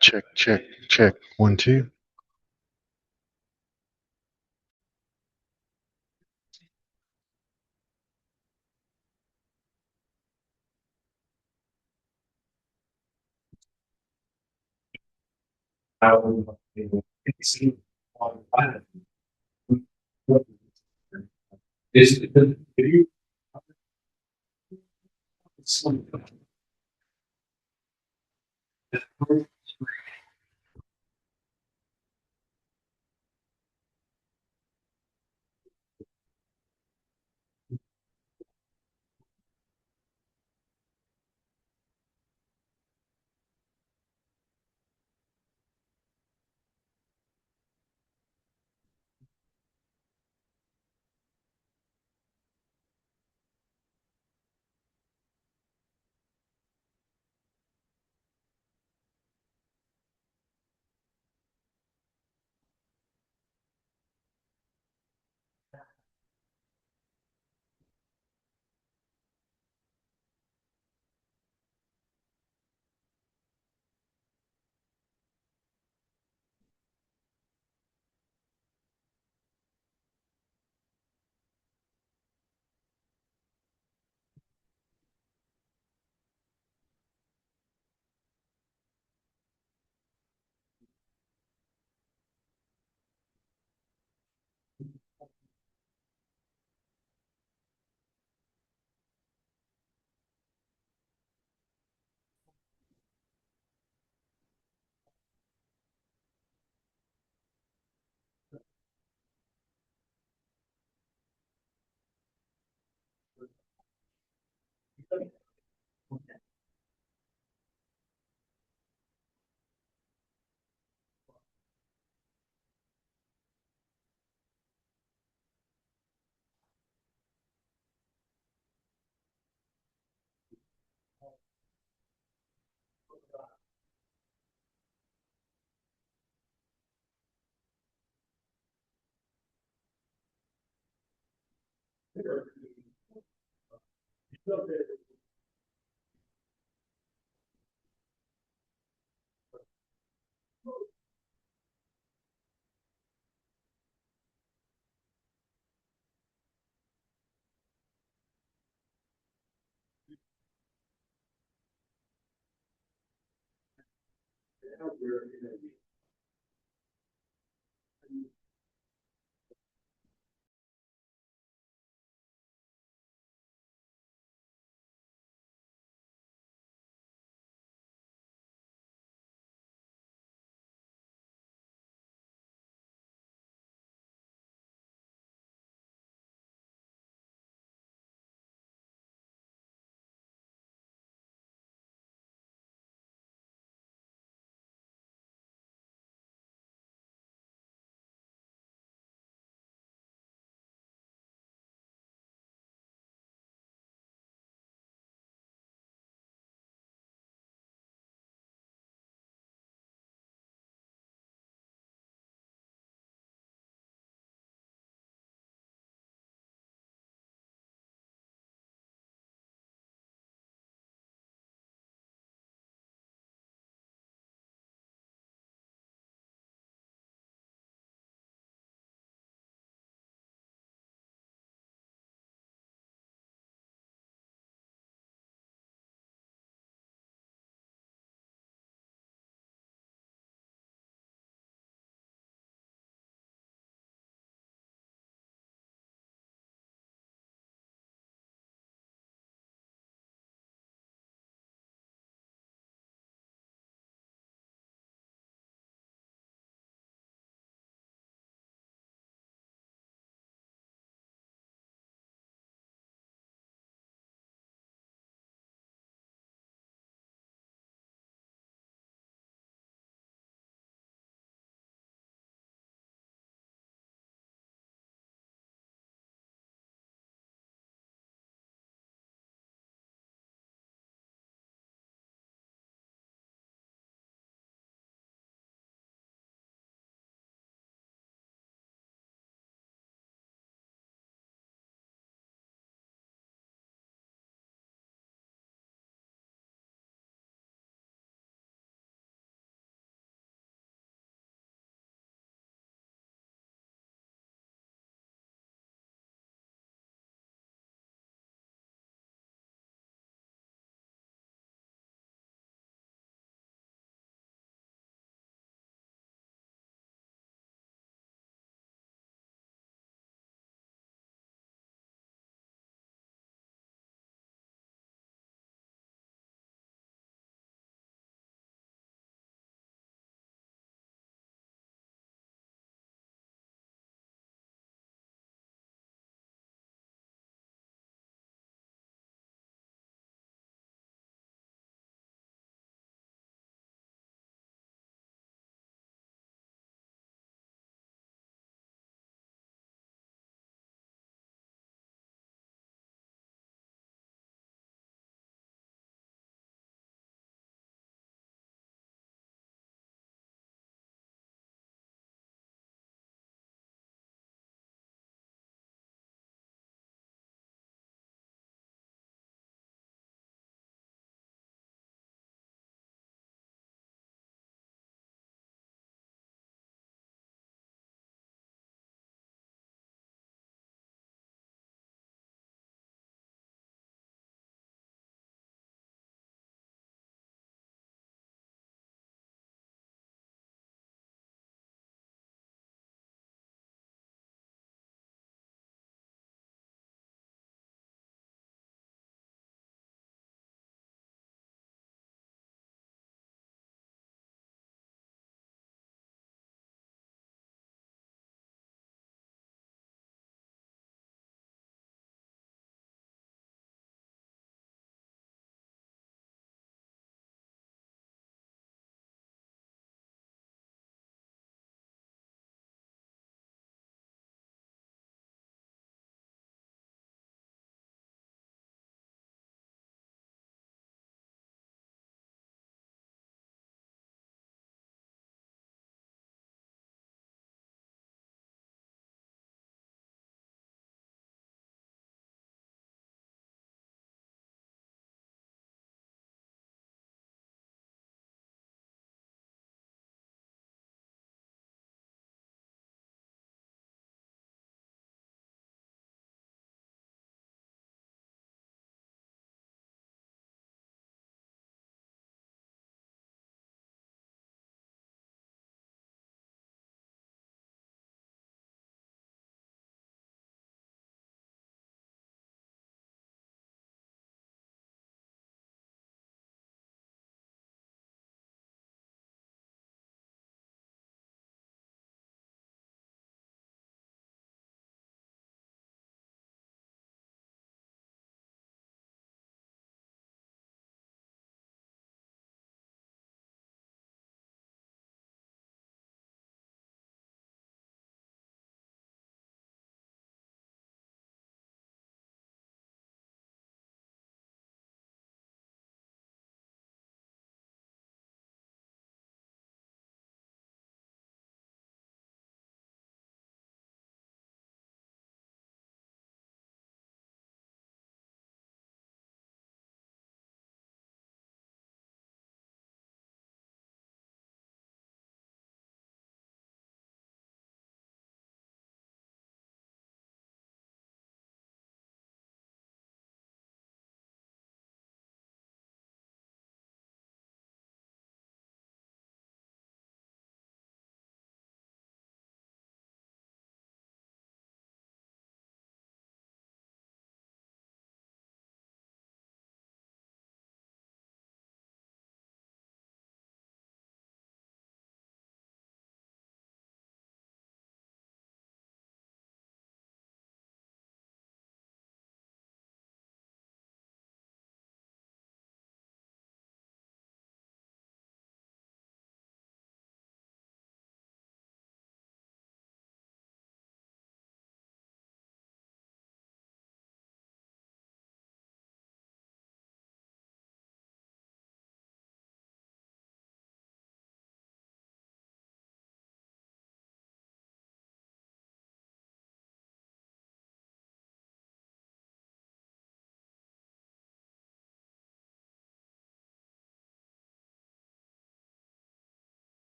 Check, check, check. 1, 2.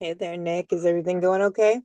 Hey there, Nick. Is everything going okay?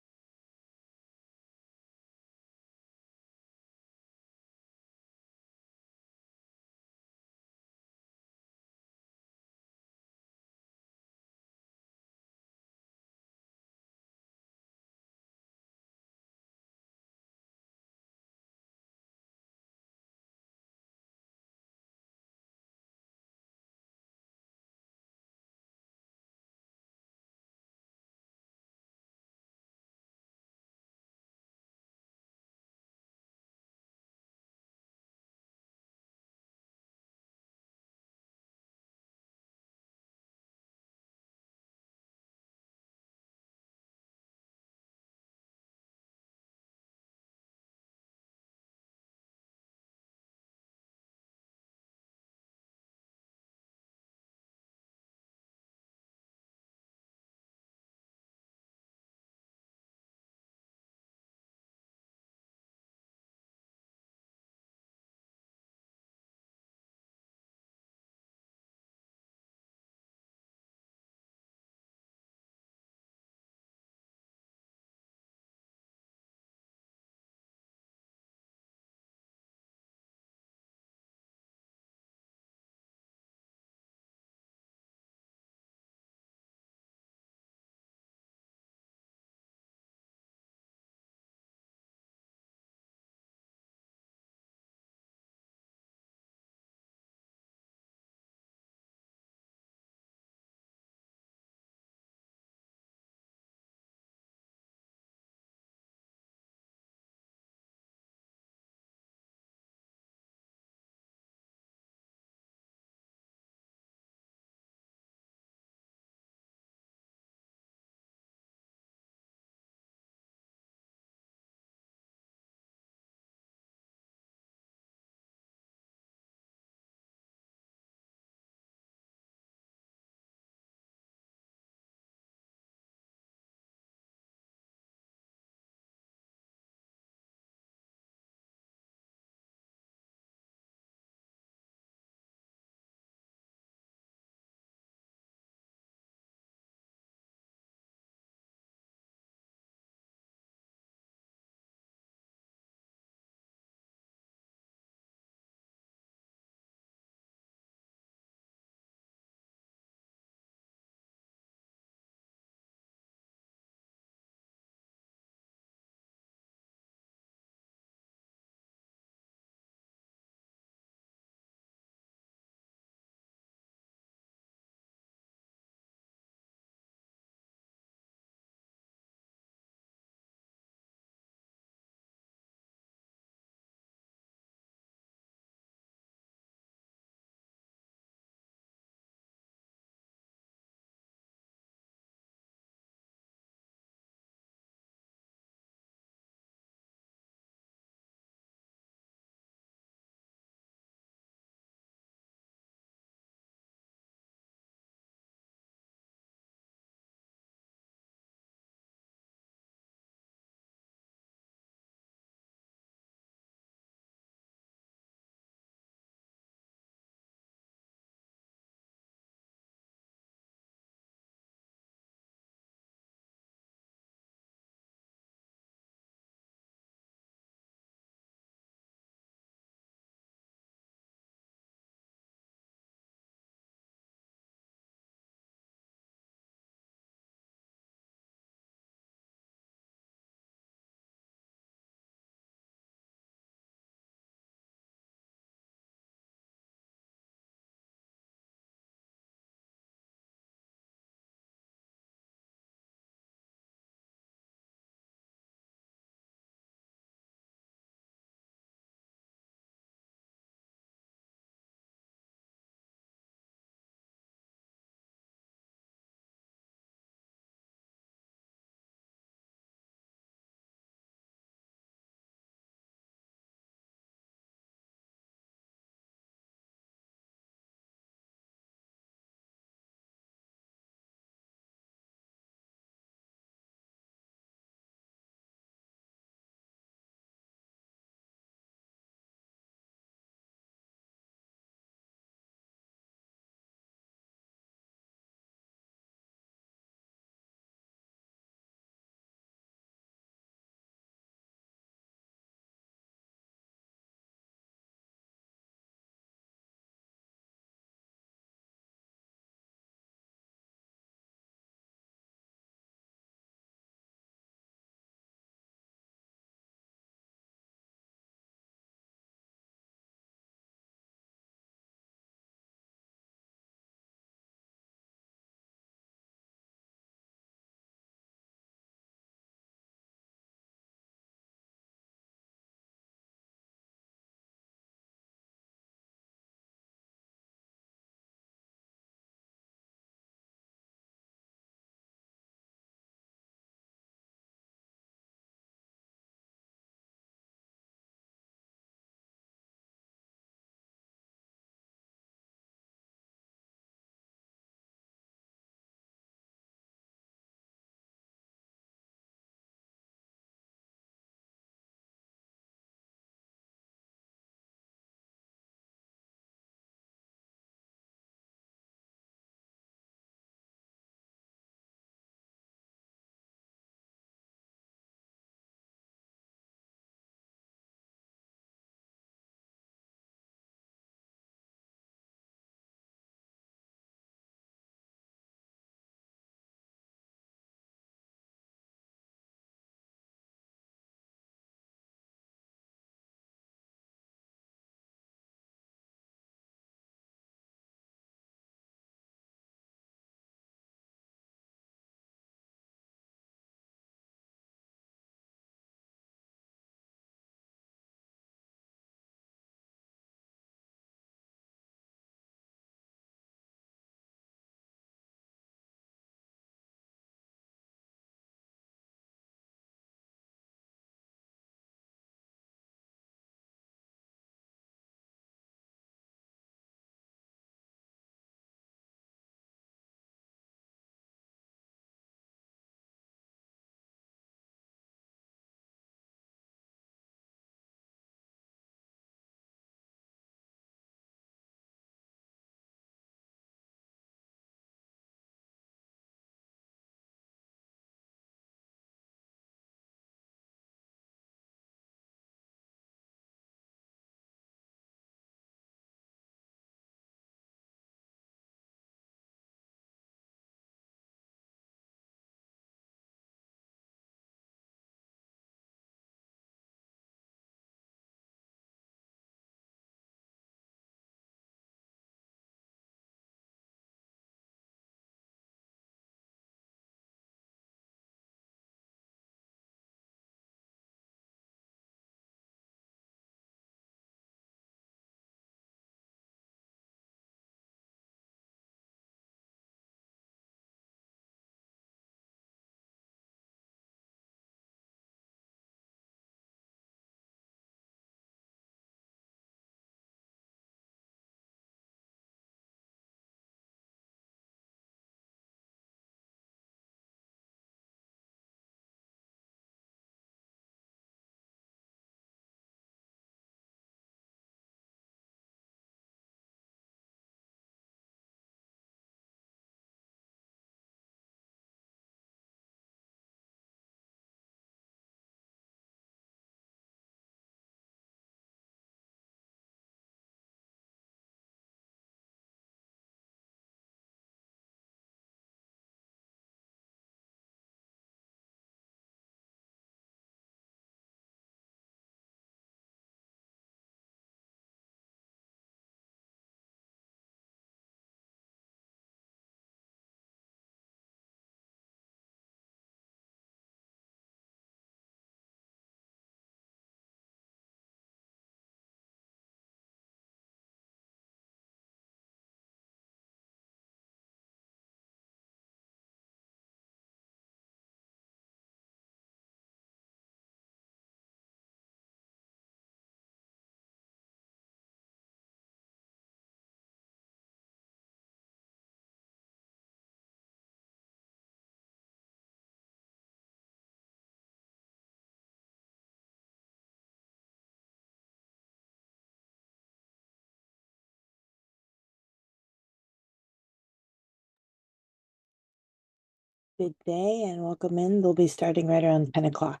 Good day and welcome in. They'll be starting right around 10 o'clock.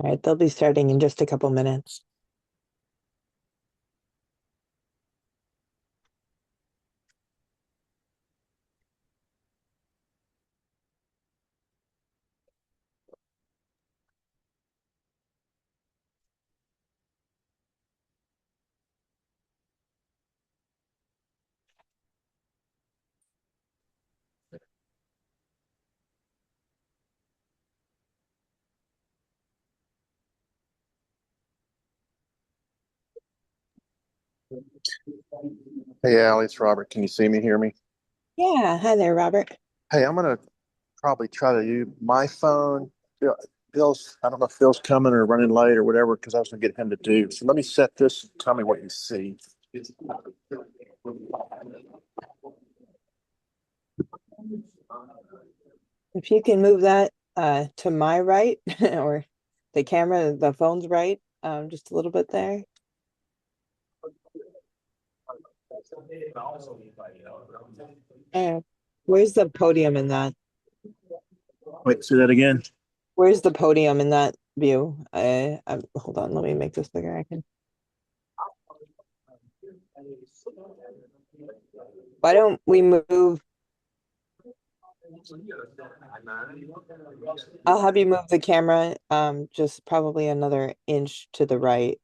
All right, they'll be starting in just a couple minutes. Hey, Allie, it's Robert. Can you see me, hear me? Yeah, hi there, Robert. Hey, I'm gonna probably try to use my phone. Bill's, I don't know if Bill's coming or running late or whatever, because I was gonna get him to do. So let me set this and tell me what you see. If you can move that to my right or the phone's right, just a little bit there. Uh, where's the podium in that? Wait, say that again. Where's the podium in that view? Hold on, let me make this bigger. I can. Why don't we move? I'll have you move the camera just probably another inch to the right.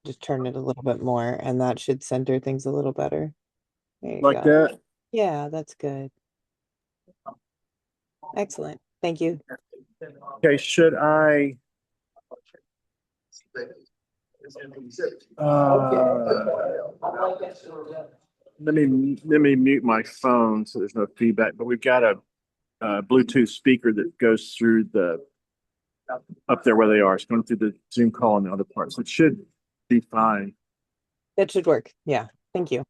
Just turn it a little bit more, and that should center things a little better. There you Like go. that? Yeah, that's good. Excellent. Thank you. Okay, should I let me mute my phone so there's no feedback, but we've got a Bluetooth speaker that goes through the up there where they are. It's going through the Zoom call and the other parts. It should be fine. That should work. Yeah. Thank you.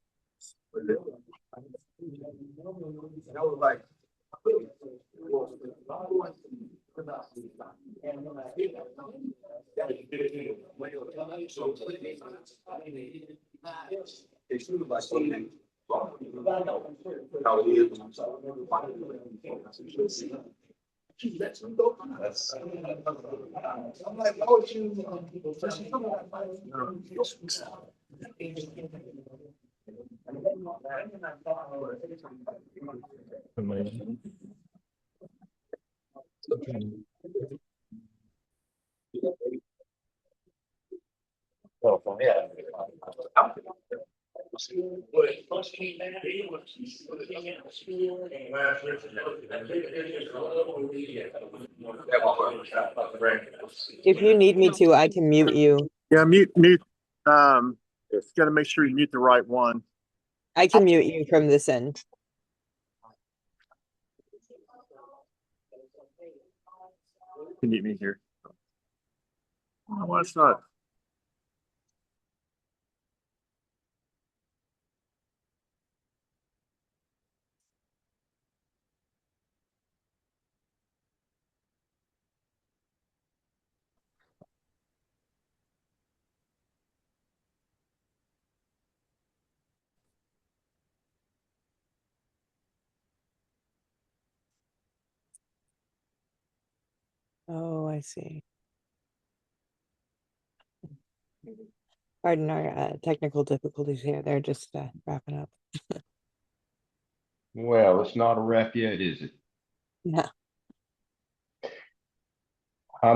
If you need me to, I can mute you. Yeah, mute. Um, got to make sure you mute the right one. I can mute you from this end. Can you mute me here? Oh, well, it's not. Oh, I see. Pardon our technical difficulties here. They're just wrapping up. Well, it's not a wrap yet, is it? Yeah, How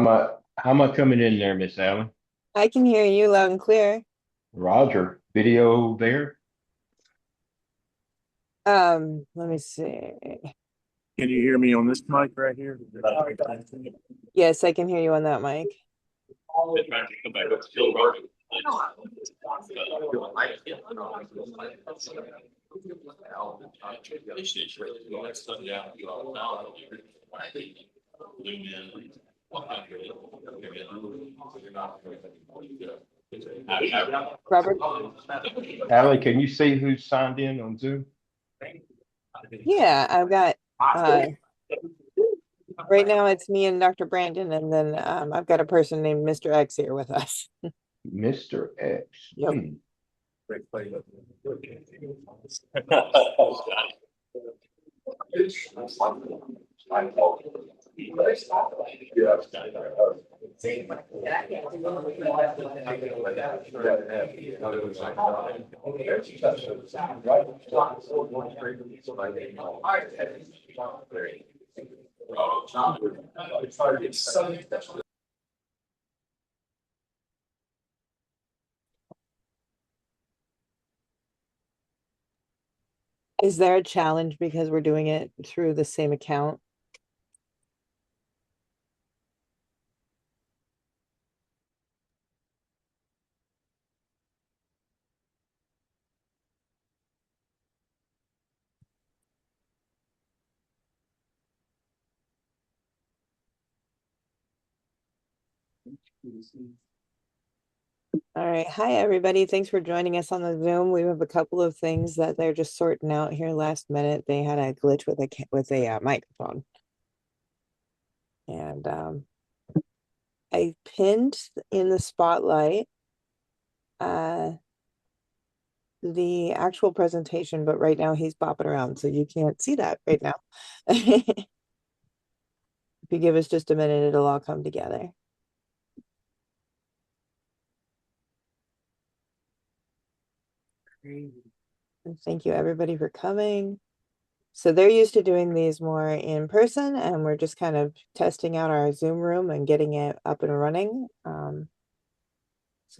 am I coming in there, Miss Allen? I can hear you loud and clear. Roger, video there. Let me see. Can you hear me on this mic right here? Yes, I can hear you on that mic. Robert? Allie, can you see who's signed in on Zoom? Yeah, I've got right now it's me and Dr. Brandon, and then I've got a person named Mr. X here with us. Mr. X. Yep. Is there a challenge because we're doing it through the same account? All right. Hi, everybody. Thanks for joining us on the Zoom. We have a couple of things that they're just sorting out here last minute. They had a glitch with a microphone. And I pinned in the spotlight the actual presentation, but right now he's bopping around, so you can't see that right now. If you give us just a minute, it'll all come together. And thank you everybody for coming. So they're used to doing these more in person, and we're just kind of testing out our Zoom room and getting it up and running. So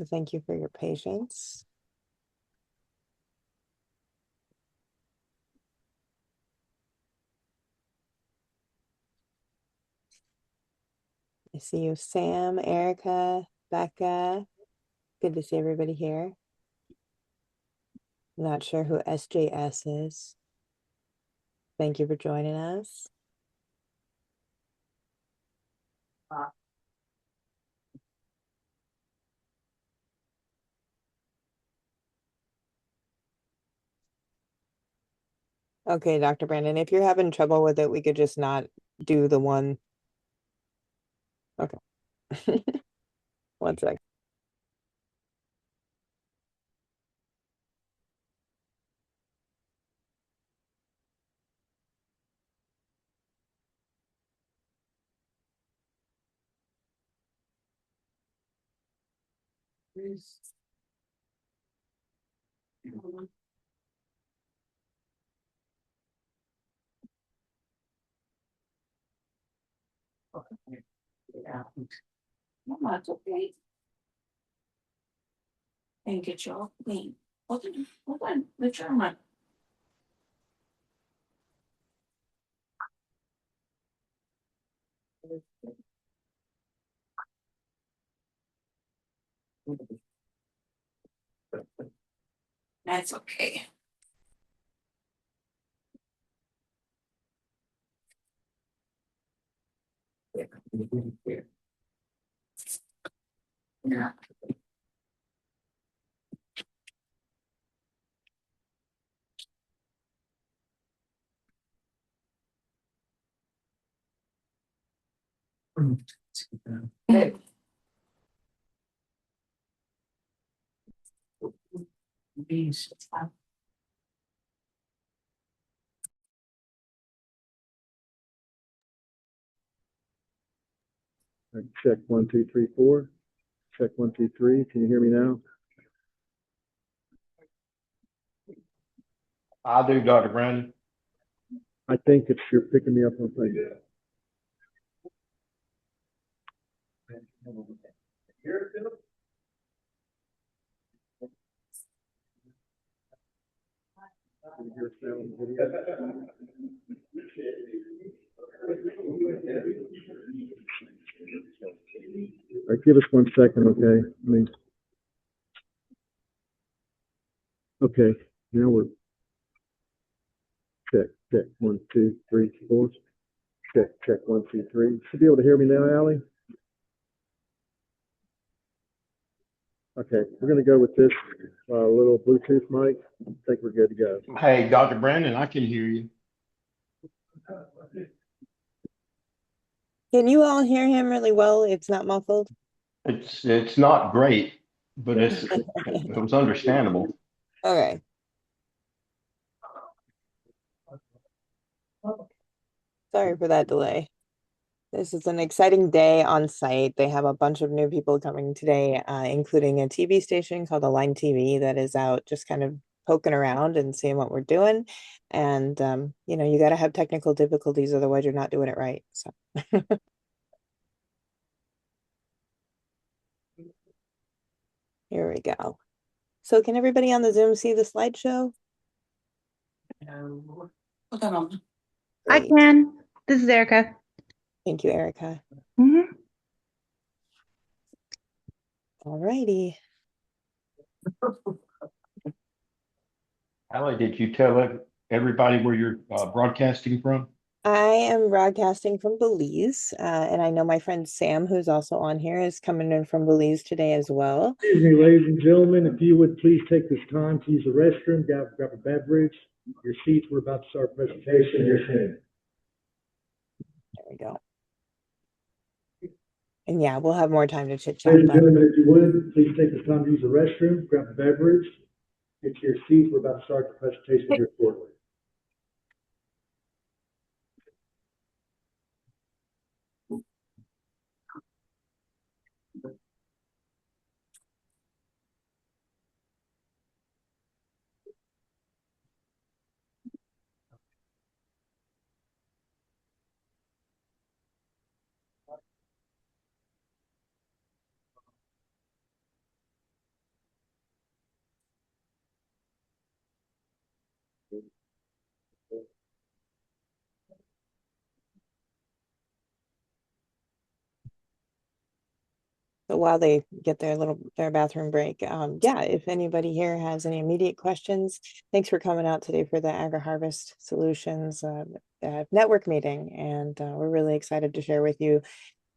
thank you for your patience. I see you, Sam, Erica, Becca. Good to see everybody here. Not sure who SJS is. Thank you for joining us. Okay, Dr. Brandon, if you're having trouble with it, we could just not do the one. Okay. One sec. Yeah. No, that's okay. And get you all clean. Hold on, the German. That's okay. Yeah. Hey. Bees. Check 1, 2, 3, 4. Check 1, 2, 3. Can you hear me now? I do, Dr. Brandon. I think it's you're picking me up on things. All right, give us 1 second, okay? Okay, now we're check 1, 2, 3, 4. Check 1, 2, 3. Should be able to hear me now, Allie? Okay, we're gonna go with this little Bluetooth mic. I think we're good to go. Hey, Dr. Brandon, I can hear you. Can you all hear him really well? It's not muffled? It's not great, but it was understandable. Okay. Sorry for that delay. This is an exciting day on site. They have a bunch of new people coming today, including a TV station called Align TV that is out just kind of poking around and seeing what we're doing. And, you got to have technical difficulties, otherwise you're not doing it right. So. Here we go. So can everybody on the Zoom see the slideshow? Hold on. I Great. can. This is Erica. Thank you, Erica. Mhm. All righty. Allie, did you tell everybody where you're broadcasting from? I am broadcasting from Belize, and I know my friend Sam, who's also on here, is coming in from Belize today as well. Excuse me, ladies and gentlemen, if you would please take this time to use the restroom, grab a beverage. Your seats, we're about to start presentation. Your turn. There we go. And yeah, we'll have more time to chit chat. Ladies and gentlemen, if you would, please take this time to use the restroom, grab a beverage. Get to your seats, we're about to start the presentation here shortly. So while they get their bathroom break, yeah, if anybody here has any immediate questions, thanks for coming out today for the Agri-Harvest Solutions network meeting. And we're really excited to share with you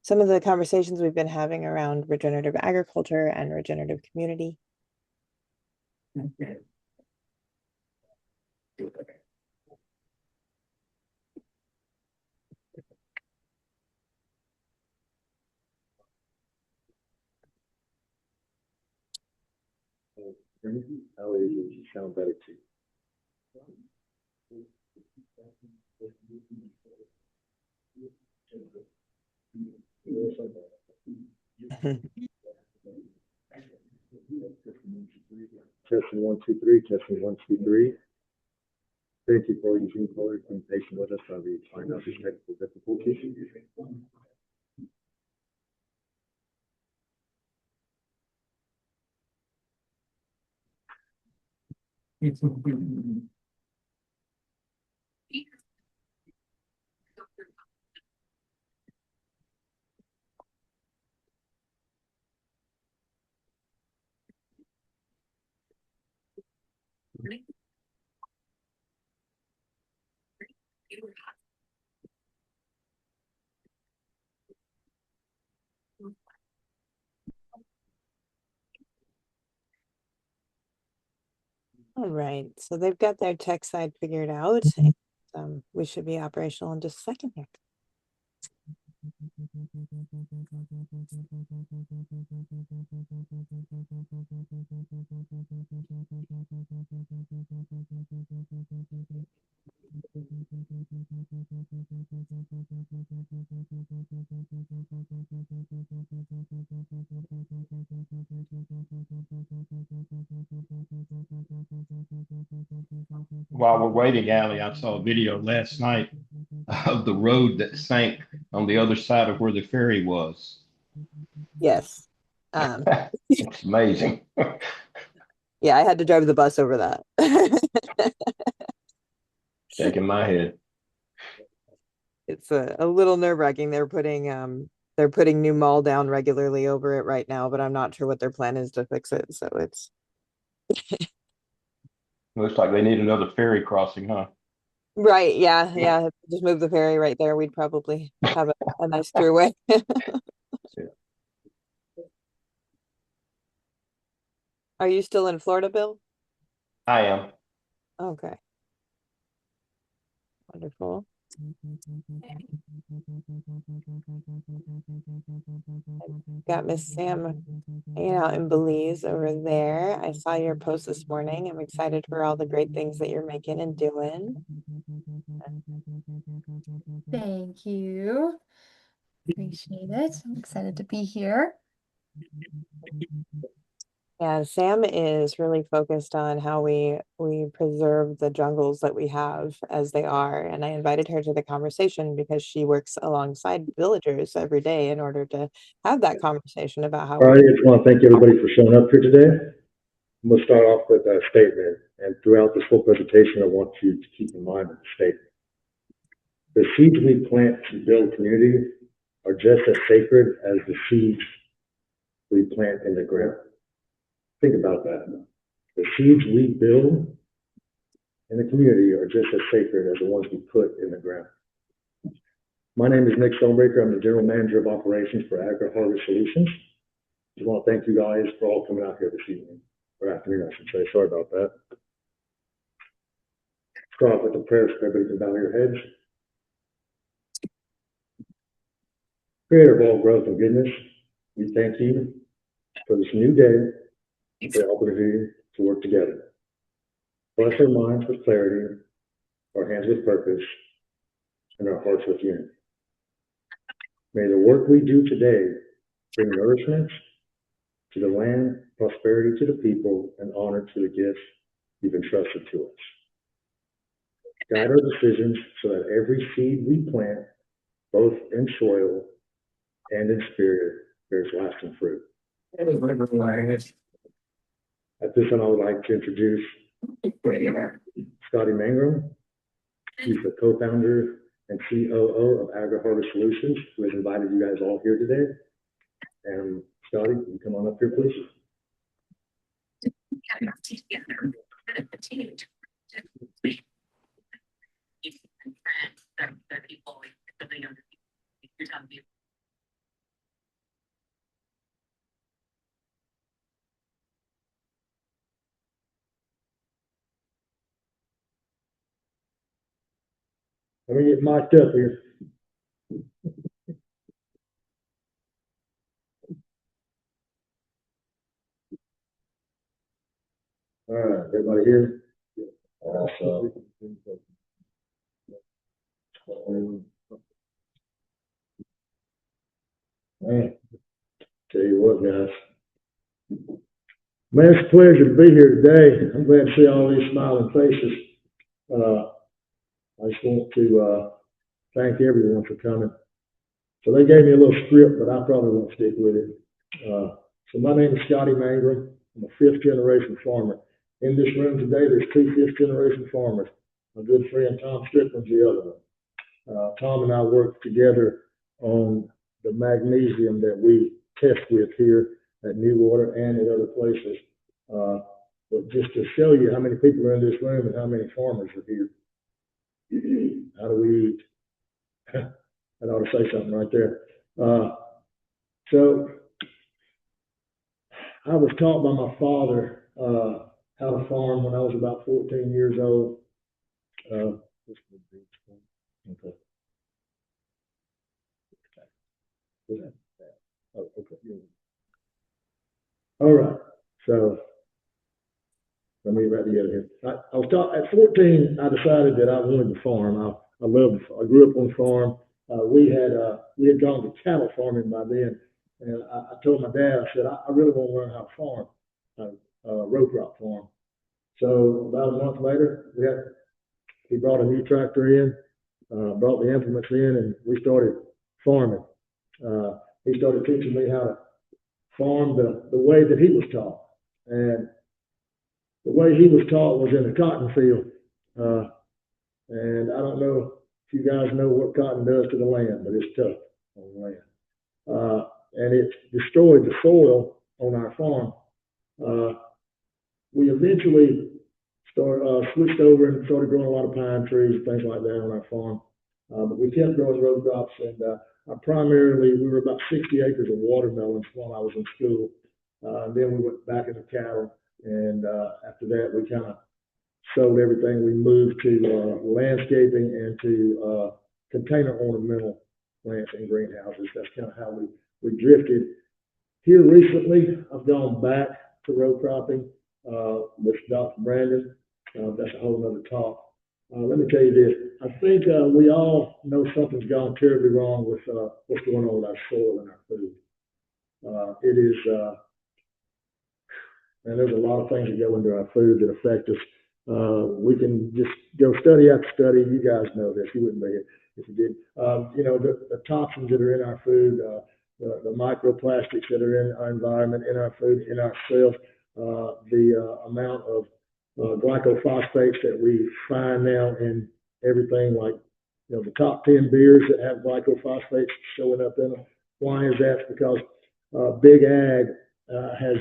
some of the conversations we've been having around regenerative agriculture and regenerative community. Ellie, you sound better too. Testing 1, 2, 3, testing 1, 2, 3. Thank you for using color and being patient with us while we find out these technical difficulties. All right, so they've got their tech side figured out. And, we should be operational in just a second here. While we're waiting, Allie, I saw a video last night of the road that sank on the other side of where the ferry was. Yes. It's amazing. Yeah, I had to drive the bus over that. Shaking my head. It's a little nerve-wracking. They're putting new mall down regularly over it right now, but I'm not sure what their plan is to fix it. So it's Looks like they need another ferry crossing, huh? right. Yeah. Just move the ferry right there. We'd probably have a nice throughway. Are you still in Florida, Bill? I am. Okay. Wonderful. Got Miss Sam hanging out in Belize over there. I saw your post this morning. I'm excited for all the great things that you're making and doing. Thank you. Appreciate it. I'm excited to be here. Yeah, Sam is really focused on how we preserve the jungles that we have as they are. And I invited her to the conversation because she works alongside villagers every day in order to have that conversation about how All right, we. I just want to thank everybody for showing up here today. I'm going to start off with a statement, and throughout this whole presentation, I want you to keep in mind the statement. The seeds we plant to build community are just as sacred as the seeds we plant in the ground. Think about that. The seeds we build in the community are just as sacred as the ones we put in the ground. My name is Nick Stonebreaker. I'm the General Manager of Operations for Agri-Harvest Solutions. I want to thank you guys for all coming out here this evening, or afternoon, I should say. Sorry about that. Start off with the prayers so everybody can bow your heads. Creator of all growth and goodness, we thank you for this new day, for the opportunity to work together. Bless our minds with clarity, our hands with purpose, and our hearts with unity. May the work we do today bring nourishment to the land, prosperity to the people, and honor to the gifts you've entrusted to us. Guide our decisions so that every seed we plant, both in soil and in spirit, bears lasting fruit. At this time, I would like to introduce Scotty Mangrum. He's the co-founder and COO of Agri-Harvest Solutions, who has invited you guys all here today. And Scotty, can you come on up here, please? Let me get mic'd up here. All right, everybody here? Awesome. Man, tell you what, guys. Man, it's a pleasure to be here today. I'm glad to see all these smiling faces. I just want to thank everyone for coming. So they gave me a little script, but I probably won't stick with it. So my name is Scotty Mangrum. I'm a fifth generation farmer. In this room today, there's two fifth generation farmers. My good friend Tom Strickland's the other one. Tom and I work together on the magnesium that we test with here at Newwater and at other places. But just to show you how many people are in this room and how many farmers are here. How do we eat? That ought to say something right there. So I was taught by my father how to farm when I was about 14 years old. Okay. Oh, okay. All right. So let me write together here. I was taught at 14. I decided that I wanted to farm. I grew up on a farm. We had gone to cattle farming by then, and I told my dad, I said, I really want to learn how to farm, row crop farm. So about a month later, he brought a new tractor in, brought the implements in, and we started farming. He started teaching me how to farm the way that he was taught, and the way he was taught was in a cotton field. And I don't know if you guys know what cotton does to the land, but it's tough on the land. And it destroyed the soil on our farm. We eventually switched over and started growing a lot of pine trees and things like that on our farm. But we kept growing row crops, and we were about 60 acres of watermelons while I was in school. And then we went back into cattle, and after that, we kind of sold everything. We moved to landscaping and to container ornamental plants and greenhouses. That's kind of how we drifted. Here recently, I've gone back to row cropping with Dr. Brandon. That's a whole nother talk. Let me tell you this. I think we all know something's gone terribly wrong with what's going on with our soil and our food. It is, and there's a lot of things that go into our food that affect us. We can just go study after study. You guys know this. You wouldn't be here if you did. You know, the toxins that are in our food, the microplastics that are in our environment, in our food, in our cells, the amount of glycophosphates that we find now in everything, like, you know, the top 10 beers that have glycophosphates showing up in them. Why is that? Because Big Ag has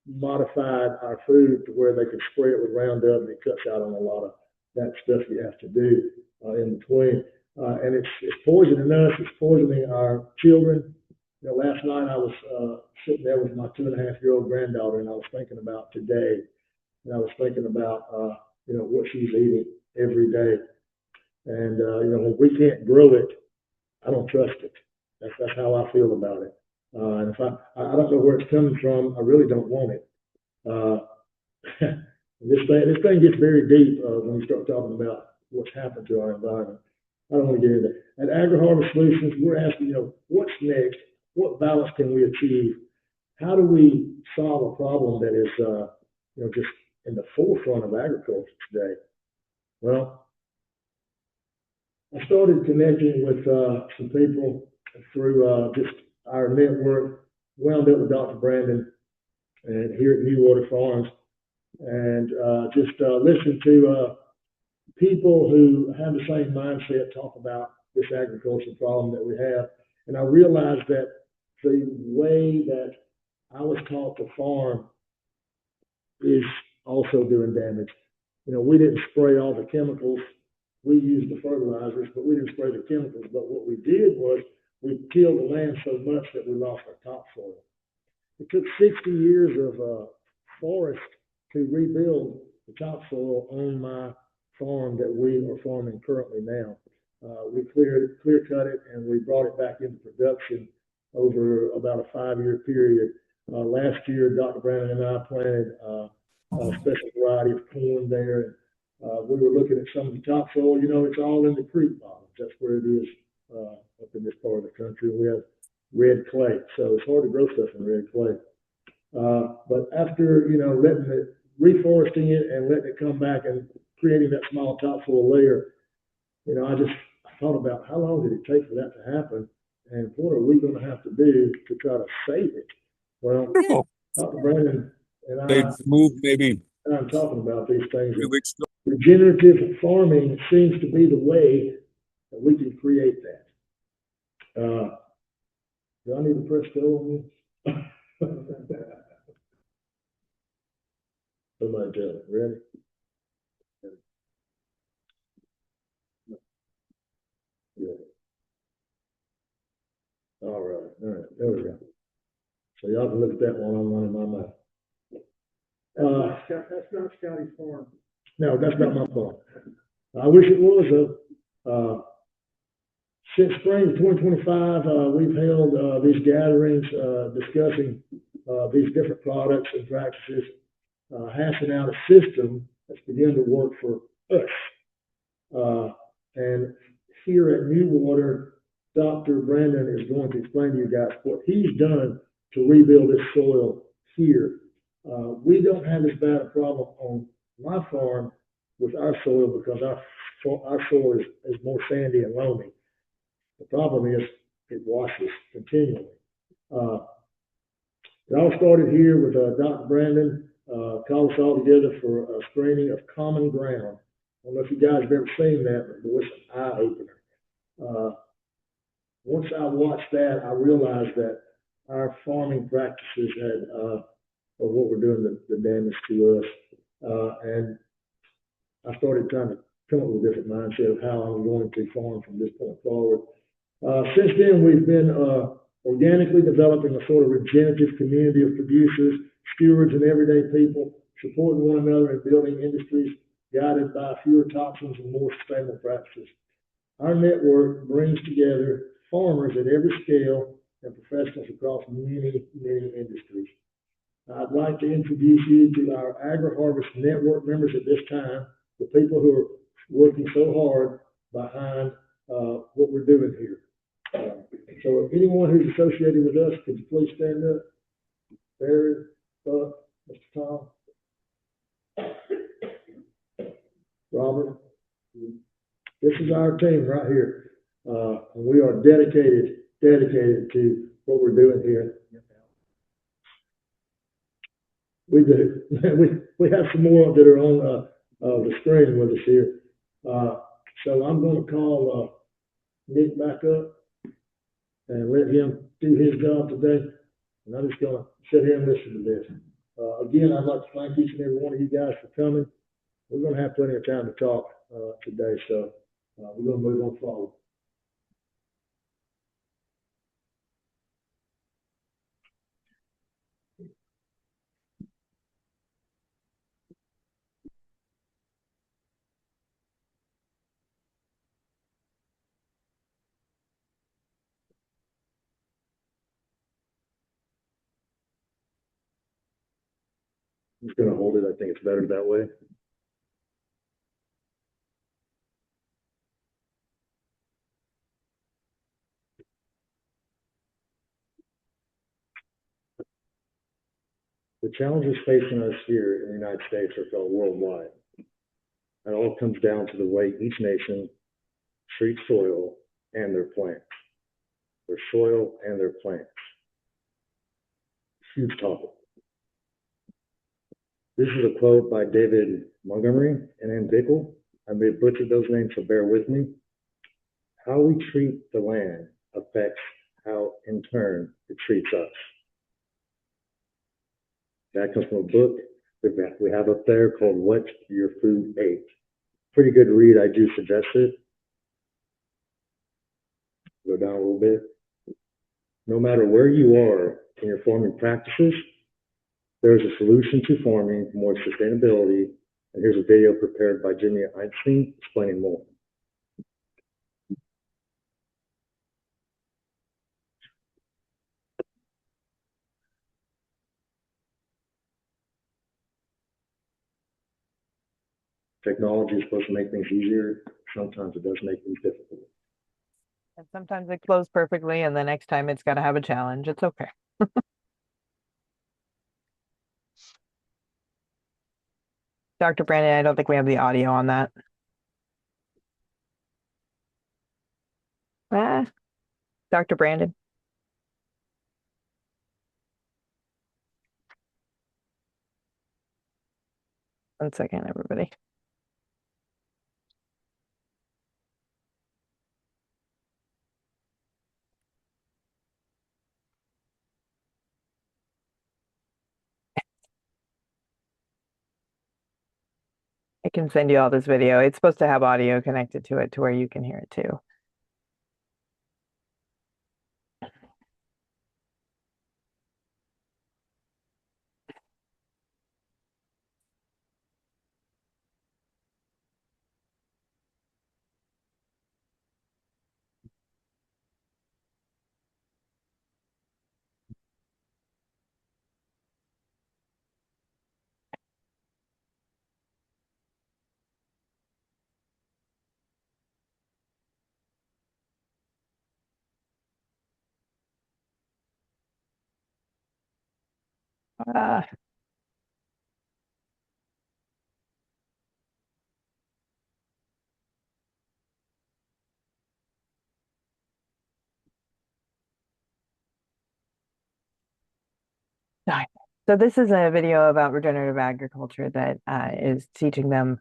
modified our food to where they can spray it with Roundup, and it cuts out on a lot of that stuff you have to do in between. And it's poisoning us. It's poisoning our children. You know, last night I was sitting there with my 2.5-year-old granddaughter, and I was thinking about today, and I was thinking about you know, what she's eating every day. And you know, when we can't grow it, I don't trust it. That's how I feel about it. And if I don't know where it's coming from, I really don't want it. This thing gets very deep when you start talking about what's happened to our environment. I don't want to get into that. At AgriHarvest Solutions, we're asking, you know, what's next? What balance can we achieve? How do we solve a problem that is, you know, just in the forefront of agriculture today? Well, I started connecting with some people through just our network, wound up with Dr. Brandon and here at New Water Farms, and just listen to people who have the same mindset talk about this agricultural problem that we have. And I realized that the way that I was taught to farm is also doing damage. You know, we didn't spray all the chemicals. We used the fertilizers, but we didn't spray the chemicals. But what we did was we tilled the land so much that we lost our topsoil. It took 60 years of forest to rebuild the topsoil on my farm that we are farming currently now. We clear cut it, and we brought it back into production over about a 5-year period. Last year, Dr. Brandon and I planted a special variety of corn there. We were looking at some of the topsoil. You know, it's all in the creek bottoms. That's where it is up in this part of the country. We have red clay, so it's hard to grow stuff in red clay. But after, you know, reforesting it and letting it come back and creating that small topsoil layer, you know, I thought about how long did it take for that to happen, and what are we going to have to do to try to save it? Well, Dr. Brandon and They've moved maybe I'm talking about these things. 3 weeks ago. Regenerative farming seems to be the way that we can create that. Do I need to press go on this? Somebody tell me. Ready? Yeah. All right. There we go. So y'all can look at that one on one in my mouth. That's not Scotty's farm. No, that's not my farm. I wish it was. Since spring of 2025, we've held these gatherings discussing these different products and practices, hashing out a system that's begun to work for us. And here at New Water, Dr. Brandon is going to explain to you guys what he's done to rebuild this soil here. We don't have as bad a problem on my farm with our soil because our soil is more sandy and loamy. The problem is it washes continually. It all started here with Dr. Brandon called us all together for a screening of Common Ground. I don't know if you guys have ever seen that, but it was an eye-opener. Once I watched that, I realized that our farming practices had, or what we're doing, the damage to us. And I started trying to come up with a different mindset of how I'm going to farm from this point forward. Since then, we've been organically developing a sort of regenerative community of producers, stewards, and everyday people, supporting one another and building industries guided by fewer toxins and more sustainable practices. Our network brings together farmers at every scale and professionals across many, many industries. I'd like to introduce you to our AgriHarvest network members at this time, the people who are working so hard behind what we're doing here. So if anyone who's associated with us, could you please stand up? Barry, Buck, Mr. Tom, Robert. This is our team right here. And we are dedicated to what we're doing here. We do. we have some more that are on the screen with us here. So I'm going to call Nick back up and let him do his job today. And I'm just going to sit here and listen to this. Again, I'd like to thank each and every one of you guys for coming. We're going to have plenty of time to talk today, so we're going to move on forward. I'm just going to hold it. I think it's better that way. The challenges facing us here in the United States are felt worldwide. It all comes down to the way each nation treats soil and their plants. Their soil and their plants. Huge topic. This is a quote by David Montgomery and Ann Bickel. I may have butchered those names, so bear with me. How we treat the land affects how, in turn, it treats us. That comes from a book that we have up there called What Your Food Ate. Pretty good read, I do suggest it. Go down a little bit. No matter where you are in your farming practices, there is a solution to farming for more sustainability. And here's a video prepared by Jimmy Einstein explaining more. Technology is supposed to make things easier. Sometimes it does make things difficult. And sometimes it flows perfectly, and the next time it's got to have a challenge. It's okay. Dr. Brandon, I don't think we have the audio on that. Dr. Brandon. One second, everybody. I can send you all this video. It's supposed to have audio connected to it to where you can hear it too. Uh, so this is a video about regenerative agriculture that is teaching them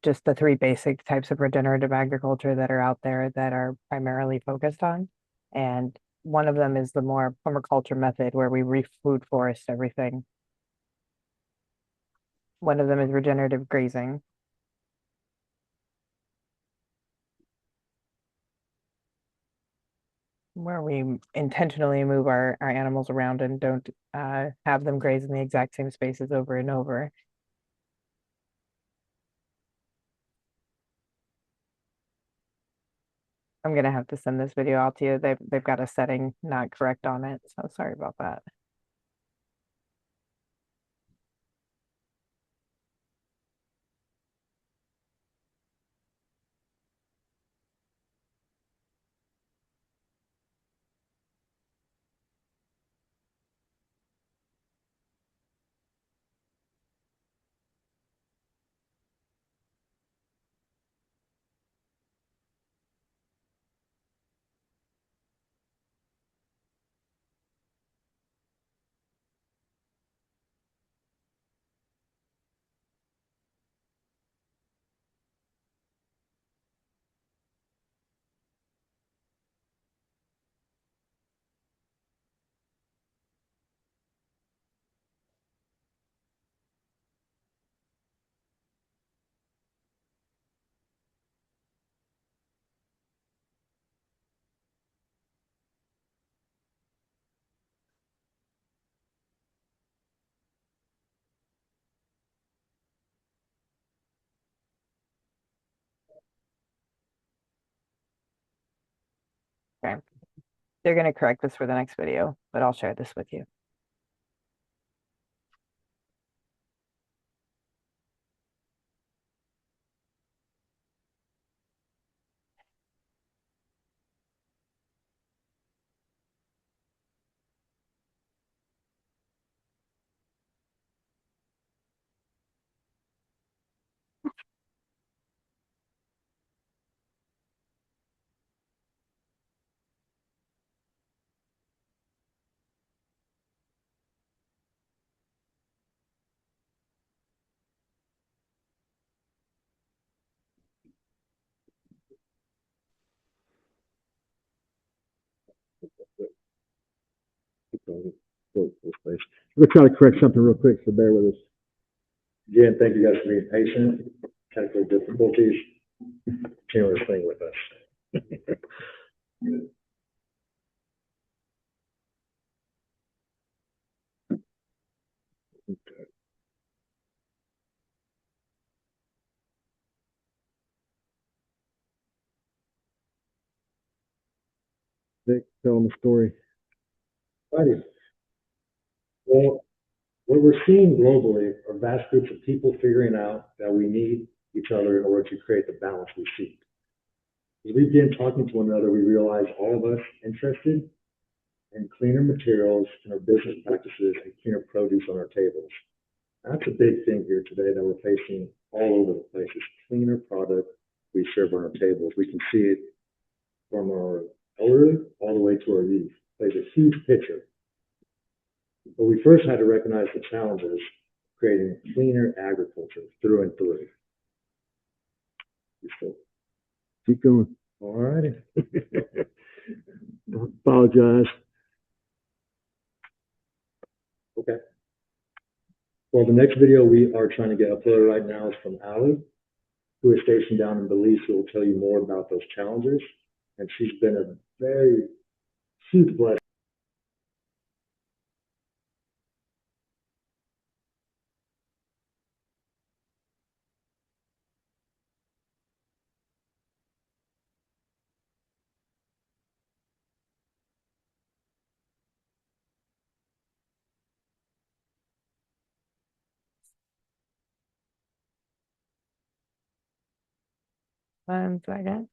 just the 3 basic types of regenerative agriculture that are out there that are primarily focused on. And one of them is the more permaculture method where we re-food forest everything. One of them is regenerative grazing. Where we intentionally move our animals around and don't have them graze in the exact same spaces over and over. I'm gonna have to send this video out to you. They've got a setting not correct on it, so sorry about that. They're going to correct this for the next video, but I'll share this with you. We're trying to correct something real quick, so bear with us. Again, thank you guys for being patient. Technical difficulties. Continuing this thing with us. Nick, tell them the story. Righty. Well, what we're seeing globally are vast groups of people figuring out that we need each other in order to create the balance we seek. As we begin talking to one another, we realize all of us interested in cleaner materials in our business practices and cleaner produce on our tables. That's a big thing here today that we're facing all over the place, is cleaner product we serve on our tables. We can see it from our elderly all the way to our youth. It plays a huge picture. But we first had to recognize the challenges of creating cleaner agriculture through and through. Keep going. All righty. Apologize. Okay. Well, the next video we are trying to get uploaded right now is from Allie, who is stationed down in Belize, who will tell you more about those challenges. And she's been a very huge blessing. One second.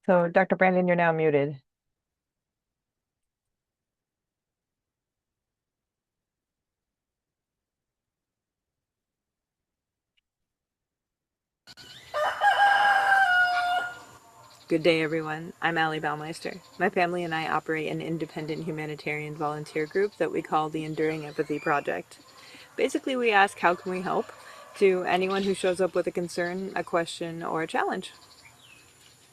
So, Dr. Brandon, you're now muted. Good day, everyone. I'm Allie Baumeister. My family and I operate an independent humanitarian volunteer group that we call the Enduring Empathy Project. Basically, we ask, how can we help, to anyone who shows up with a concern, a question, or a challenge.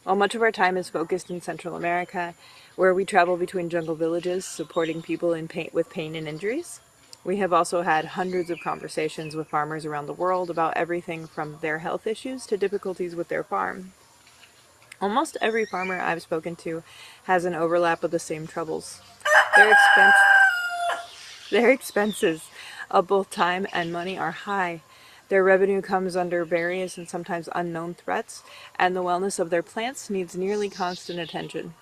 While much of our time is focused in Central America, where we travel between jungle villages supporting people in pain, with pain and injuries, we have also had hundreds of conversations with farmers around the world about everything from their health issues to difficulties with their farm. Almost every farmer I've spoken to has an overlap of the same troubles. Their expenses of both time and money are high. Their revenue comes under various and sometimes unknown threats, and the wellness of their plants needs nearly constant attention.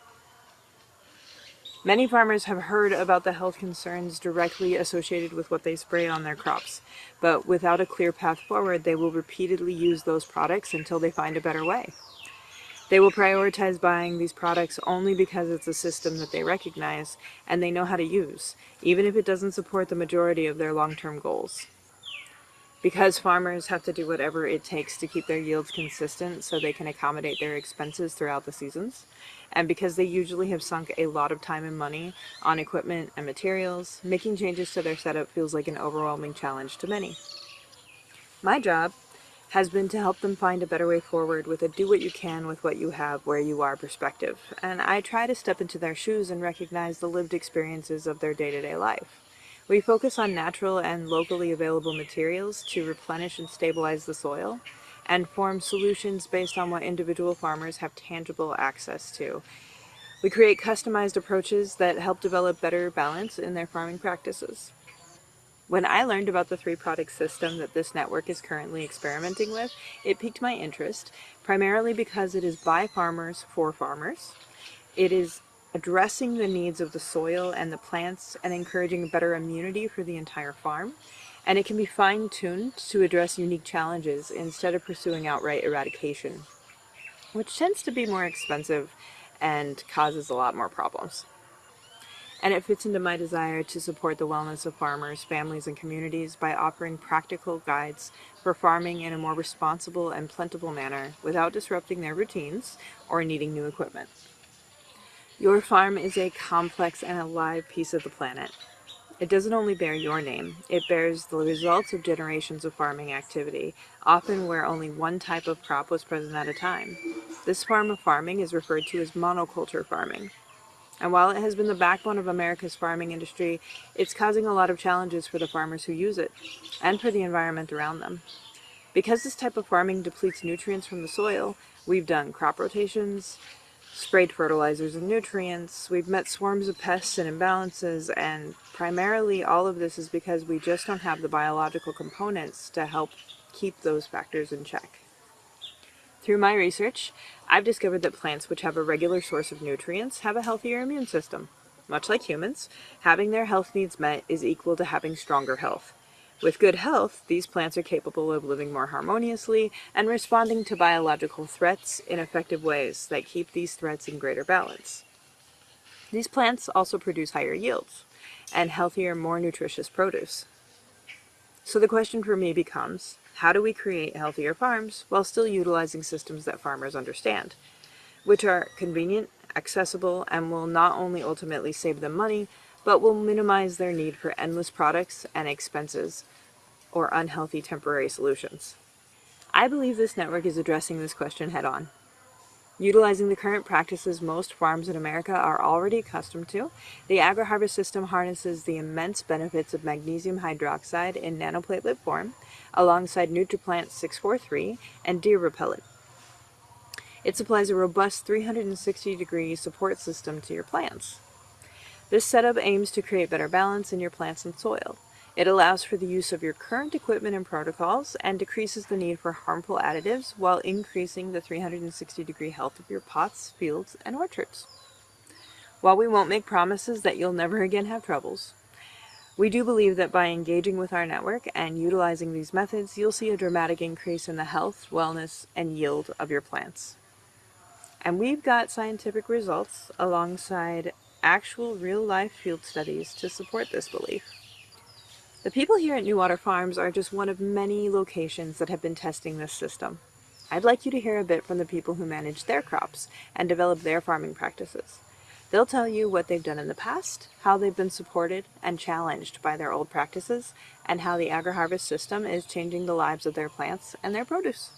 Many farmers have heard about the health concerns directly associated with what they spray on their crops, but without a clear path forward, they will repeatedly use those products until they find a better way. They will prioritize buying these products only because it's a system that they recognize and they know how to use, even if it doesn't support the majority of their long-term goals. Because farmers have to do whatever it takes to keep their yields consistent so they can accommodate their expenses throughout the seasons, and because they usually have sunk a lot of time and money on equipment and materials, making changes to their setup feels like an overwhelming challenge to many. My job has been to help them find a better way forward with a do what you can with what you have where you are perspective, and I try to step into their shoes and recognize the lived experiences of their day-to-day life. We focus on natural and locally available materials to replenish and stabilize the soil, and form solutions based on what individual farmers have tangible access to. We create customized approaches that help develop better balance in their farming practices. When I learned about the 3-product system that this network is currently experimenting with, it piqued my interest, primarily because it is by farmers for farmers. It is addressing the needs of the soil and the plants and encouraging better immunity for the entire farm. And it can be fine-tuned to address unique challenges instead of pursuing outright eradication, which tends to be more expensive and causes a lot more problems. And it fits into my desire to support the wellness of farmers, families, and communities by offering practical guides for farming in a more responsible and plentiful manner without disrupting their routines or needing new equipment. Your farm is a complex and alive piece of the planet. It doesn't only bear your name, it bears the results of generations of farming activity, often where only one type of crop was present at a time. This form of farming is referred to as monoculture farming. And while it has been the backbone of America's farming industry, it's causing a lot of challenges for the farmers who use it, and for the environment around them. Because this type of farming depletes nutrients from the soil, we've done crop rotations, sprayed fertilizers and nutrients, we've met swarms of pests and imbalances, and primarily all of this is because we just don't have the biological components to help keep those factors in check. Through my research, I've discovered that plants which have a regular source of nutrients have a healthier immune system. Much like humans, having their health needs met is equal to having stronger health. With good health, these plants are capable of living more harmoniously and responding to biological threats in effective ways that keep these threats in greater balance. These plants also produce higher yields and healthier, more nutritious produce. So the question for me becomes, how do we create healthier farms while still utilizing systems that farmers understand, which are convenient, accessible, and will not only ultimately save them money, but will minimize their need for endless products and expenses or unhealthy temporary solutions? I believe this network is addressing this question head on. Utilizing the current practices most farms in America are already accustomed to, the agri-harvest system harnesses the immense benefits of magnesium hydroxide in nanoplatelet form, alongside NutriPlant 643 and deer repellent. It supplies a robust 360-degree support system to your plants. This setup aims to create better balance in your plants and soil. It allows for the use of your current equipment and protocols and decreases the need for harmful additives while increasing the 360-degree health of your pots, fields, and orchards. While we won't make promises that you'll never again have troubles, we do believe that by engaging with our network and utilizing these methods, you'll see a dramatic increase in the health, wellness, and yield of your plants. And we've got scientific results alongside actual real-life field studies to support this belief. The people here at New Water Farms are just one of many locations that have been testing this system. I'd like you to hear a bit from the people who manage their crops and develop their farming practices. They'll tell you what they've done in the past, how they've been supported and challenged by their old practices, and how the agri-harvest system is changing the lives of their plants and their produce.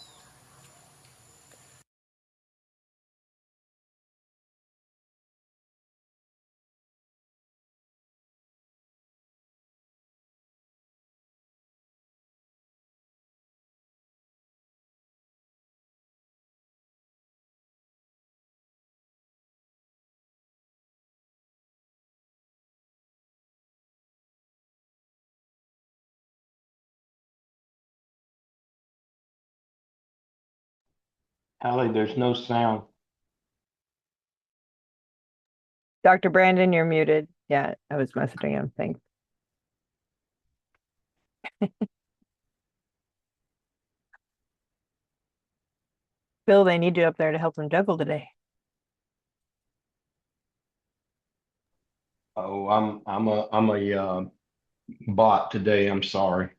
Hallie, there's no sound. Dr. Brandon, you're muted. Yeah, I was messaging him. Thanks. Bill, they need you up there to help them juggle today. Oh, I'm a bot today. I'm sorry.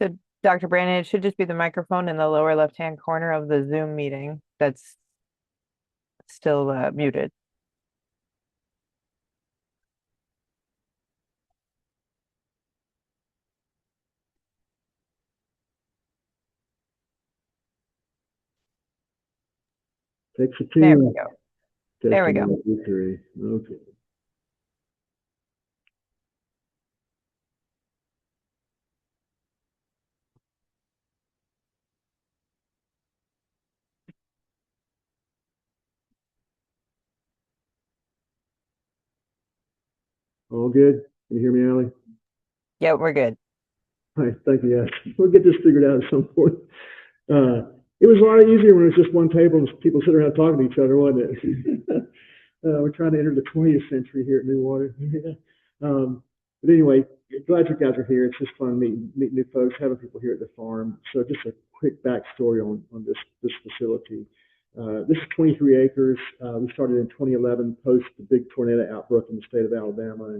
So, Dr. Brandon, it should just be the microphone in the lower left-hand corner of the Zoom meeting that's still muted. Take the There we two. go. There we go. 3. Okay. All good? Can you hear me, Allie? Yeah, we're good. All right, thank you. Yes. We'll get this figured out at some point. It was a lot easier when it was just one table and people sitting around talking to each other, wasn't it? We're trying to enter the 20th century here at New Water. But anyway, glad you guys are here. It's just fun meeting new folks, having people here at the farm. So just a quick backstory on this facility. This is 23 acres. We started in 2011 post the big tornado outbreak in the state of Alabama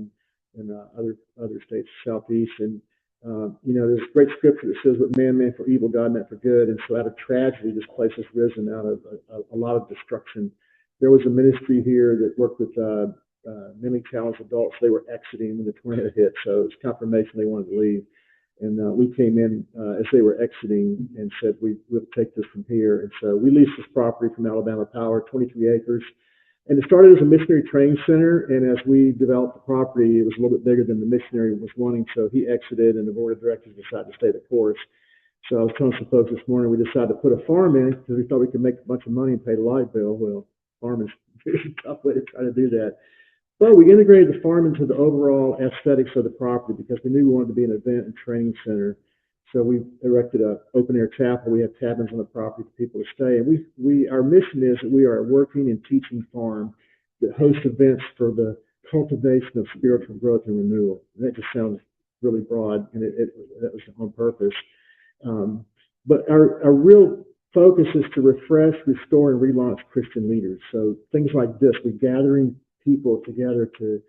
and other states southeast. And there's a great scripture that says, "What man meant for evil, God meant for good." And so out of tragedy, this place has risen out of a lot of destruction. There was a ministry here that worked with mentally challenged adults. They were exiting when the tornado hit, so it's confirmation they wanted to leave. And we came in as they were exiting and said, we'll take this from here. And so we leased this property from Alabama Power, 23 acres. And it started as a missionary training center. And as we developed the property, it was a little bit bigger than the missionary was wanting. So he exited and the board of directors decided to stay the course. So I was telling some folks this morning, we decided to put a farm in because we thought we could make a bunch of money and pay the light bill. Well, farm is a very tough way to try to do that. But we integrated the farm into the overall aesthetics of the property because we knew we wanted to be an event and training center. So we erected an open air chapel. We have cabins on the property for people to stay. And our mission is that we are a working and teaching farm that hosts events for the cultivation of spiritual growth and renewal. And that just sounds really broad, and that was on purpose. But our real focus is to refresh, restore, and relaunch Christian leaders. So things like this, we're gathering people together to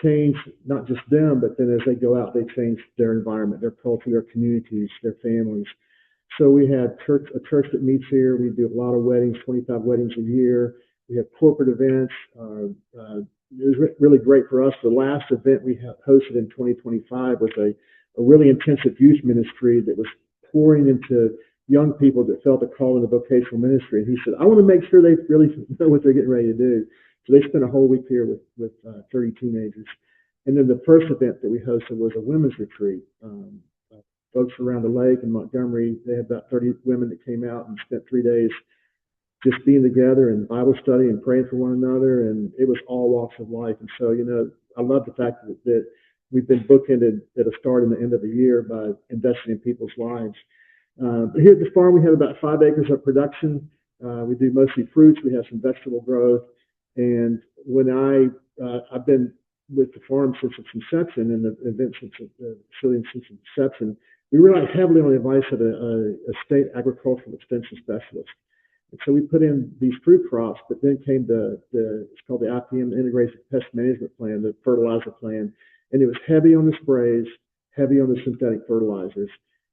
change not just them, but then as they go out, they change their environment, their culture, their communities, their families. So we have a church that meets here. We do a lot of weddings, 25 weddings a year. We have corporate events. It was really great for us. The last event we hosted in 2025 was a really intensive youth ministry that was pouring into young people that felt a call in the vocational ministry. And he said, I want to make sure they really know what they're getting ready to do. So they spent a whole week here with 30 teenagers. And then the first event that we hosted was a women's retreat. Folks around the lake in Montgomery, they had about 30 women that came out and spent 3 days just being together and Bible study and praying for one another. And it was all walks of life. And so, I love the fact that we've been bookended at a start and the end of the year by investing in people's lives. But here at the farm, we have about 5 acres of production. We do mostly fruits. We have some vegetable growth. And when I've been with the farm since its inception and the event since its inception, we rely heavily on the advice of a state agricultural extension specialist. And so we put in these fruit crops, but then came it's called the IPM, Integrated Pest Management Plan, the fertilizer plan. And it was heavy on the sprays, heavy on the synthetic fertilizers,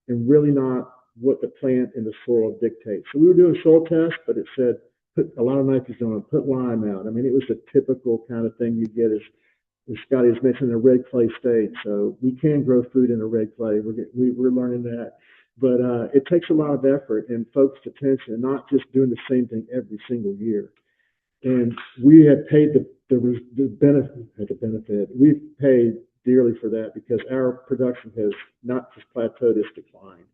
and really not what the plant and the soil dictate. So we were doing soil tests, but it said, put a lot of nitrogen on, put lime out. I mean, it was the typical kind of thing you get as Scotty has mentioned, a red clay state. So we can grow food in a red clay. We're learning that. But it takes a lot of effort and focused attention and not just doing the same thing every single year. And we have paid the benefit. We've paid dearly for that because our production has not just plateaued, it's declined.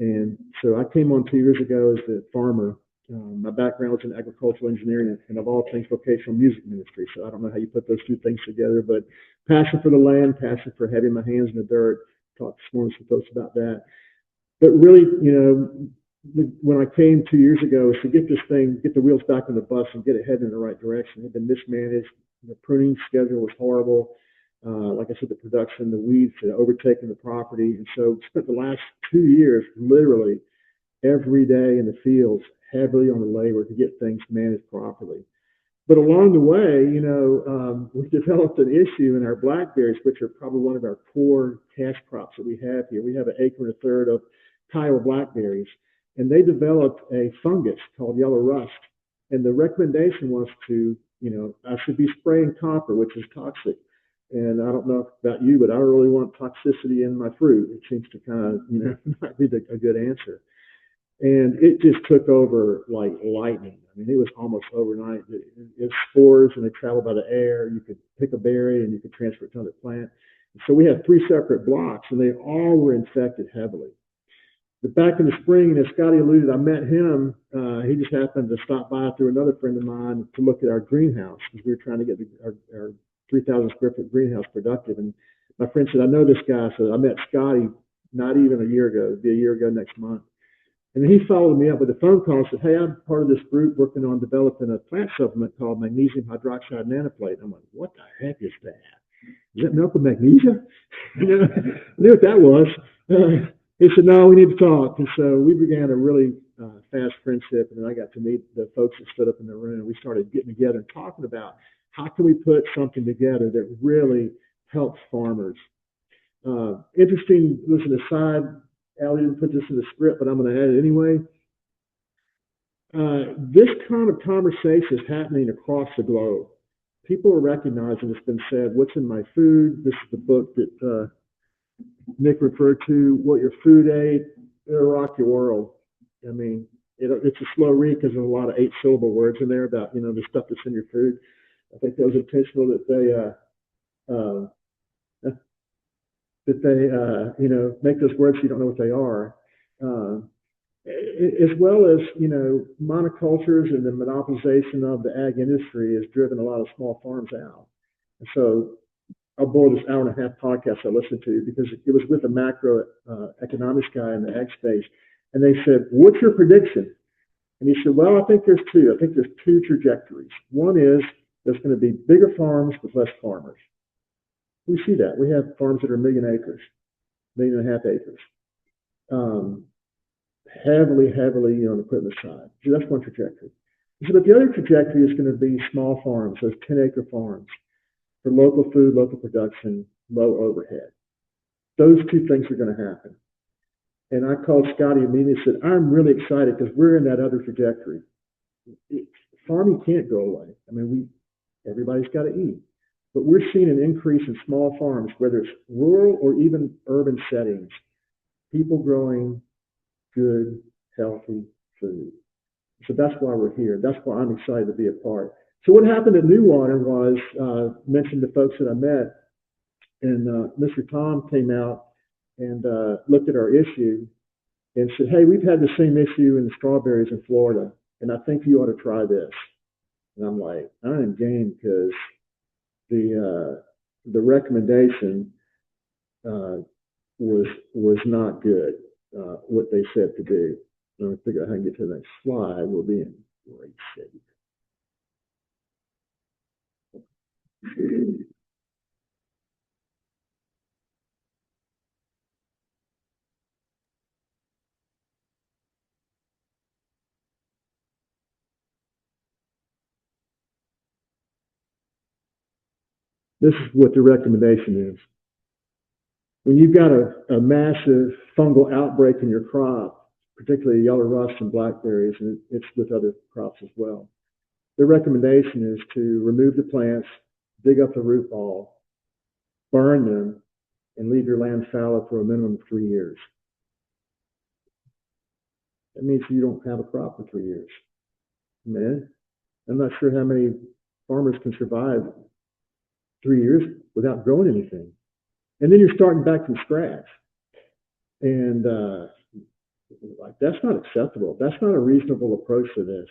And so I came on 2 years ago as a farmer. My background was in agricultural engineering and of all things vocational music ministry. So I don't know how you put those two things together, but passion for the land, passion for having my hands in the dirt. Talked this morning to some folks about that. But really, when I came 2 years ago, is to get the wheels back on the bus and get it heading in the right direction. It had been mismanaged. The pruning schedule was horrible. Like I said, the production, the weeds had overtaken the property. And so spent the last 2 years literally every day in the fields, heavily on the labor to get things managed properly. But along the way, we developed an issue in our blackberries, which are probably one of our core cash crops that we have here. We have 1 acre and a third of Kiowa blackberries, and they developed a fungus called yellow rust. And the recommendation was I should be spraying copper, which is toxic. And I don't know about you, but I don't really want toxicity in my fruit. It seems to kind of, not be a good answer. And it just took over like lightning. I mean, it was almost overnight. It's spores and they travel by the air. You could pick a berry and you could transfer it to another plant. And so we had 3 separate blocks and they all were infected heavily. But back in the spring, as Scotty alluded, I met him. He just happened to stop by through another friend of mine to look at our greenhouse because we were trying to get our 3,000 square foot greenhouse productive. And my friend said, I know this guy. So I met Scotty not even a year ago, it'd be a year ago next month. And he followed me up with a phone call and said, hey, I'm part of this group working on developing a plant supplement called magnesium hydroxide nanoplate. I'm like, what the heck is that? Is that milk with magnesia? I knew what that was. He said, no, we need to talk. And so we began a really fast friendship. And then I got to meet the folks that stood up in the room. We started getting together and talking about how can we put something together that really helps farmers. Interesting, listen, aside, Allie didn't put this in the script, but I'm going to add it anyway. This kind of conversation is happening across the globe. People are recognizing, it's been said, what's in my food. This is the book that Nick referred to, What Your Food Ate. It'll rock your world. I mean, it's a slow read because there's a lot of 8-syllable words in there about, the stuff that's in your food. I think that was intentional that they make those words so you don't know what they are. As well as, monocultures and the monopolization of the ag industry has driven a lot of small farms out. And so I'll boil this hour and a half podcast I listened to because it was with a macro economics guy in the ag space. And they said, what's your prediction? And he said, well, I think there's two. I think there's two trajectories. One is there's going to be bigger farms with less farmers. We see that. We have farms that are 1 million acres, 1.5 million acres. Heavily on the equipment side. So that's one trajectory. So, but the other trajectory is going to be small farms, those 10-acre farms for local food, local production, low overhead. Those two things are going to happen. And I called Scotty immediately and said, I'm really excited because we're in that other trajectory. Farming can't go away. I mean, everybody's got to eat. But we're seeing an increase in small farms, whether it's rural or even urban settings, people growing good, healthy food. So that's why we're here. That's why I'm excited to be a part. So what happened at New Water was, mentioned the folks that I met, and Mr. Tom came out and looked at our issue and said, hey, we've had the same issue in the strawberries in Florida, and I think you ought to try this. And I'm like, I'm game because the recommendation was not good. What they said to do. Let me figure out how to get to the next slide. We'll be in great shape. This is what the recommendation is. When you've got a massive fungal outbreak in your crop, particularly yellow rust and blackberries, and it's with other crops as well, the recommendation is to remove the plants, dig up the root ball, burn them, and leave your land fallow for a minimum of 3 years. That means you don't have a crop for 3 years. Man, I'm not sure how many farmers can survive 3 years without growing anything. And then you're starting back from scratch. And that's not acceptable. That's not a reasonable approach to this.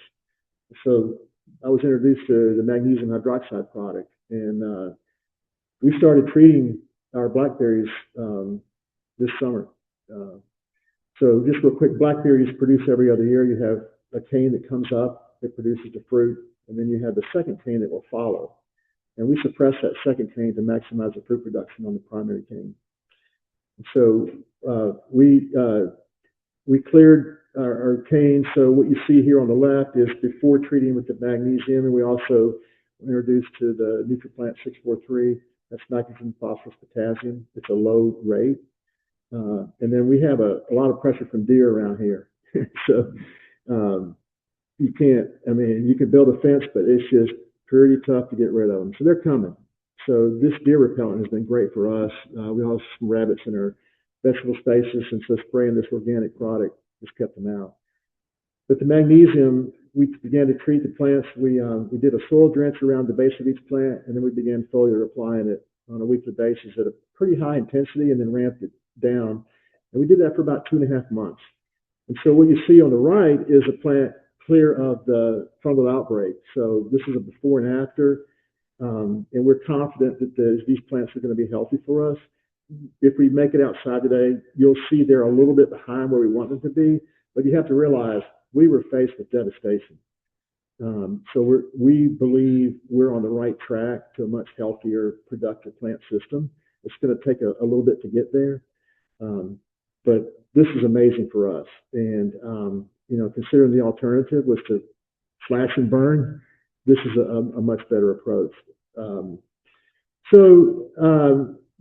So I was introduced to the magnesium hydroxide product, and we started treating our blackberries this summer. So just real quick, blackberries produce every other year. You have a cane that comes up, it produces the fruit, and then you have the second cane that will follow. And we suppress that second cane to maximize the fruit production on the primary cane. So we cleared our cane. So what you see here on the left is before treating with the magnesium, and we also introduced to the NutriPlant 643. That's nitrogen, phosphorus, potassium. It's a low rate. And then we have a lot of pressure from deer around here. So you can't, I mean, you can build a fence, but it's just pretty tough to get rid of them. So they're coming. So this deer repellent has been great for us. We also have some rabbits in our vegetable spaces, and so spraying this organic product has kept them out. But the magnesium, we began to treat the plants. We did a soil drench around the base of each plant, and then we began foliar applying it on a weekly basis at a pretty high intensity, and then ramped it down. And we did that for about 2.5 months. And so what you see on the right is a plant clear of the fungal outbreak. So this is a before and after. And we're confident that these plants are going to be healthy for us. If we make it outside today, you'll see they're a little bit behind where we want them to be, but you have to realize we were faced with devastation. So we believe we're on the right track to a much healthier, productive plant system. It's going to take a little bit to get there, but this is amazing for us. And considering the alternative was to slash and burn, this is a much better approach.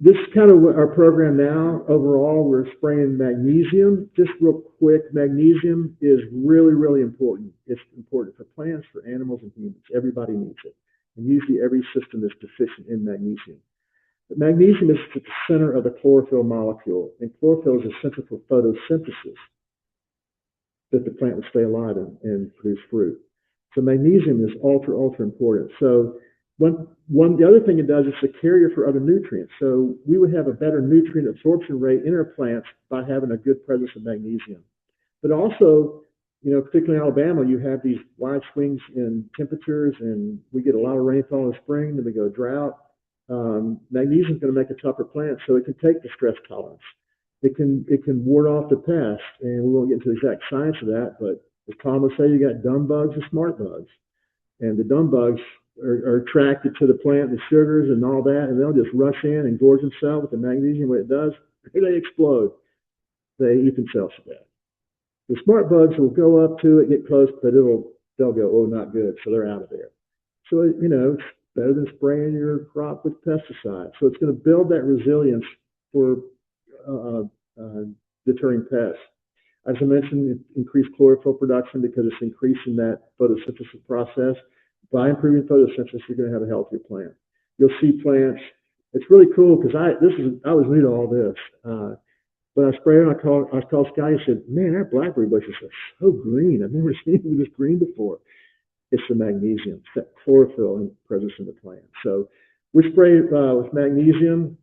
This is kind of our program now. Overall, we're spraying magnesium. Just real quick, magnesium is really, really important. It's important for plants, for animals, and humans. Everybody needs it. And usually every system is deficient in magnesium. But magnesium is at the center of the chlorophyll molecule. And chlorophyll is essential for photosynthesis, that the plant will stay alive and produce fruit. So magnesium is ultra, ultra important. So the other thing it does is it's a carrier for other nutrients. So we would have a better nutrient absorption rate in our plants by having a good presence of magnesium. But also, particularly in Alabama, you have these wide swings in temperatures, and we get a lot of rainfall in the spring, then we go drought. Magnesium is going to make a tougher plant, so it can take the stress tolerance. It can ward off the pest, and we won't get into the exact science of that, but as Tom would say, you got dumb bugs and smart bugs. And the dumb bugs are attracted to the plant, the sugars and all that, and they'll just rush in and gorge themselves with the magnesium. What it does, they explode. They eat themselves to death. The smart bugs will go up to it, get close, but they'll go, oh, not good, so they're out of there. So, it's better than spraying your crop with pesticides. So it's going to build that resilience for deterring pests. As I mentioned, increased chlorophyll production because it's increasing that photosynthesis process. By improving photosynthesis, you're going to have a healthier plant. You'll see plants. It's really cool because I was new to all this. But I sprayed and I called Scotty and said, man, our blackberry bushes are so green. I've never seen them this green before. It's the magnesium, it's that chlorophyll presence in the plant. So we spray with magnesium,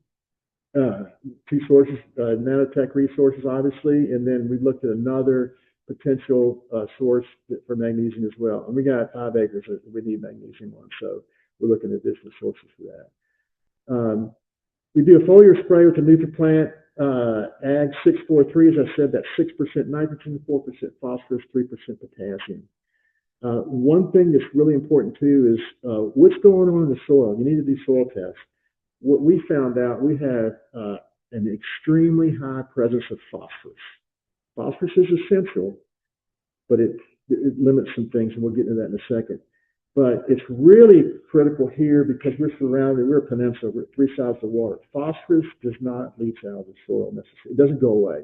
two sources, nanotech resources, obviously, and then we looked at another potential source for magnesium as well. And we got 5 acres that we need magnesium on, so we're looking at additional sources for that. We do a foliar spray with the NutriPlant Ag 643. As I said, that's 6% nitrogen, 4% phosphorus, 3% potassium. One thing that's really important too is what's going on in the soil. You need to do soil tests. What we found out, we have an extremely high presence of phosphorus. Phosphorus is essential, but it limits some things, and we'll get into that in a second. But it's really critical here because we're a peninsula, we're 3 sides of the water. Phosphorus does not leach out of the soil necessarily. It doesn't go away.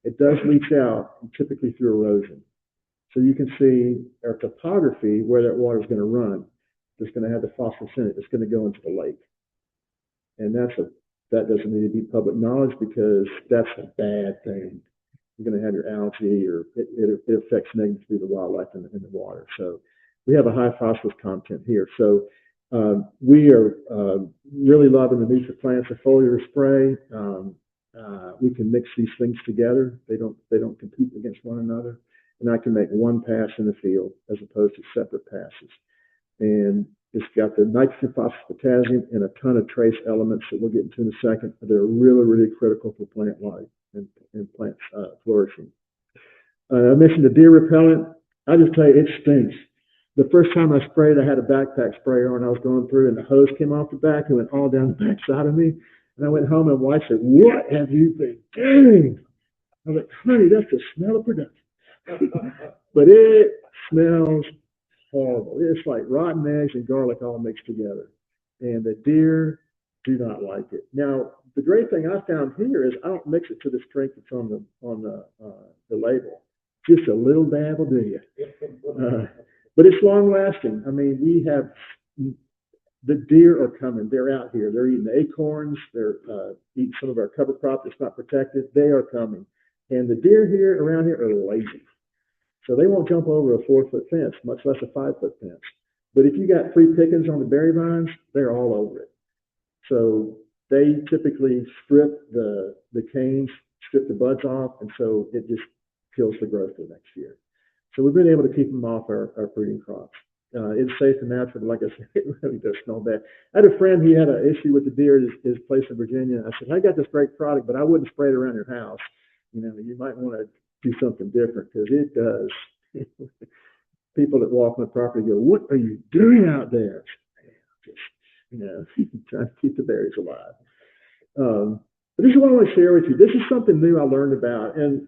It does leach out, typically through erosion. So you can see our topography, where that water is going to run, it's going to have the phosphorus in it. It's going to go into the lake. And that doesn't need to be public knowledge because that's a bad thing. You're going to have your algae, or it affects negatively the wildlife in the water. So we have a high phosphorus content here. So we are really loving the NutriPlants, the foliar spray. We can mix these things together. They don't compete against one another. And I can make one pass in the field as opposed to separate passes. And it's got the nitrogen, phosphorus, potassium, and a ton of trace elements that we'll get into in a second. They're really, really critical for plant life and plant flourishing. I mentioned the deer repellent. I just tell you, it stinks. The first time I sprayed, I had a backpack sprayer on. I was going through, and the hose came off the back and went all down the back side of me. And I went home, and my wife said, "What have you been doing?" I was like, "Honey, that's the smell of production." But it smells horrible. It's like rotten eggs and garlic all mixed together. And the deer do not like it. Now, the great thing I found here is I don't mix it to the strength that's on the label. Just a little dab will do you. But it's long lasting. I mean, we have the deer are coming. They're out here. They're eating the acorns. They're eating some of our cover crop that's not protected. They are coming. And the deer here around here are lazy. So they won't jump over a 4-foot fence, much less a 5-foot fence. But if you got free pickings on the berry vines, they're all over it. So they typically strip the canes, strip the buds off, and so it just kills the growth for next year. So we've been able to keep them off our fruiting crops. it's safe and natural, but like I said, it really does smell bad. I had a friend, he had an issue with the deer at his place in Virginia. I said, I got this great product, but I wouldn't spray it around your house. You might want to do something different because it does. People that walk on the property go, what are you doing out there? Just, trying to keep the berries alive. But this is what I want to share with you. This is something new I learned about. And,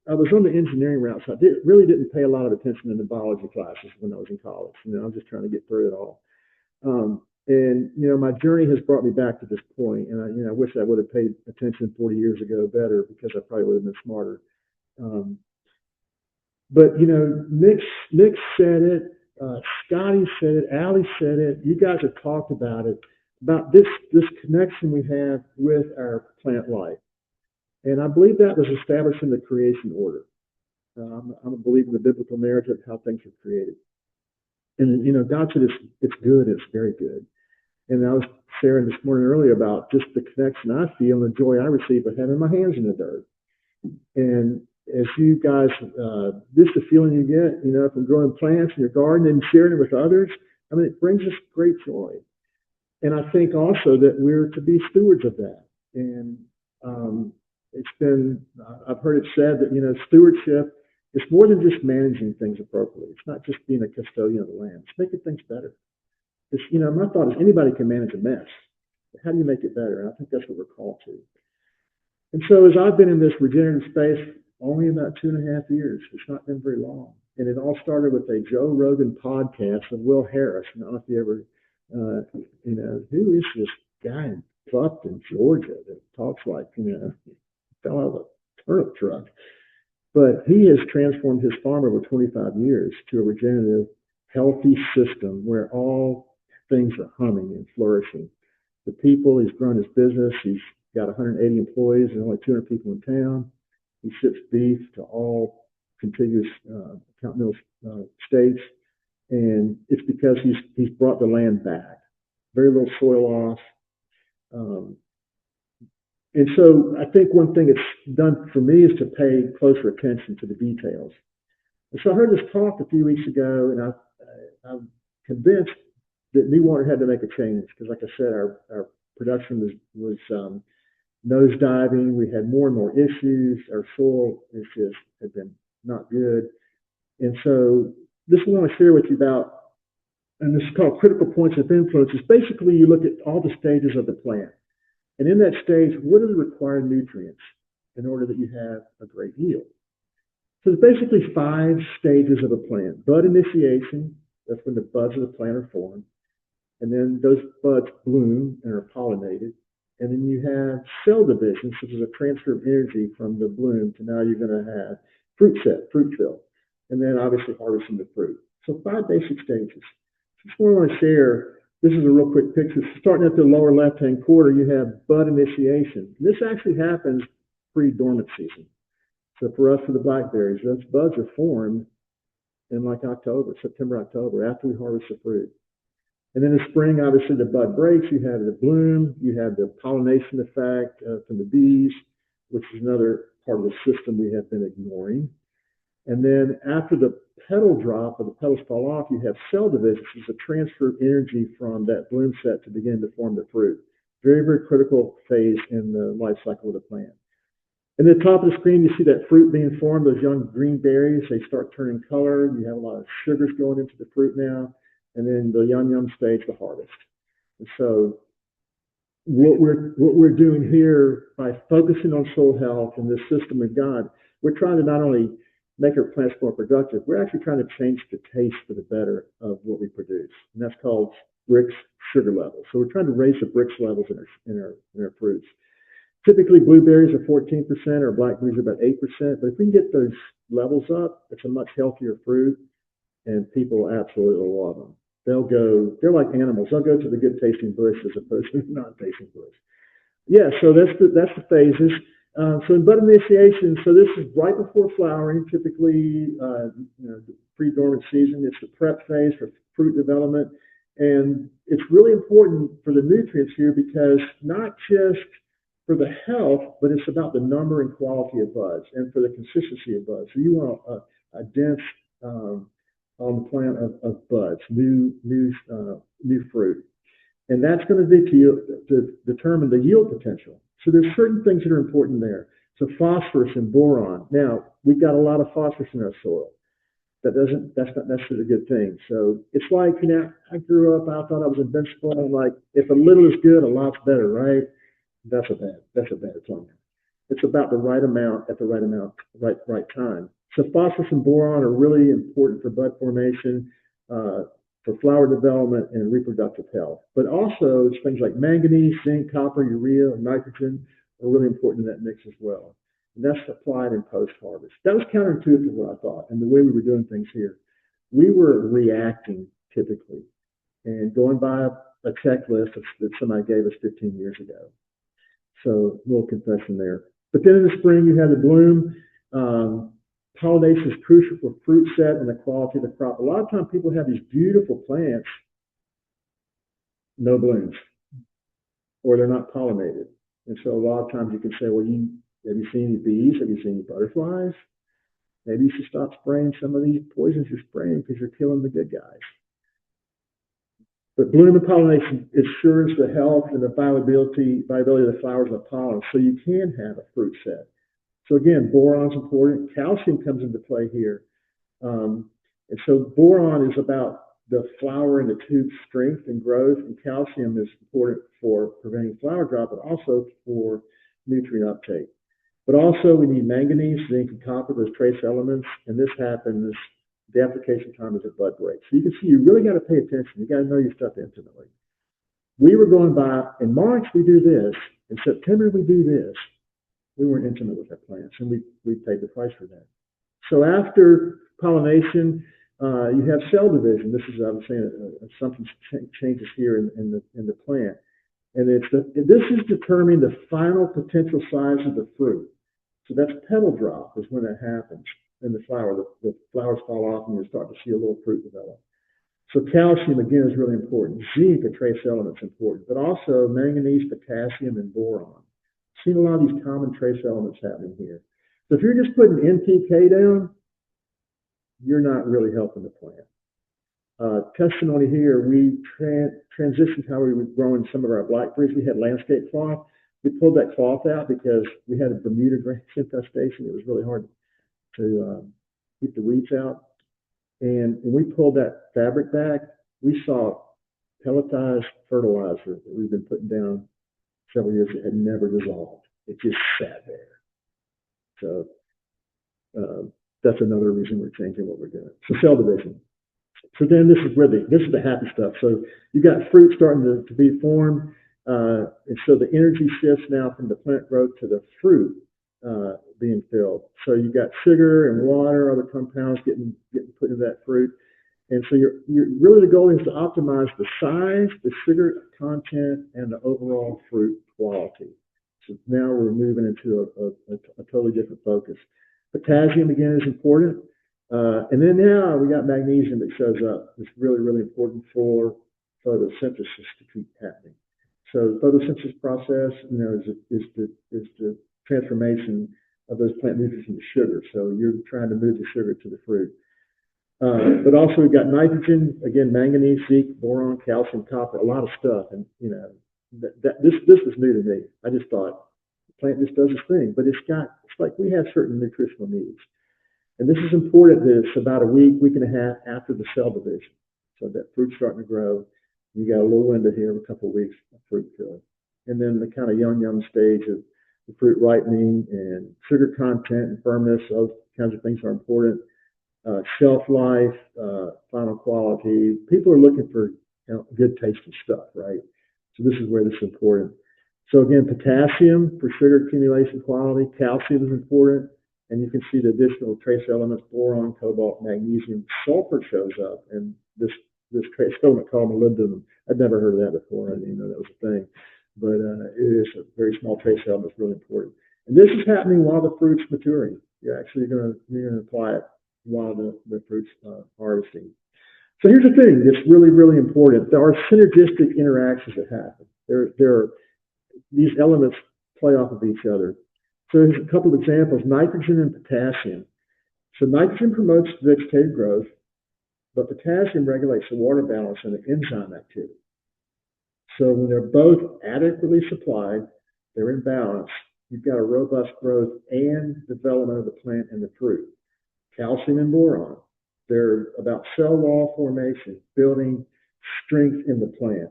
I was on the engineering route, so I really didn't pay a lot of attention in the biology classes when I was in college. I was just trying to get through it all. And my journey has brought me back to this point. And I wish I would have paid attention 40 years ago better because I probably would have been smarter. But Nick said it, Scotty said it, Allie said it. You guys have talked about it, about this connection we have with our plant life. And I believe that was established in the creation order. I'm a believer in the biblical narrative of how things are created. And God said it's good, it's very good. And I was sharing this morning earlier about just the connection I feel and the joy I receive by having my hands in the dirt. And as you guys, just the feeling you get, from growing plants in your garden and sharing it with others, it brings us great joy. And I think also that we're to be stewards of that. And I've heard it said that, stewardship is more than just managing things appropriately. It's not just being a custodian of the land. It's making things better. It's, my thought is anybody can manage a mess. But how do you make it better? And I think that's what we're called to. And so as I've been in this regenerative space only about 2.5 years, it's not been very long. And it all started with a Joe Rogan podcast of Will Harris. I don't know if you ever, who is this guy in Buffton, Georgia that talks like, fell out of a turnip truck. But he has transformed his farm over 25 years to a regenerative, healthy system where all things are humming and flourishing. The people, he's grown his business. He's got 180 employees and only 200 people in town. He ships beef to all contiguous continental states. And it's because he's brought the land back. Very little soil loss. And so I think one thing it's done for me is to pay closer attention to the details. And so I heard this talk a few weeks ago, and I'm convinced that New Water had to make a change because, like I said, our production was nosediving. We had more and more issues. Our soil issues had been not good. And so this is what I want to share with you about, and this is called critical points of influence. It's basically you look at all the stages of the plant. And in that stage, what are the required nutrients in order that you have a great yield? So there's basically 5 stages of a plant. Bud initiation, that's when the buds of the plant are formed. And then those buds bloom and are pollinated. And then you have cell division, which is a transfer of energy from the bloom to now you're going to have fruit set, fruit fill. And then obviously harvesting the fruit. So 5 basic stages. Just what I want to share. This is a real quick picture. Starting at the lower left-hand corner, you have bud initiation. This actually happens pre-dormant season. So for us, for the blackberries, those buds are formed in like October, September, October, after we harvest the fruit. And then in spring, obviously, the bud breaks. You have the bloom. You have the pollination effect from the bees, which is another part of the system we have been ignoring. And then after the petal drop or the petals fall off, you have cell division, which is a transfer of energy from that bloom set to begin to form the fruit. Very, very critical phase in the life cycle of the plant. And at the top of the screen, you see that fruit being formed, those young green berries. They start turning color. You have a lot of sugars going into the fruit now. And then the yum stage, the harvest. And so what we're doing here by focusing on soil health and this system of God, we're trying to not only make our plants more productive, we're actually trying to change the taste for the better of what we produce. And that's called Brix sugar levels. So we're trying to raise the Brix levels in our fruits. Typically, blueberries are 14%, or blackberries are about 8%. But if we can get those levels up, it's a much healthier fruit, and people absolutely love them. They're like animals. They'll go to the good tasting bush as opposed to the non-tasting bush. Yeah, so that's the phases. So in bud initiation, so this is right before flowering, typically the pre-dormant season. It's the prep phase for fruit development. And it's really important for the nutrients here because not just for the health, but it's about the number and quality of buds and for the consistency of buds. So you want a dense, on the plant of buds, new fruit. And that's going to be to determine the yield potential. So there's certain things that are important there. So phosphorus and boron. Now, we've got a lot of phosphorus in our soil. That's not necessarily a good thing. So it's like, I grew up, I thought I was invincible. And I'm like, if a little is good, a lot's better, right? That's a bad plan. It's about the right amount at the right time. So phosphorus and boron are really important for bud formation, for flower development and reproductive health. But also things like manganese, zinc, copper, urea, and nitrogen are really important in that mix as well. And that's applied in post-harvest. That was counterintuitive to what I thought and the way we were doing things here. We were reacting typically and going by a checklist that somebody gave us 15 years ago. So a little confession there. But then in the spring, you have the bloom. Pollination is crucial for fruit set and the quality of the crop. A lot of times people have these beautiful plants, no blooms, or they're not pollinated. And so a lot of times you can say, well, have you seen any bees? Have you seen any butterflies? Maybe you should stop spraying some of these poisons you're spraying because you're killing the good guys. But bloom and pollination ensures the health and the viability of the flowers and the pollen, so you can have a fruit set. So again, boron's important. Calcium comes into play here. And so boron is about the flower and the tube strength and growth, and calcium is important for preventing flower drop, but also for nutrient uptake. But also we need manganese, zinc, and copper, those trace elements, and this happens, the application time is at bud break. So you can see you really got to pay attention. You got to know your stuff intimately. We were going by, in March we do this, in September we do this. We weren't intimate with our plants, and we paid the price for that. So after pollination, you have cell division. This is, I was saying, something changes here in the plant, and this is determining the final potential size of the fruit. So that's petal drop is when that happens in the flower. The flowers fall off, and you start to see a little fruit develop. So calcium again is really important. Zinc, a trace element, is important, but also manganese, potassium, and boron. Seen a lot of these common trace elements happening here. So if you're just putting NPK down, you're not really helping the plant. Testimony here, we transitioned how we were growing some of our blackberries. We had landscape cloth. We pulled that cloth out because we had a Bermuda grass infestation. It was really hard to keep the weeds out. And when we pulled that fabric back, we saw pelletized fertilizer that we've been putting down several years. It had never dissolved. It just sat there. So that's another reason we're changing what we're doing. So cell division. So then this is the happy stuff. So you got fruit starting to be formed, and so the energy shifts now from the plant growth to the fruit being filled. So you got sugar and water, other compounds getting put into that fruit, and so you're really, the goal is to optimize the size, the sugar content, and the overall fruit quality. So now we're moving into a totally different focus. Potassium again is important. And then now we got magnesium that shows up. It's really, really important for photosynthesis to keep happening. So the photosynthesis process, is the transformation of those plant nutrients into sugar. So you're trying to move the sugar to the fruit. But also we've got nitrogen, again, manganese, zinc, boron, calcium, copper, a lot of stuff. And this was new to me. I just thought the plant just does its thing, but it's like we have certain nutritional needs. And this is important that it's about a week and a half after the cell division. So that fruit's starting to grow. You got a little window here of a couple of weeks of fruit filling. And then the kind of young stage of the fruit ripening and sugar content and firmness, those kinds of things are important. Shelf life, final quality. People are looking for good tasting stuff, right? So this is where this is important. So again, potassium for sugar accumulation quality, calcium is important. And you can see the additional trace elements, boron, cobalt, magnesium, sulfur shows up, and this trace element called molybdenum. I'd never heard of that before. I didn't even know that was a thing. But it is a very small trace element. It's really important. And this is happening while the fruit's maturing. You're actually going to apply it while the fruit's harvesting. So here's the thing that's really, really important. There are synergistic interactions that happen. These elements play off of each other. So here's a couple of examples, nitrogen and potassium. So nitrogen promotes vegetative growth. but potassium regulates the water balance and the enzyme activity. So when they're both adequately supplied, they're in balance, you've got a robust growth and development of the plant and the fruit. Calcium and boron, they're about cell wall formation, building strength in the plant.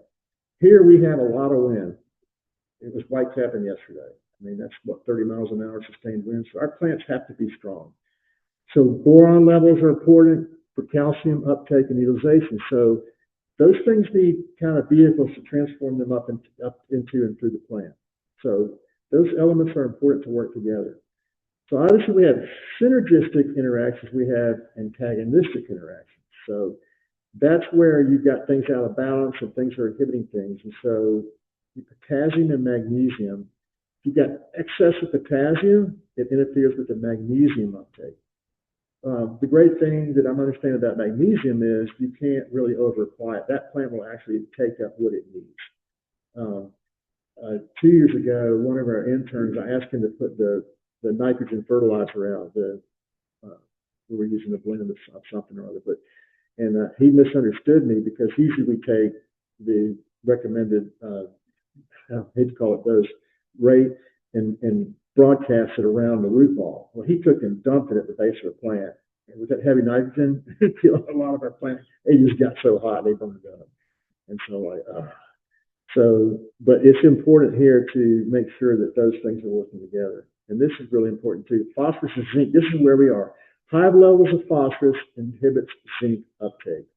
Here we have a lot of wind. It was white capping yesterday. I mean, that's what, 30 miles an hour sustained wind. So our plants have to be strong. So boron levels are important for calcium uptake and utilization. So those things need kind of vehicles to transform them up into and through the plant. So those elements are important to work together. So obviously we have synergistic interactions, we have antagonistic interactions. So that's where you've got things out of balance and things are inhibiting things. And so potassium and magnesium, if you've got excess of potassium, it interferes with the magnesium uptake. The great thing that I'm understanding about magnesium is you can't really over-apply it. That plant will actually take up what it needs. 2 years ago, one of our interns, I asked him to put the nitrogen fertilizer out. We were using a blend of something or other, and he misunderstood me because usually we take the recommended, I hate to call it dose, rate and broadcast it around the root ball. Well, he took and dumped it at the base of the plant. And with that heavy nitrogen, a lot of our plants, they just got so hot they burned up. And so but it's important here to make sure that those things are working together. And this is really important too. Phosphorus and zinc, this is where we are. High levels of phosphorus inhibits zinc uptake.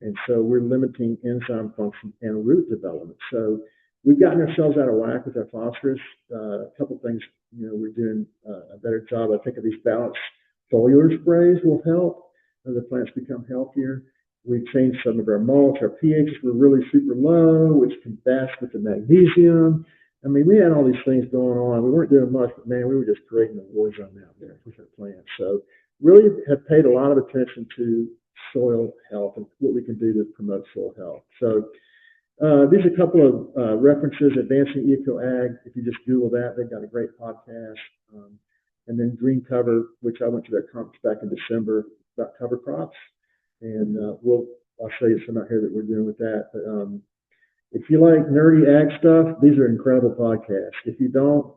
And so we're limiting enzyme function and root development. So we've gotten ourselves out of whack with our phosphorus. A couple of things, we're doing a better job. I think of these balanced foliar sprays will help as the plants become healthier. We've changed some of our mulch. Our pHs were really super low, which combats with the magnesium. I mean, we had all these things going on. We weren't doing much, but man, we were just creating a war zone out there with our plants. So really have paid a lot of attention to soil health and what we can do to promote soil health. So these are a couple of references. Advancing Eco Ag, if you just Google that, they've got a great podcast. And then Green Cover, which I went to their conference back in December about cover crops. And I'll show you some out here that we're doing with that. But if you like nerdy ag stuff, these are incredible podcasts. If you don't,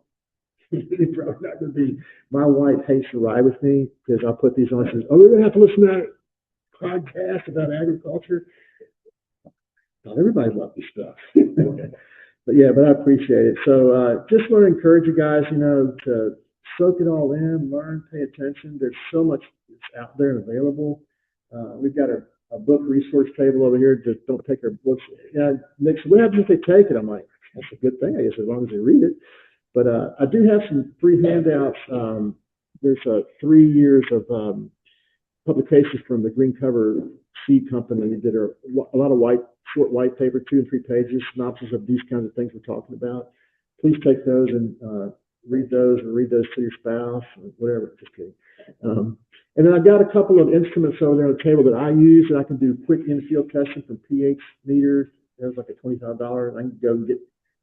you're probably not going to be. My wife hates to ride with me because I'll put these on. She says, "Oh, we're going to have to listen to that podcast about agriculture." Not everybody loves this stuff. But I appreciate it. So just want to encourage you guys, to soak it all in, learn, pay attention. There's so much that's out there and available. We've got a book resource table over here. Just don't take our books. Yeah, Nick, what happens if they take it? I'm like, that's a good thing, I guess, as long as they read it. But I do have some free handouts. There's 3 years of publications from the Green Cover Seed Company that are a lot of short white paper, 2 and 3 pages, synopsis of these kinds of things we're talking about. Please take those and read those to your spouse or whatever. Just kidding. And then I've got a couple of instruments over there on the table that I use that I can do quick in-field testing from pH meters. There's like a $25. I can go and get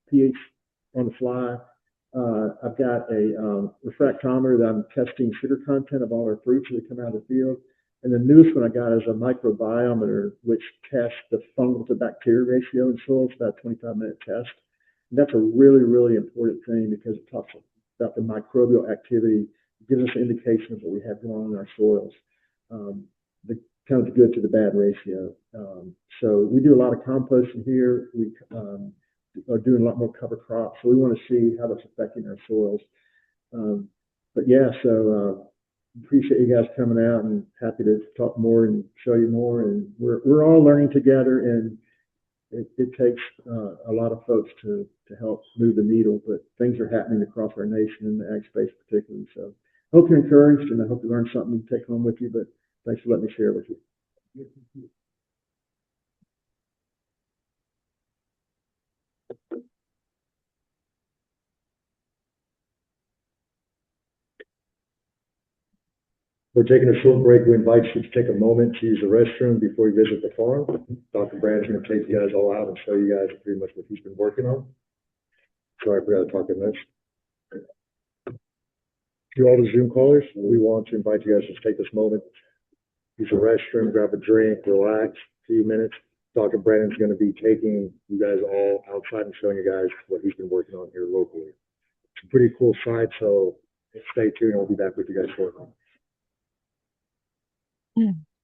pH on the fly. I've got a refractometer that I'm testing sugar content of all our fruits that come out of the field. And the newest one I got is a microbiometer, which tests the fungal to bacteria ratio in soil. It's about a 25-minute test. And that's a really, really important thing because it talks about the microbial activity. It gives us an indication of what we have going on in our soils. The kind of the good to the bad ratio. So we do a lot of composting here. We are doing a lot more cover crops. So we want to see how that's affecting our soils. Appreciate you guys coming out and happy to talk more and show you more. And we're all learning together, and it takes a lot of folks to help move the needle, but things are happening across our nation in the ag space particularly. So I hope you're encouraged, and I hope you learned something you can take home with you, but thanks for letting me share with you. We're taking a short break. We invite you to take a moment to use the restroom before you visit the farm. Dr. Brad's going to take you guys all out and show you guys pretty much what he's been working on. Sorry, I forgot to talk in this. To all the Zoom callers, we want to invite you guys to take this moment use the restroom, grab a drink, relax a few minutes. Dr. Brandon's going to be taking you guys all outside and showing you guys what he's been working on here locally. It's a pretty cool site, so stay tuned. We'll be back with you guys shortly.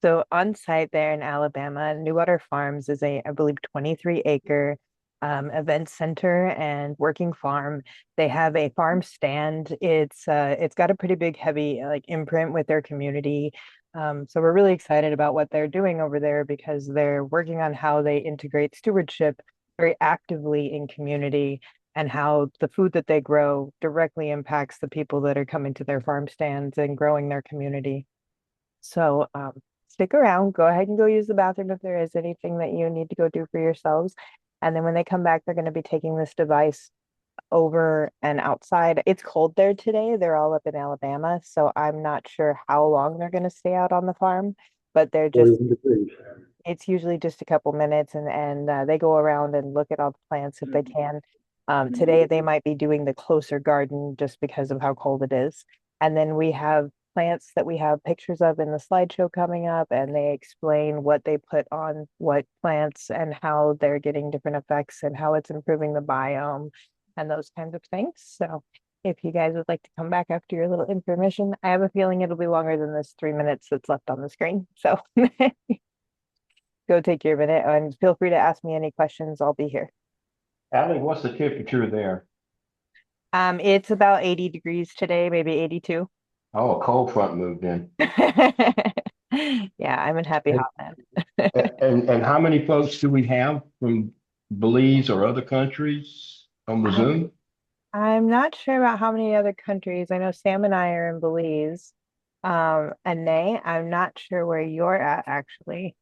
So on site there in Alabama, New Water Farms is I believe, 23-acre event center and working farm. They have a farm stand. It's got a pretty big, heavy like imprint with their community. So we're really excited about what they're doing over there because they're working on how they integrate stewardship very actively in community and how the food that they grow directly impacts the people that are coming to their farm stands and growing their community. So stick around, go ahead and go use the bathroom if there is anything that you need to go do for yourselves. And then when they come back, they're going to be taking this device over and outside. It's cold there today. They're all up in Alabama, so I'm not sure how long they're going to stay out on the farm, but they're just, 41 degrees. it's usually just a couple minutes and they go around and look at all the plants if they can. Today they might be doing the closer garden just because of how cold it is. And then we have plants that we have pictures of in the slideshow coming up, and they explain what they put on what plants and how they're getting different effects and how it's improving the biome and those kinds of things. So if you guys would like to come back after your little intermission, I have a feeling it'll be longer than this 3 minutes that's left on the screen. So go take your minute and feel free to ask me any questions. I'll be here. Allie, what's the temperature there? It's about 80 degrees today, maybe 82. Oh, a cold front moved in. Yeah, I'm in happy And- hot man. And how many folks do we have from Belize or other countries on the Zoom? I'm not sure about how many other countries. I know Sam and I are in Belize. And Nay, I'm not sure where you're at actually.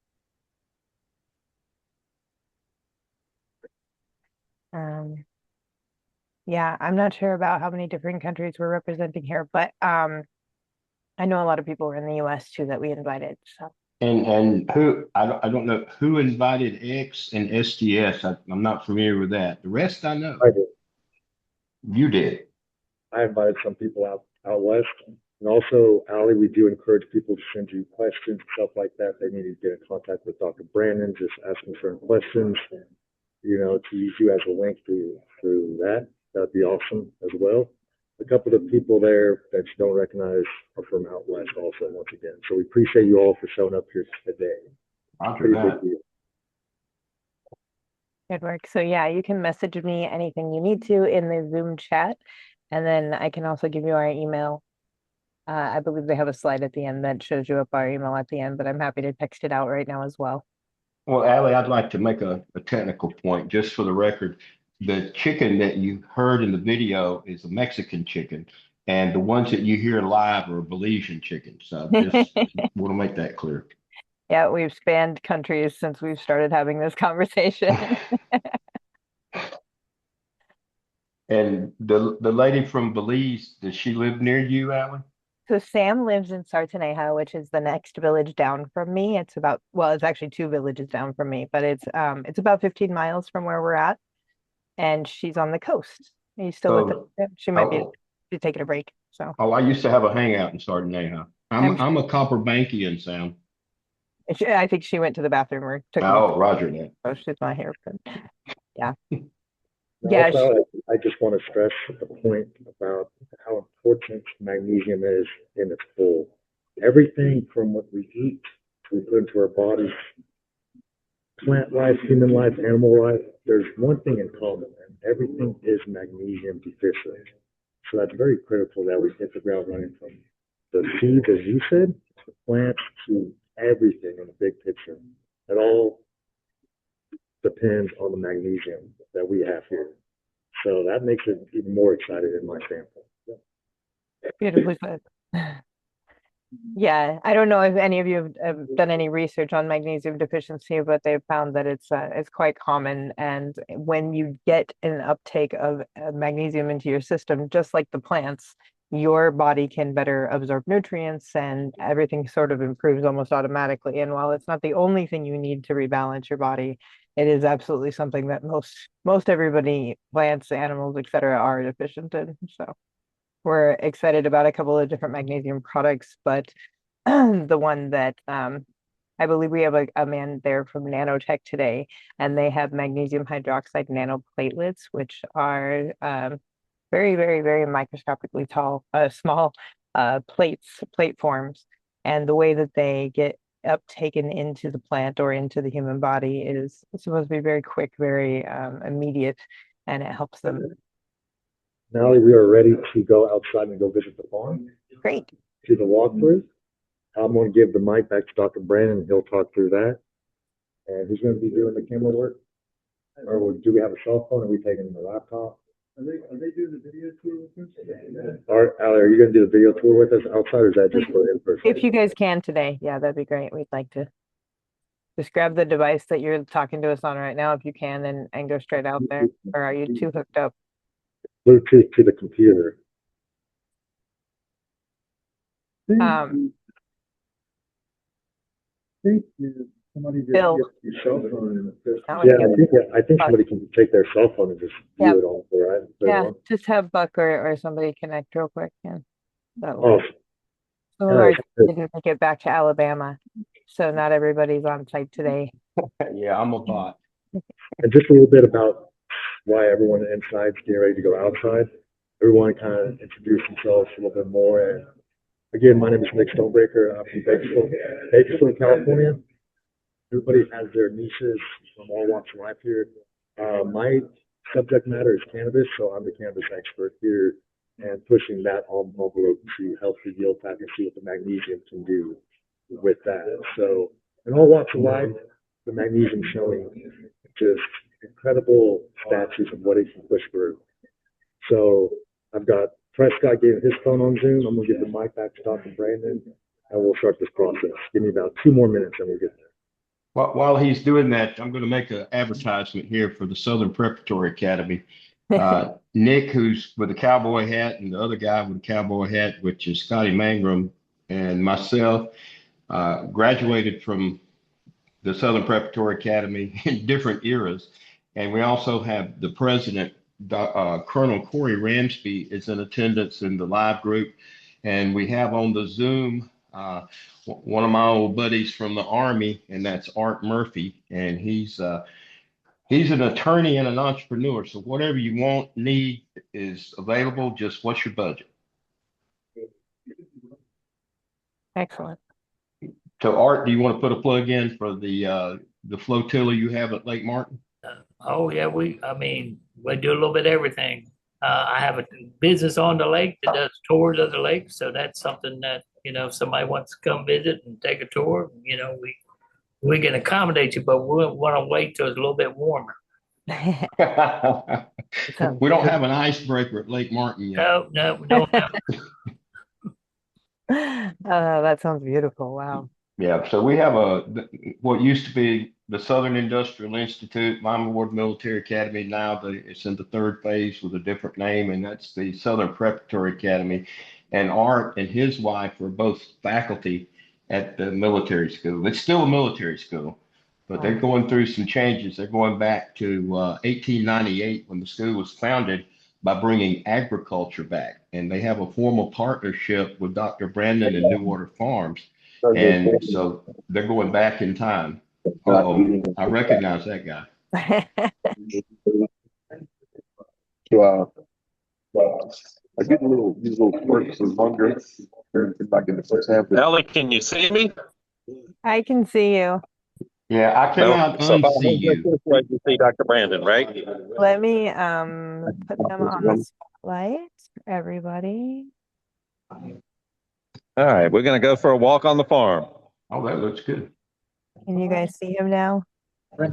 Yeah, I'm not sure about how many different countries we're representing here, but I know a lot of people are in the US too that we invited. So And who, I don't know, who invited X and STS? I'm not familiar with that. The rest I know. I did. You did. I invited some people out west. And also, Allie, we do encourage people to send you questions, stuff like that. They need to get in contact with Dr. Brandon, just asking certain questions. You know, to use you as a link through that. That'd be awesome as well. A couple of the people there that you don't recognize are from out west also, once again. So we appreciate you all for showing up here today. Roger Pretty that. big deal. good work. So yeah, you can message me anything you need to in the Zoom chat, and then I can also give you our email. I believe they have a slide at the end that shows you up our email at the end, but I'm happy to text it out right now as well. Well, Allie, I'd like to make a technical point just for the record. The chicken that you heard in the video is a Mexican chicken, and the ones that you hear live are Belizean chickens. So just want to make that clear. Yeah, we've spanned countries since we've started having this conversation. And the lady from Belize, does she live near you, Allie? So Sam lives in Sartaneja, which is the next village down from me. It's about, well, it's actually 2 villages down from me, but it's about 15 miles from where we're at. And she's on the coast. Are you still with Oh, us? She might oh, be taking a break. So oh, I used to have a hangout in Sardinia. I'm a Copper Bankian, Sam. I think she went to the bathroom or took a look. Oh, Roger that. Oh, she's not here, but yeah. Now, Yeah, also, I just want to stress the point about how important magnesium is in its whole. Everything from what we eat, we put into our bodies, plant life, human life, animal life, there's one thing in common, and everything is magnesium deficient. So that's very critical that we hit the ground running from the seeds, as you said, to plants, to everything in the big picture. It all depends on the magnesium that we have here. So that makes it even more exciting in my standpoint. beautifully said. Yeah, I don't know if any of you have done any research on magnesium deficiency, but they've found that it's quite common. And when you get an uptake of magnesium into your system, just like the plants, your body can better absorb nutrients and everything sort of improves almost automatically. And while it's not the only thing you need to rebalance your body, it is absolutely something that most everybody, plants, animals, etc., are deficient in. So we're excited about a couple of different magnesium products, but the one that I believe we have a man there from Nanotech today, and they have magnesium hydroxide nanoplatelets, which are very, very, very microscopically small plate forms. And the way that they get uptaken into the plant or into the human body is supposed to be very quick, very immediate, and it helps them. Now we are ready to go outside and go visit the farm, Great. do the walkthrough. I'm going to give the mic back to Dr. Brandon. He'll talk through that. And who's going to be doing the camera work? Or do we have a cell phone? Are we taking the laptop? Are they doing the video tour with us? Ali, are you going to do the video tour with us outside, or is that just for in person? If you guys can today, yeah, that'd be great. We'd like to just grab the device that you're talking to us on right now, if you can, and go straight out there. Or are you too hooked up? Bluetooth to the computer. Bill. Yeah, I think somebody can take their cell phone and just view it all, right? Yeah, just have Buck or somebody connect real quick. Yeah. Awesome. Some of ours didn't make it back to Alabama, so not everybody's on site today. Yeah, I'm a bot. And just a little bit about why everyone inside is getting ready to go outside. Everyone kind of introduce themselves a little bit more. And again, my name is Nick Stonebreaker. I'm from Bakersfield, California. Everybody has their niches from all walks of life here. My subject matter is cannabis, so I'm the cannabis expert here and pushing that envelope to help reveal fact and see what the magnesium can do with that. So in all walks of life, the magnesium showing just incredible statues of what it can push through. So I've got Prescott gave his phone on Zoom. I'm gonna give the mic back to Dr. Brandon, and we'll start this process. Give me about 2 more minutes, and we'll get there. While he's doing that, I'm going to make an advertisement here for the Southern Preparatory Academy. Nick, who's with a cowboy hat, and the other guy with a cowboy hat, which is Scotty Mangrum, and myself, graduated from the Southern Preparatory Academy in different eras. And we also have the president, Colonel Corey Ramsby, is in attendance in the live group. And we have on the Zoom one of my old buddies from the Army, and that's Art Murphy. And he's an attorney and an entrepreneur. So whatever you want, need is available. Just what's your budget? Excellent. So Art, do you want to put a plug in for the flotilla you have at Lake Martin? Oh yeah, we do a little bit of everything. I have a business on the lake that does tours of the lake, so that's something that, if somebody wants to come visit and take a tour, we can accommodate you, but we want to wait till it's a little bit warmer. We don't have an icebreaker at Lake Martin yet. No, we don't have. That sounds beautiful. Wow. Yeah, so we have what used to be the Southern Industrial Institute, Lima Ward Military Academy. Now it's in the third phase with a different name, and that's the Southern Preparatory Academy. And Art and his wife were both faculty at the military school. It's still a military school, but they're going through some changes. They're going back to 1898 when the school was founded by bringing agriculture back. And they have a formal partnership with Dr. Brandon and New Water Farms. And so they're going back in time. I recognize that guy. So, I get these little quirks of hunger. If I can just have it. Ellie, can you see me? I can see you. Yeah, I cannot unsee you. I can see Dr. Brandon, right? Let me put them on the spotlight, everybody. All right, we're going to go for a walk on the farm. Oh, that looks good. Can you guys see him now? Okay.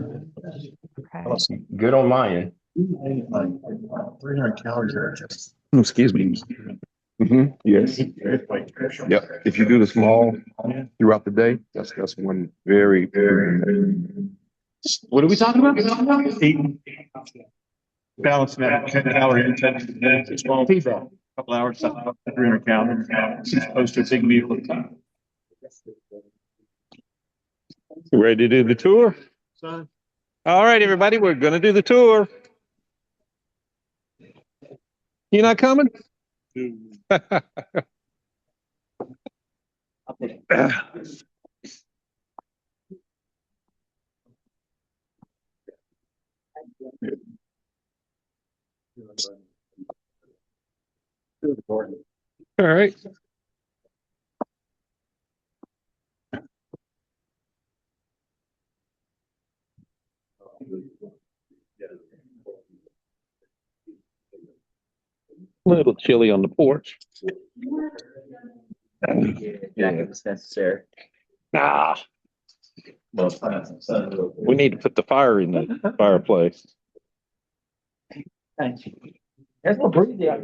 Good on my end. 300 calories there. Excuse me. Yes. Yep. If you do the small throughout the day, that's one very. What are we talking about? Eating. Balance that 10-calorie intake. It's small pizza. Couple hours, 300 calories, as opposed to a big meal at a time. Ready to do the tour? All right, everybody, we're going to do the tour. You not coming? All right. A little chilly on the porch. Yeah, it's necessary. Ah, we need to put the fire in the fireplace. Thank you. There's no breathing. I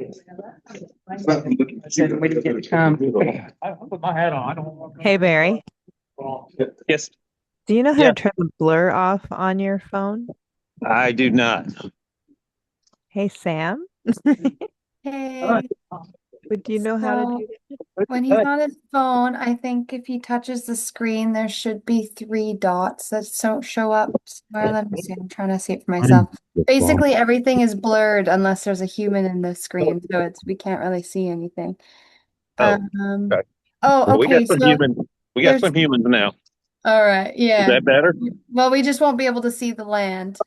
said, we didn't get to come. I put my hat on. I don't. Hey, Barry, Yes, do you know how Yeah. to turn the blur off on your phone? I do not. Hey, Sam, Hey, do you know how to so do that? when he's on his phone, I think if he touches the screen, there should be 3 dots that don't show up somewhere. Let me see. I'm trying to see it for myself. Basically, everything is blurred unless there's a human in the screen, so we can't really see anything. Oh, Um, okay. oh, Well, we got okay. some So humans. We got there's some humans now. all right, Is yeah. that better? Well, we just won't be able to see the land.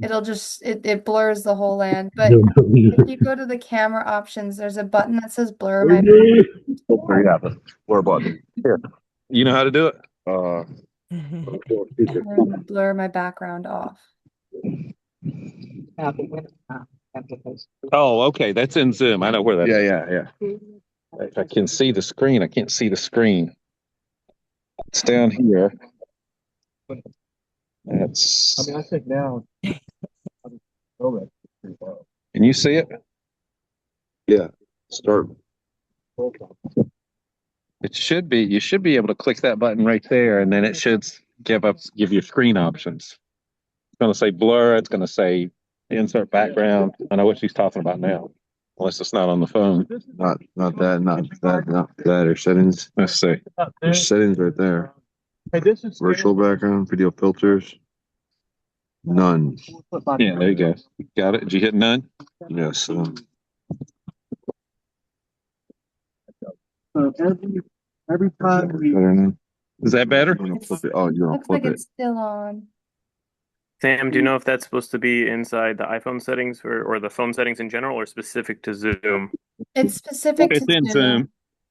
It'll just it blurs the whole land. But if you go to the camera options, there's a button that says blur my There you have it. Where button? Here. You know how to do it? turn blur my background off. Oh, okay. That's in Zoom. I know where that is. Yeah. If I can see the screen, I can't see the screen. It's down here. That's. I mean, I think now. Can you see it? Yeah. Start. It should be. You should be able to click that button right there, and then it should give you screen options. It's going to say blur. It's going to say insert background. I know what she's talking about now, unless it's not on the phone. Not that or settings. Let's see. There's settings right there. Hey, this is. Virtual background, video filters. None. Yeah, there you go. Got it. Did you hit none? Yes. So every time we. Is that better? You want to flip it? Oh, you want Looks to like flip it? it's still on. Sam, do you know if that's supposed to be inside the iPhone settings or the phone settings in general or specific to Zoom? It's specific It's to in Zoom. Zoom.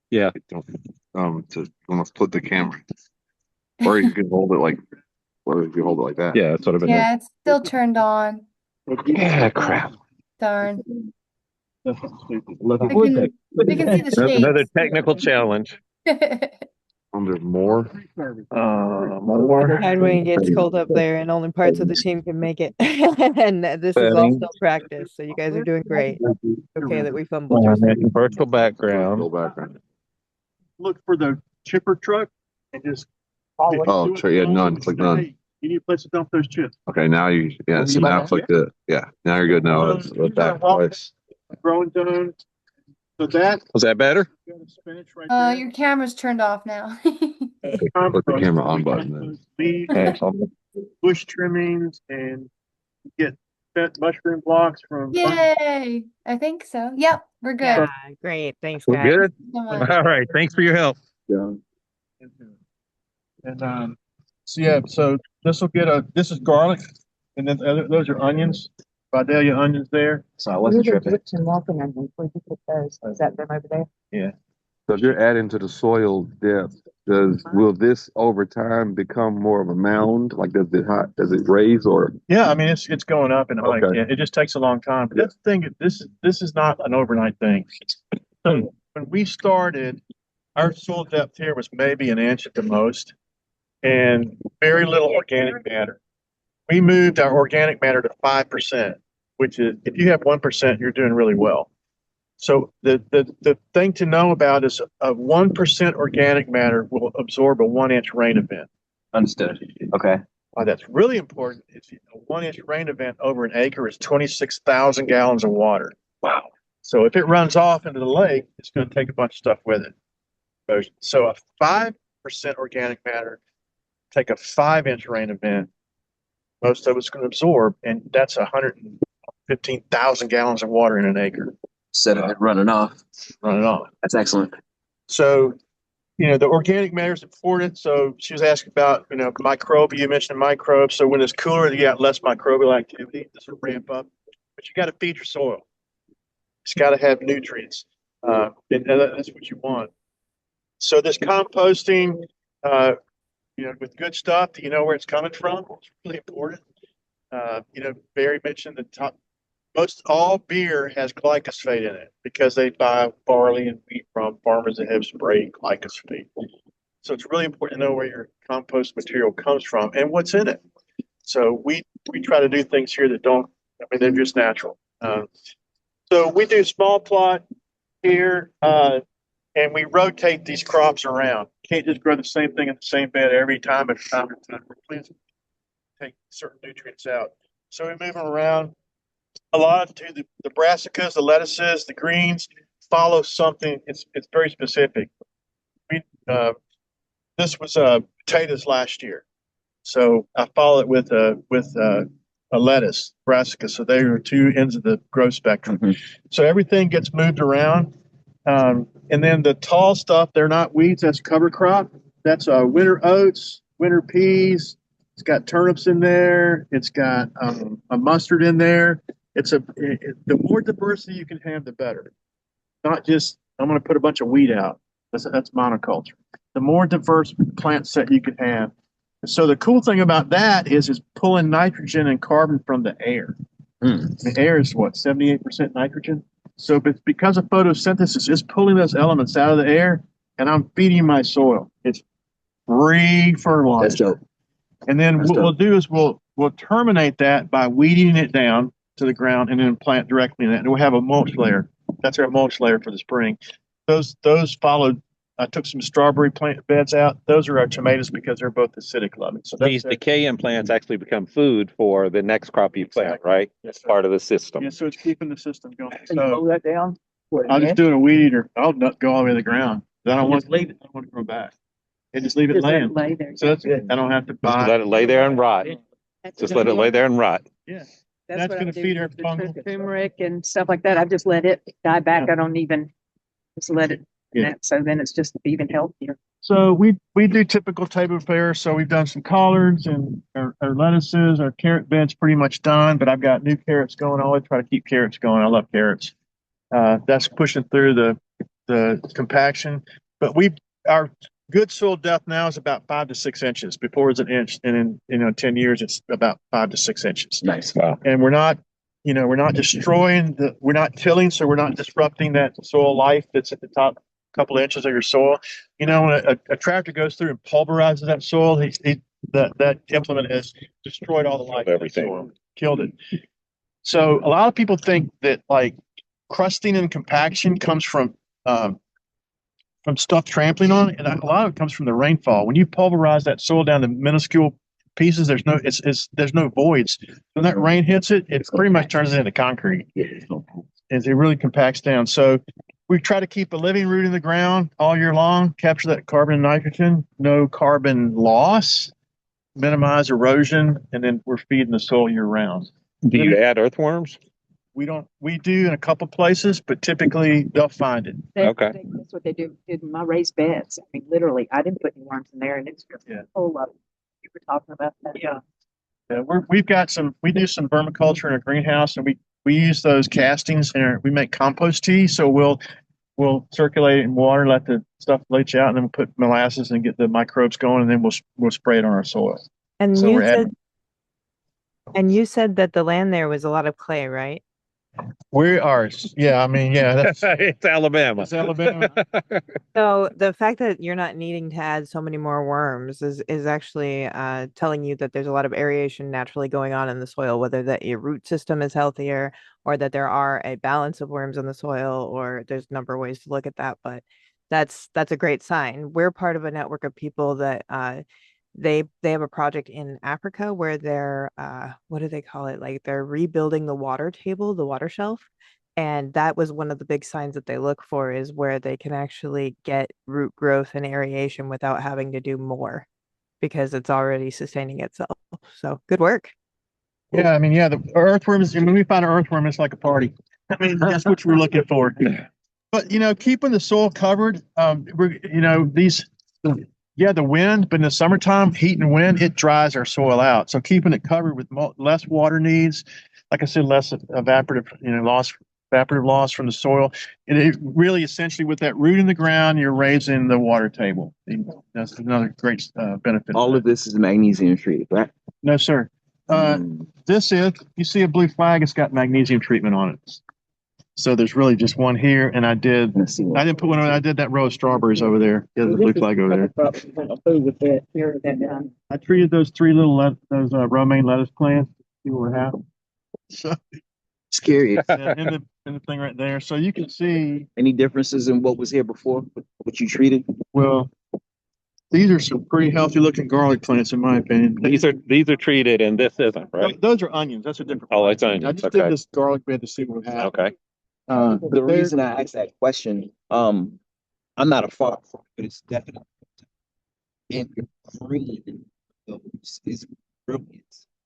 Yeah. To almost flip the camera, or you can hold it like, or if you hold it like that. Yeah, that's what I've been Yeah, it's still turned on. doing. Yeah, crap. Darn. Look at We can see the Another shapes. technical challenge. Under more. More Hard when it gets cold up there and only parts of the team can make it. And this is all settings. still practice, so you guys are doing great. Okay that we fumbled And just then virtual background. Look for the chipper truck and just. Oh, sure. Yeah, none. Click none. Hey, you need a place to dump those chips. Okay, now you. Yeah. So now click the. Yeah. Now you're good. Now let's back twice. Growing zone. So that. Was that better? Spinach right there. Your camera's turned off now. Click the camera on button then. Excellent. Bush trimmings and get fat mushroom blocks from. Yay! I think so. Yep, we're good. Yeah, great. Thanks, We're guys. good? So much. All right. Thanks for your help. Yeah. And so yeah, so this is garlic, and then those are onions, Vidalia onions there. So I wasn't sure if it. Is that them over there? Yeah. So if you're adding to the soil depth, will this over time become more of a mound? Like does it raise or? Yeah, I mean it's going up in height. Okay. Yeah, it just takes a long time. But that's the thing. This is not an overnight thing. So when we started, our soil depth here was maybe an inch at the most, and very little organic matter. We moved our organic matter to 5%, which is if you have 1%, you're doing really well. So the thing to know about is a 1% organic matter will absorb a 1-inch rain event. Understood. Okay. Why that's really important is a 1-inch rain event over an acre is 26,000 gallons of water. Wow. So if it runs off into the lake, it's going to take a bunch of stuff with it. So a 5% organic matter, take a 5-inch rain event, most of it's going to absorb, and that's 115,000 gallons of water in an acre. Instead of it running off. Running off. That's excellent. So the organic matter is important. So she was asking about, microbe. You mentioned microbes. So when it's cooler, you got less microbial activity. This will ramp up. But you got to feed your soil. It's got to have nutrients. And that's what you want. So this composting, with good stuff, do you know where it's coming from? It's really important. Barry mentioned the top. Most all beer has glyphosate in it because they buy barley and wheat from farmers that have sprayed glyphosate. So it's really important to know where your compost material comes from and what's in it. So we try to do things here that don't. I mean, they're just natural. So we do small plot here, and we rotate these crops around. Can't just grow the same thing in the same bed every time. At time to time, plants take certain nutrients out. So we move them around. A lot of the brassicas, the lettuces, the greens follow something. It's very specific. This was potatoes last year, so I followed it with a lettuce, brassica. So they are two ends of the growth spectrum. Mm-hmm. So everything gets moved around, and then the tall stuff, they're not weeds. That's cover crop. That's winter oats, winter peas. It's got turnips in there. It's got a mustard in there. The more diversity you can have, the better. Not just, I'm going to put a bunch of wheat out. That's monoculture. The more diverse plant set you can have. So the cool thing about that is pulling nitrogen and carbon from the air. The air is what, 78% nitrogen? So because of photosynthesis, it's pulling those elements out of the air, and I'm feeding my soil. It's free fertilizer. That's dope. And then what we'll do is we'll terminate that by weeding it down to the ground and then plant directly in that. And we'll have a mulch layer. That's our mulch layer for the spring. Those followed. I took some strawberry plant beds out. Those are our tomatoes because they're both acidic loving. So these decaying plants actually become food for the next crop you plant, exactly. Right? Yes, it's part of the system. Yeah, so it's keeping the system going. So you mow that down? I'll just do it a weed eater. I'll go all the way to the ground. I don't want to leave it. I don't want to grow back. And just leave it laying. Lay there. So that's good. I don't have to buy. Just let it lay there and rot. Just let it lay there and rot. Yeah. That's going to feed our fungal turmeric and stuff like that. I just let it die back. Yeah. I don't even just let it. Yeah. So then it's just even healthier. So we do typical table repair. So we've done some collards and our lettuces, our carrot bed's pretty much done, but I've got new carrots going. I always try to keep carrots going. I love carrots. That's pushing through the compaction. But our good soil depth now is about 5 to 6 inches. Before it's an inch, and in 10 years it's about 5 to 6 inches. Nice. Wow. And we're not destroying we're not tilling, so we're not disrupting that soil life that's at the top couple of inches of your soil. When a tractor goes through and pulverizes that soil, that implement has destroyed all the life of everything, soil, killed it. So a lot of people think that like crusting and compaction comes from stuff trampling on it, and a lot of it comes from the rainfall. When you pulverize that soil down to minuscule pieces, there's no voids. When that rain hits it, it pretty much turns it into concrete. It really compacts down. So we try to keep a living root in the ground all year long, capture that carbon and nitrogen, no carbon loss, minimize erosion, and then we're feeding the soil year round. Do you add earthworms? We don't. We do in a couple places, but typically they'll find it. Okay. That's what they did in my raised beds. I mean, literally, I didn't put any worms in there, and it's just full of. You were talking about that. Yeah. We've got some. We do some vermiculture in a greenhouse, and we use those castings and we make compost tea. So we'll circulate it in water, let the stuff leach out, and then we'll put molasses and get the microbes going, and then we'll spray it on our soil. And you said that the land there was a lot of clay, right? We are, yeah. I mean, yeah, that's it's Alabama. It's Alabama. So the fact that you're not needing to add so many more worms is actually telling you that there's a lot of aeration naturally going on in the soil, whether that your root system is healthier or that there are a balance of worms in the soil, or there's a number of ways to look at that. But that's a great sign. We're part of a network of people that they have a project in Africa where they're what do they call it? Like they're rebuilding the water table, the water shelf. And that was one of the big signs that they look for, is where they can actually get root growth and aeration without having to do more because it's already sustaining itself. So good work. Yeah, I mean, the earthworms, when we find an earthworm, it's like a party. I mean, that's what we're looking for. But keeping the soil covered, the wind, but in the summertime, heat and wind, it dries our soil out. So keeping it covered with less water needs, like I said, less evaporative loss from the soil. And it really essentially with that root in the ground, you're raising the water table. That's another great benefit. All of this is magnesium treated, right? No, sir. You see a blue flag, it's got magnesium treatment on it. So there's really just one here, and I didn't put one on. I did that row of strawberries over there. There's a blue flag over there. I treated those three little romaine lettuce plants. See what we have. So Scary. in the thing right there, so you can see Any differences in what was here before, what you treated? well. These are some pretty healthy looking garlic plants, in my opinion. These are treated, and this isn't, right? Those are onions. That's a different. Oh, it's onions. I just Okay. did this garlic bed to see what happened. Okay. The reason I asked that question, I'm not a farmer, but it's definitely in green is brilliant.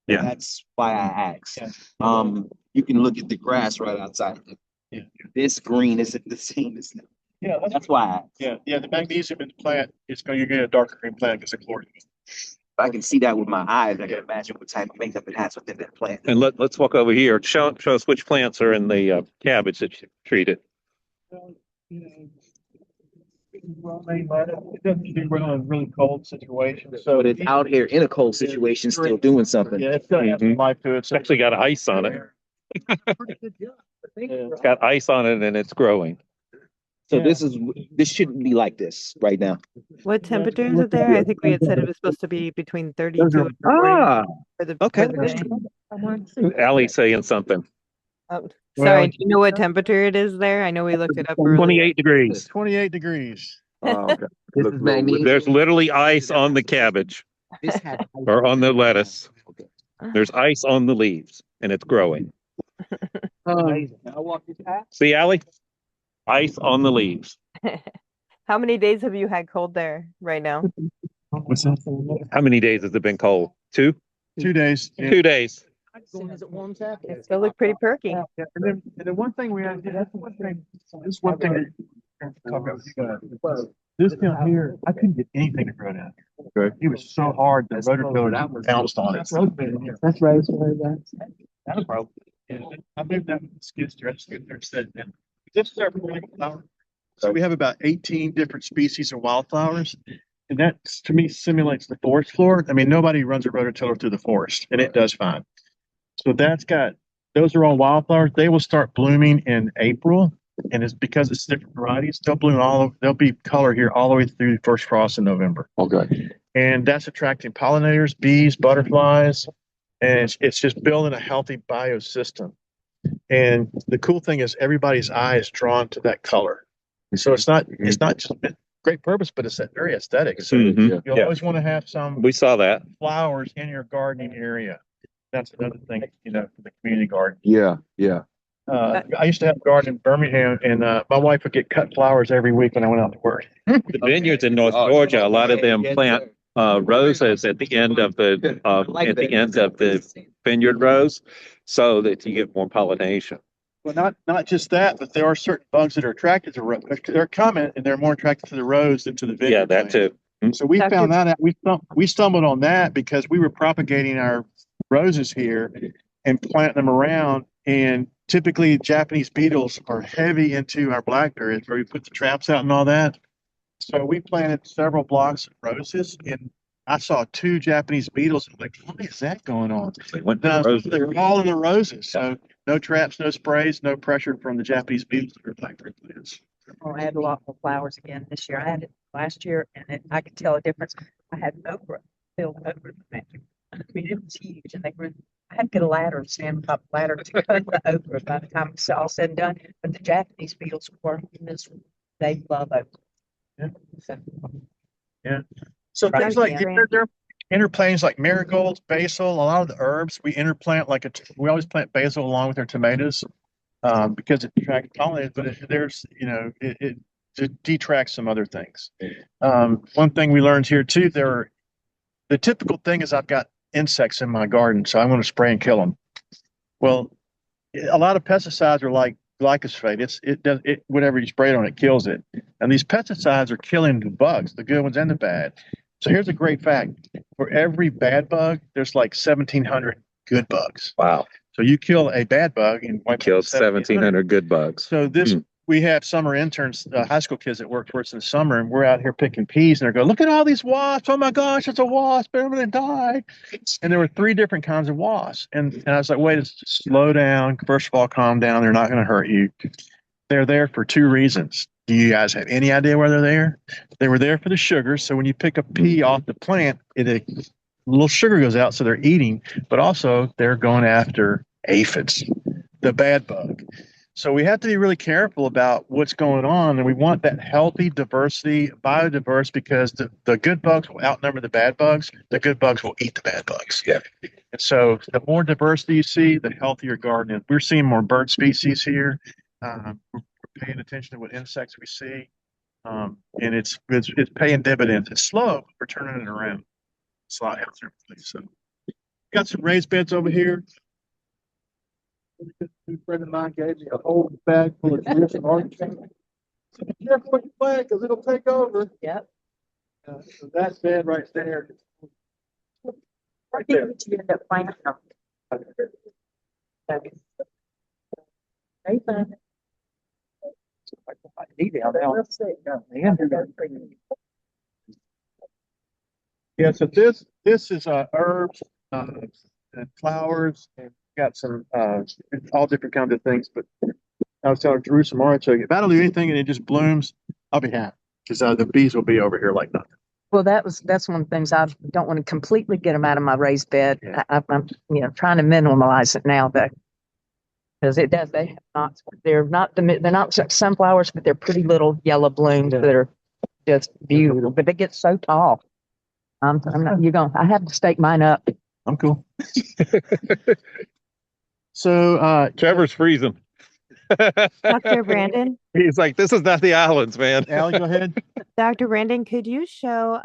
Yeah. That's why I asked. Yeah. You can look at the grass right outside. Yeah. This green isn't the same as now. Yeah, That's why I asked. yeah. The magnesium in the plant you're getting a darker green plant because of chlorine. If I can see that with my eyes, I can imagine what type of makeup it has within that plant. And let's walk over here. Show us which plants are in the cabbage that you treated. Romaine lettuce. It doesn't do well in really cold situations. So But it's out here in a cold situation, still doing something. yeah, it's got some life to it. It's actually got ice on it. It's got ice on it, and it's growing. So this shouldn't be like this right now. What temperature is it there? I think we had said it was supposed to be between 32 and 40 for the Okay. for the day. Allie's saying something. Oh, sorry, do you know what temperature it is there? I know we looked it up earlier. 28 degrees. 28 degrees. Oh, okay. This is magnesium. There's literally ice on the cabbage This had or on the lettuce. Okay. There's ice on the leaves, and it's growing. See, Allie? Ice on the leaves. How many days have you had cold there right now? What's that? How many days has it been cold? 2? 2 days. Yeah. 2 days. It still look pretty perky. Yeah, and then one thing we had, that's one thing. This is one thing that talk about with you guys. This down here, I couldn't get anything to grow down here. Okay. It was so hard. The rototiller pounced on it. That's rosemary. That's a problem. Yeah, I moved that with the skid steer. I skid steer said that. This is our flower. So we have about 18 different species of wildflowers. And that, to me, simulates the forest floor. I mean, nobody runs a rototiller through the forest, and it does fine. So those are all wildflowers. They will start blooming in April. And it's because it's different varieties. They'll be color here all the way through first frost in November. Okay. And that's attracting pollinators, bees, butterflies. And it's just building a healthy biosystem. And the cool thing is everybody's eye is drawn to that color. So it's not just a great purpose, but it's very aesthetic. So you'll always want to have some We saw that. flowers in your gardening area. That's another thing, for the community garden. Yeah. Yeah. I used to have a garden in Birmingham, and my wife would get cut flowers every week when I went out to work. The vineyards in North Georgia, a lot of them plant roses at the end of the vineyard rows, so that you get more pollination. Well, not just that, but there are certain bugs that are attracted to roses. They're coming, and they're more attracted to the rose than to the vineyard. Yeah, that too. So we found that out. We stumbled on that because we were propagating our roses here and planting them around. And typically, Japanese beetles are heavy into our blackberries, where we put the traps out and all that. So we planted several blocks of roses, and I saw 2 Japanese beetles. I'm like, what is that going on? They went No, to roses. they were all in the roses. So no traps, no sprays, no pressure from the Japanese beetles or blackberry plants. I'll add a lot more flowers again this year. I had it last year, and I could tell a difference. I had okra, filled okra plant. I mean, it was huge, and I had to get a ladder and stand on top of the ladder to cut the okra by the time it's all said and done. But the Japanese beetles were miserable. They love okra. Yeah. So, Yeah. So things like they're interplants like marigolds, basil, a lot of the herbs we interplant we always plant basil along with our tomatoes because it attracts pollinators, but it detracts some other things. One thing we learned here too, the typical thing is I've got insects in my garden, so I'm going to spray and kill them. Well, a lot of pesticides are like glyphosate. Whatever you spray it on, it kills it. And these pesticides are killing the bugs, the good ones and the bad. So here's a great fact: for every bad bug, there's like 1,700 good bugs. Wow. So you kill a bad bug and wipe out Kills 1,700 good bugs. So we have summer interns, high school kids that work for us in the summer, and we're out here picking peas, and they're going, "Look at all these wasps! Oh my gosh, it's a wasp! Everybody died!" And there were 3 different kinds of wasps, and I was like, "Wait, slow down. First of all, calm down. They're not going to hurt you. They're there for 2 reasons. Do you guys have any idea why they're there? They were there for the sugar. So when you pick a pea off the plant, a little sugar goes out, so they're eating, but also they're going after aphids, the bad bug." So we have to be really careful about what's going on, and we want that healthy diversity, biodiverse, because the good bugs will outnumber the bad bugs. The good bugs will eat the bad bugs. Yeah. And so the more diversity you see, the healthier garden is. We're seeing more bird species here. We're paying attention to what insects we see, and it's paying dividends. It's slow, but we're turning it around. It's a lot healthier. So got some raised beds over here. A friend of mine gave me a whole bag full of juice and orange juice. So be careful what you plant, because it'll take over. Yep. So that bed right there. Right there. You end up planting them. Hey, man. Yeah, so this is herbs and flowers, and got some all different kinds of things. But I was telling Jerusalem artichoke, if I don't do anything and it just blooms, I'll be happy, because the bees will be over here like nothing. Well, that's one of the things. I don't want to completely get them out of my raised bed. Yeah. I'm trying to minimize it now, though, because it does. They're not sunflowers, but they're pretty little yellow blooms that are just beautiful. But they get so tall. I'm not. I have to stake mine up. I'm cool. So Trevor's freezing. Dr. Brandon? He's like, this is not the islands, man. Allie, go ahead. Dr. Brandon, could you show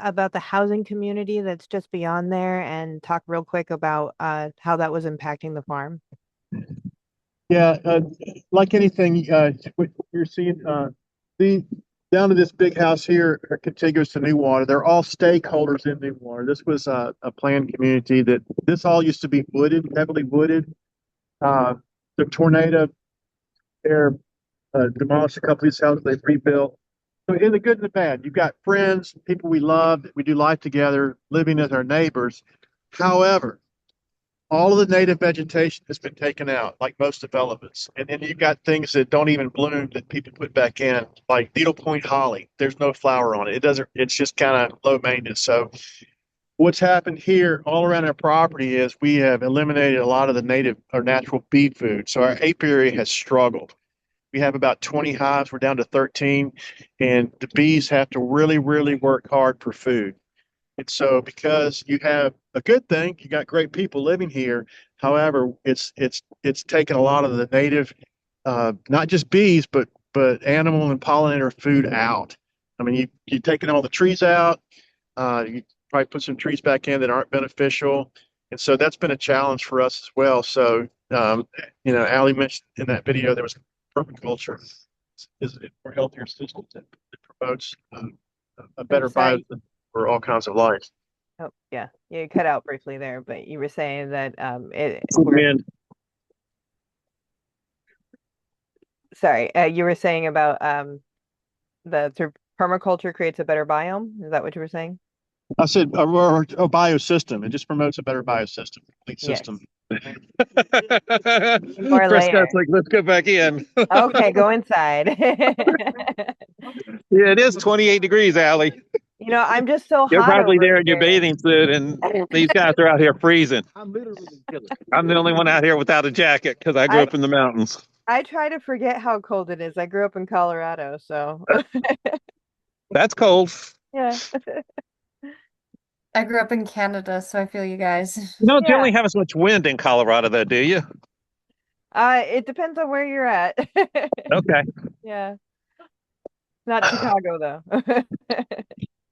about the housing community that's just beyond there and talk real quick about how that was impacting the farm? Yeah, like anything, what you're seeing, down to this big house here are contiguous to Newater. They're all stakeholders in Newater. This was a planned community this all used to be wooded, heavily wooded. The tornado there demolished a couple of these houses. They've rebuilt. So in the good and the bad, you've got friends, people we love, we do life together, living as our neighbors. However, all of the native vegetation has been taken out, like most developments. And then you've got things that don't even bloom that people put back in, like needlepoint holly. There's no flower on it. It's just kind of low maintenance. So what's happened here all around our property is we have eliminated a lot of the native or natural bee food. So our apiary has struggled. We have about 20 hives. We're down to 13, and the bees have to really, really work hard for food. And so because you have a good thing, you got great people living here. However, it's taken a lot of the native, not just bees, but animal and pollinator food out. I mean, you're taking all the trees out. You probably put some trees back in that aren't beneficial. And so that's been a challenge for us as well. So, Allie mentioned in that video, there was permaculture is a more healthier system that promotes a better Sorry. biome for all kinds of life. Oh, yeah. You cut out briefly there, but you were saying that sorry, you were saying about permaculture creates a better biome. Is that what you were saying? I said a biosystem. It just promotes a better biosystem, complete system. More Prescott's like, let's go back in. Okay, go inside. Yeah, it is 28 degrees, Allie. I'm just so You're hot probably over there in your here. bathing suit, and these guys are out here freezing. I'm the only one out here without a jacket because I grew up in the mountains. I try to forget how cold it is. I grew up in Colorado, so. That's cold. Yeah. I grew up in Canada, so I feel you guys. You don't generally have as much wind in Colorado, though, do you? It depends on where you're at. Okay. Yeah. Not Chicago, though.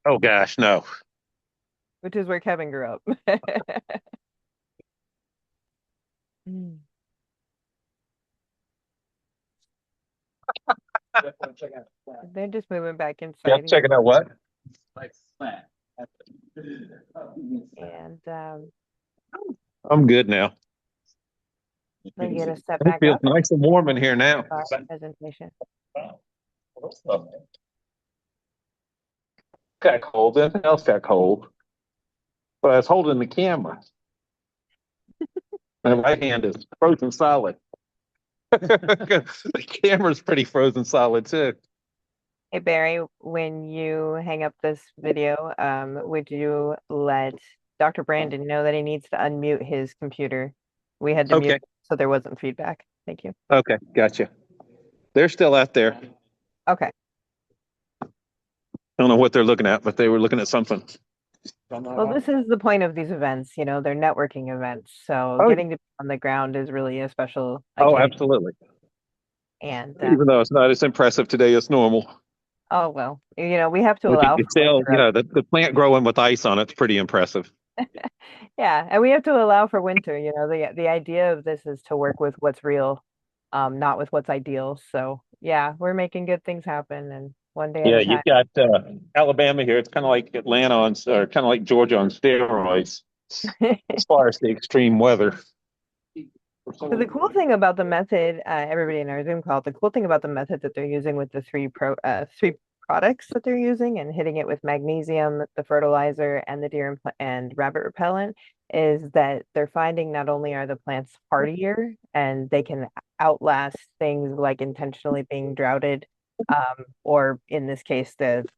Oh, gosh, no. Which is where Kevin grew up. They're just moving back Yeah, inside here. checking out what? And I'm good now. then get a step It back feels up. nice and warm in here now. Our presentation. Got cold. Everything else got cold. But I was holding the camera. My right hand is frozen solid. The camera's pretty frozen solid too. Hey Barry, when you hang up this video, would you let Dr. Brandon know that he needs to unmute his computer? We had to mute Okay. so there wasn't feedback. Thank you. Okay, gotcha. They're still out there. Okay. I don't know what they're looking at, but they were looking at something. Well, this is the point of these events, you know, they're networking events. So Oh, getting to be on the ground is really a special oh, occasion. absolutely. And Even though it's not as impressive today as normal. oh well, you know, we have to But you allow can for tell, winter you know, the plant growing with ice on it's pretty impressive. yeah, and we have to allow for winter. You know, the idea of this is to work with what's real, not with what's ideal. So yeah, we're making good things happen, and one day at Yeah, a time. you've got Alabama here. It's kind of like Atlanta on, or kind of like Georgia on steroids as far as the extreme weather. So the cool thing about the method, everybody in our Zoom call, the cool thing about the method that they're using with the three products that they're using and hitting it with magnesium, the fertilizer, and the deer and rabbit repellent is that they're finding not only are the plants hardier and they can outlast things like intentionally being droughted, or in this case, they're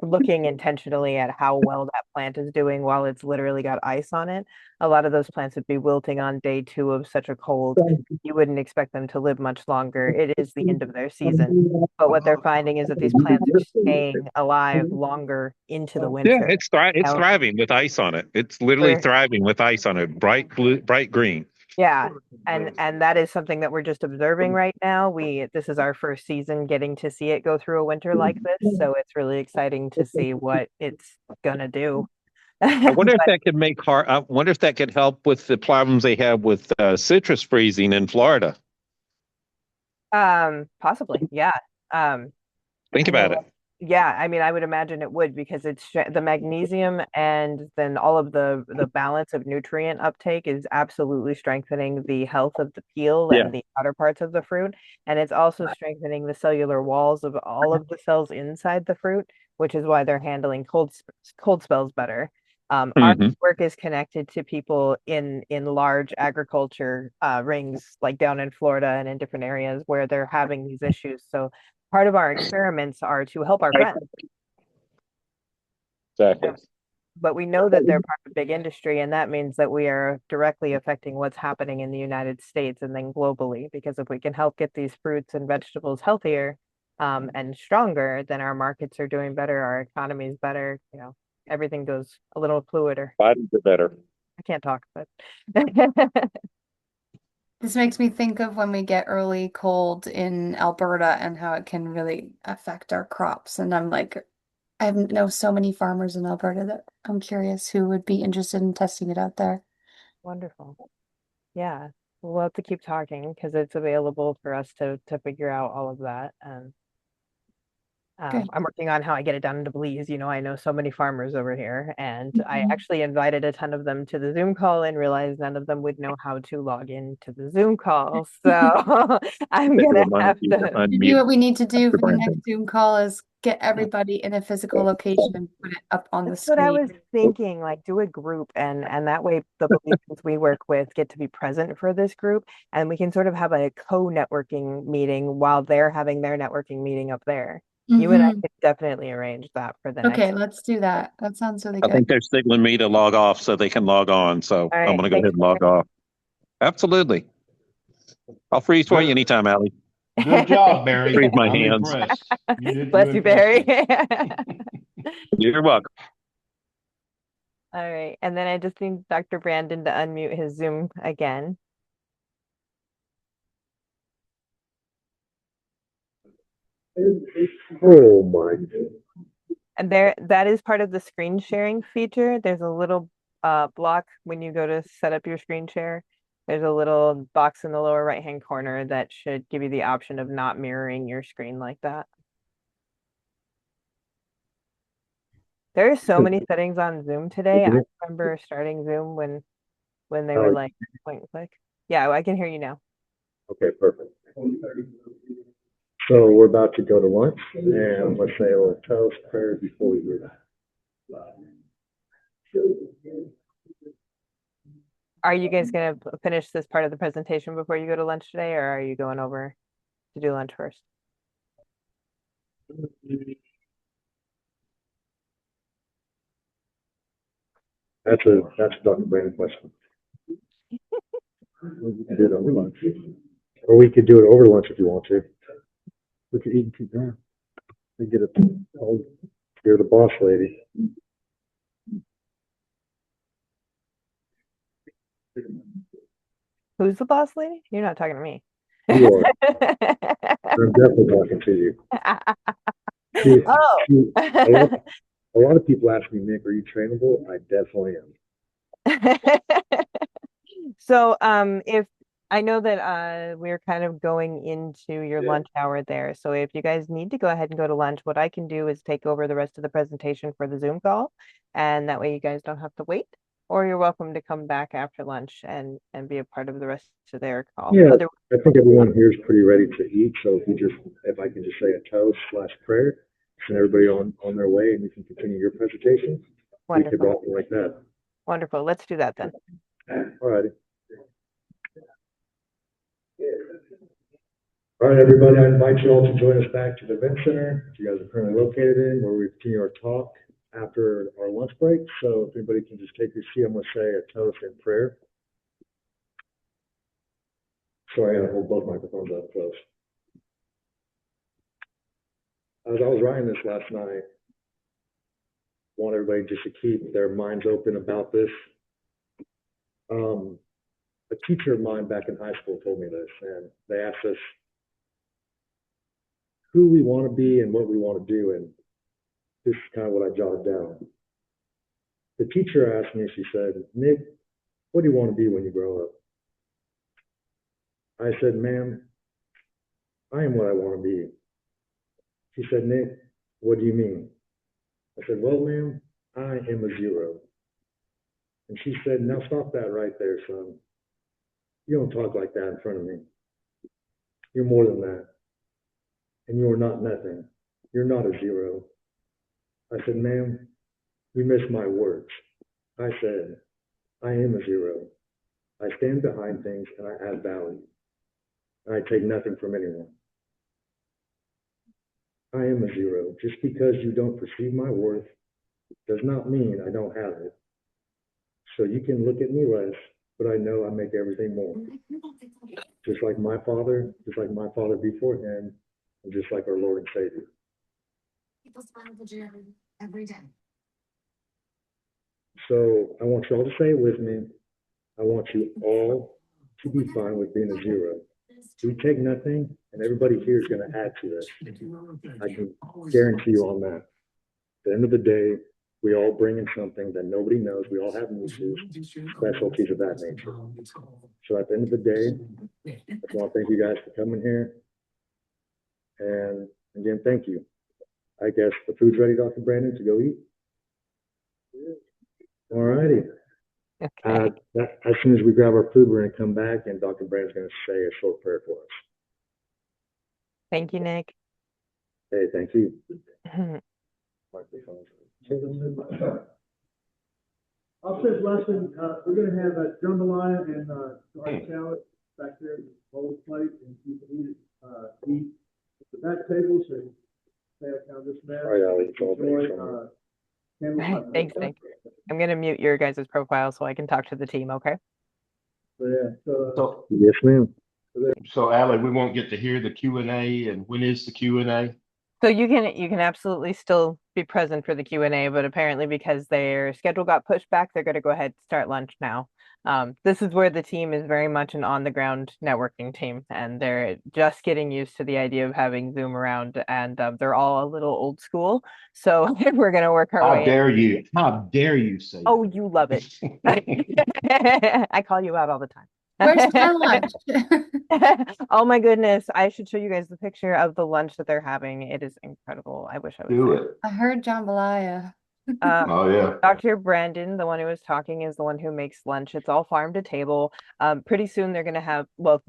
looking intentionally at how well that plant is doing while it's literally got ice on it. A lot of those plants would be wilting on day 2 of such a cold. You wouldn't expect them to live much longer. It is the end of their season. But what they're finding is that these plants are staying alive longer into the Yeah, winter. it's Now, thriving with ice on it. It's literally we're thriving with ice on it, bright blue, bright green. yeah, and that is something that we're just observing right now. This is our first season getting to see it go through a winter like this, so it's really exciting to see what it's gonna do. I wonder if But that could make hard. I wonder if that could help with the problems they have with citrus freezing in Florida. possibly, yeah. Think I mean, about it. yeah, I mean, I would imagine it would because it's the magnesium and then all of the balance of nutrient uptake is absolutely strengthening the health of the peel Yeah. and the outer parts of the fruit. And it's also strengthening the cellular walls of all of the cells inside the fruit, which is why they're handling cold spells better. Our Hmm. work is connected to people in large agriculture rings, like down in Florida and in different areas where they're having these issues. So part of our experiments are to help our friends, Exactly. but we know that they're part of a big industry, and that means that we are directly affecting what's happening in the United States and then globally. Because if we can help get these fruits and vegetables healthier, and stronger, then our markets are doing better, our economy is better, you know, everything goes a little fluider. Bodies are better. I can't talk, but This makes me think of when we get early cold in Alberta and how it can really affect our crops. And I'm like, I know so many farmers in Alberta that I'm curious who would be interested in testing it out there. wonderful. Yeah, we'll have to keep talking because it's available for us to figure out all of that. And Good. I'm working on how I get it done into Belize. You know, I know so many farmers over here, and I Mhm. actually invited a ton of them to the Zoom call and realized none of them would know how to log into the Zoom call. So I'm They gonna remind have you to to. Maybe unmute what we need to do the for the Brandon. next Zoom call is get everybody in a physical location and put it up on the That's what I screen. was thinking, like do a group and that way the Belizeans we work with get to be present for this group and we can sort of have a co-networking meeting while they're having their networking meeting up there. You and I Hmm. could definitely arrange that for the Okay, next. let's do that. That sounds really I think good. they're signaling me to log off so they can log on. So All I'm right. going to go Thanks, ahead and log off. Absolutely. I'll freeze for you Good, anytime, Allie. good job, Barry. Freeze my I'm hands. impressed. You Bless you, impressed Barry. me. You're welcome. All right. And then I just need Dr. Brandon to unmute his Zoom again. Oh my God. And that is part of the screen sharing feature. There's a little block when you go to set up your screen share. There's a little box in the lower right-hand corner that should give you the option of not mirroring your screen like that. There are so many settings on Zoom today. I remember starting Zoom when they were like point and click. Yeah, I can hear you now. Okay, perfect. So we're about to go to lunch, and let's say a little toast prayer before we do that. Are you guys gonna finish this part of the presentation before you go to lunch today, or are you going over to do lunch first? That's a Dr. Brandon question. We can do it over lunch, or we could do it over lunch if you want to. We could eat and keep going. We get it. You're the boss lady. Who's the boss lady? You're not talking to me. You are. I'm definitely talking to you. Oh. A lot of people ask me, Nick, are you trainable? I definitely am. So if I know that we're kind of going into your lunch hour there. So if you guys need to go ahead and go to lunch, what I can do is take over the rest of the presentation for the Zoom call. And that way you guys don't have to wait. Or you're welcome to come back after lunch and be a part of the rest of their call. Yeah, I think everyone here is pretty ready to eat. So if I can just say a toast / prayer, send everybody on their way, and you can continue your presentation. Wonderful. We could rock it like that. Wonderful. Let's do that then. All righty. All right, everybody, I invite you all to join us back to the event center, which you guys are currently located in, where we continue our talk after our lunch break. So if anybody can just take your seat, I'm going to say a toast and prayer. Sorry, I gotta hold both microphones up close. As I was writing this last night, I want everybody just to keep their minds open about this. A teacher of mine back in high school told me this, and they asked us who we want to be and what we want to do, and this is kind of what I jotted down. The teacher asked me, she said, Nick, what do you want to be when you grow up? I said, ma'am, I am what I want to be. She said, Nick, what do you mean? I said, well, ma'am, I am a zero. And she said, now stop that right there, son. You don't talk like that in front of me. You're more than that. And you are not nothing. You're not a zero. I said, ma'am, you missed my words. I said, I am a zero. I stand behind things and I add value. And I take nothing from anyone. I am a zero. Just because you don't perceive my worth does not mean I don't have it. So you can look at me less, but I know I make everything more. Just like my father before him, and just like our Lord and Savior. People smile at the gym every day. So I want you all to say it with me. I want you all to be fine with being a zero. We take nothing, and everybody here is going to add to this. I can guarantee you on that. At the end of the day, we all bring in something that nobody knows. We all have niches, specialties of that nature. So at the end of the day, I just want to thank you guys for coming here. And again, thank you. I guess the food's ready, Dr. Brandon, to go eat. All righty. Okay. As soon as we grab our food, we're going to come back, and Dr. Brandon's going to say a short prayer for us. Thank you, Nick. Hey, thank you. I'll say lesson, we're gonna have a jambalaya and, garlic salad back there, bowl plate, and you can eat it, eat at the back table, so stay out of this mess. All right, Ali, it's all Enjoy, Thanks, Nick. I'm gonna mute your guys' profile so I can talk to the team, okay? So, yeah, So, yes, ma'am. so Allie, we won't get to hear the Q&A, and when is the Q&A? So you can absolutely still be present for the Q&A, but apparently because their schedule got pushed back, they're going to go ahead and start lunch now. This is where the team is very much an on-the-ground networking team, and they're just getting used to the idea of having Zoom around, and they're all a little old school. So we're going to work our way. How dare you? How dare you say Oh, that? you love it. I call you out all the time. Where's my lunch? Oh my goodness, I should show you guys the picture of the lunch that they're having. It is incredible. I wish I was Do there. it. I heard jambalaya. Oh, yeah. Dr. Brandon, the one who was talking, is the one who makes lunch. It's all farm to table. Pretty soon they're gonna have, well,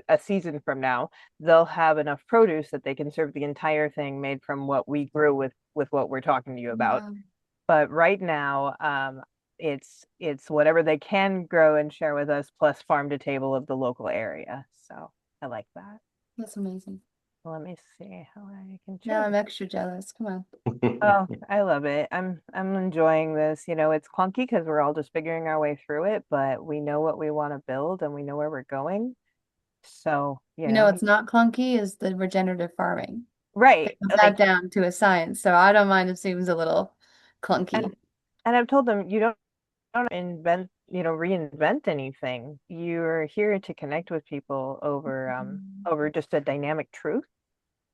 a season from now, they'll have enough produce that they can serve the entire thing made from what we grew with what we're talking to you about. Wow. But right now, it's whatever they can grow and share with us, plus farm to table of the local area. So I like that. That's amazing. Let me see how I can Now share. I'm extra jealous. Come on. Oh, I love it. I'm enjoying this. You know, it's clunky because we're all just figuring our way through it, but we know what we want to build and we know where we're going. So, You know, it's not clunky is the regenerative farming. right. They got that down to a science, so I don't mind if it seems a little clunky. And I've told them you don't invent, reinvent anything. You're here to connect with people over just a dynamic truth.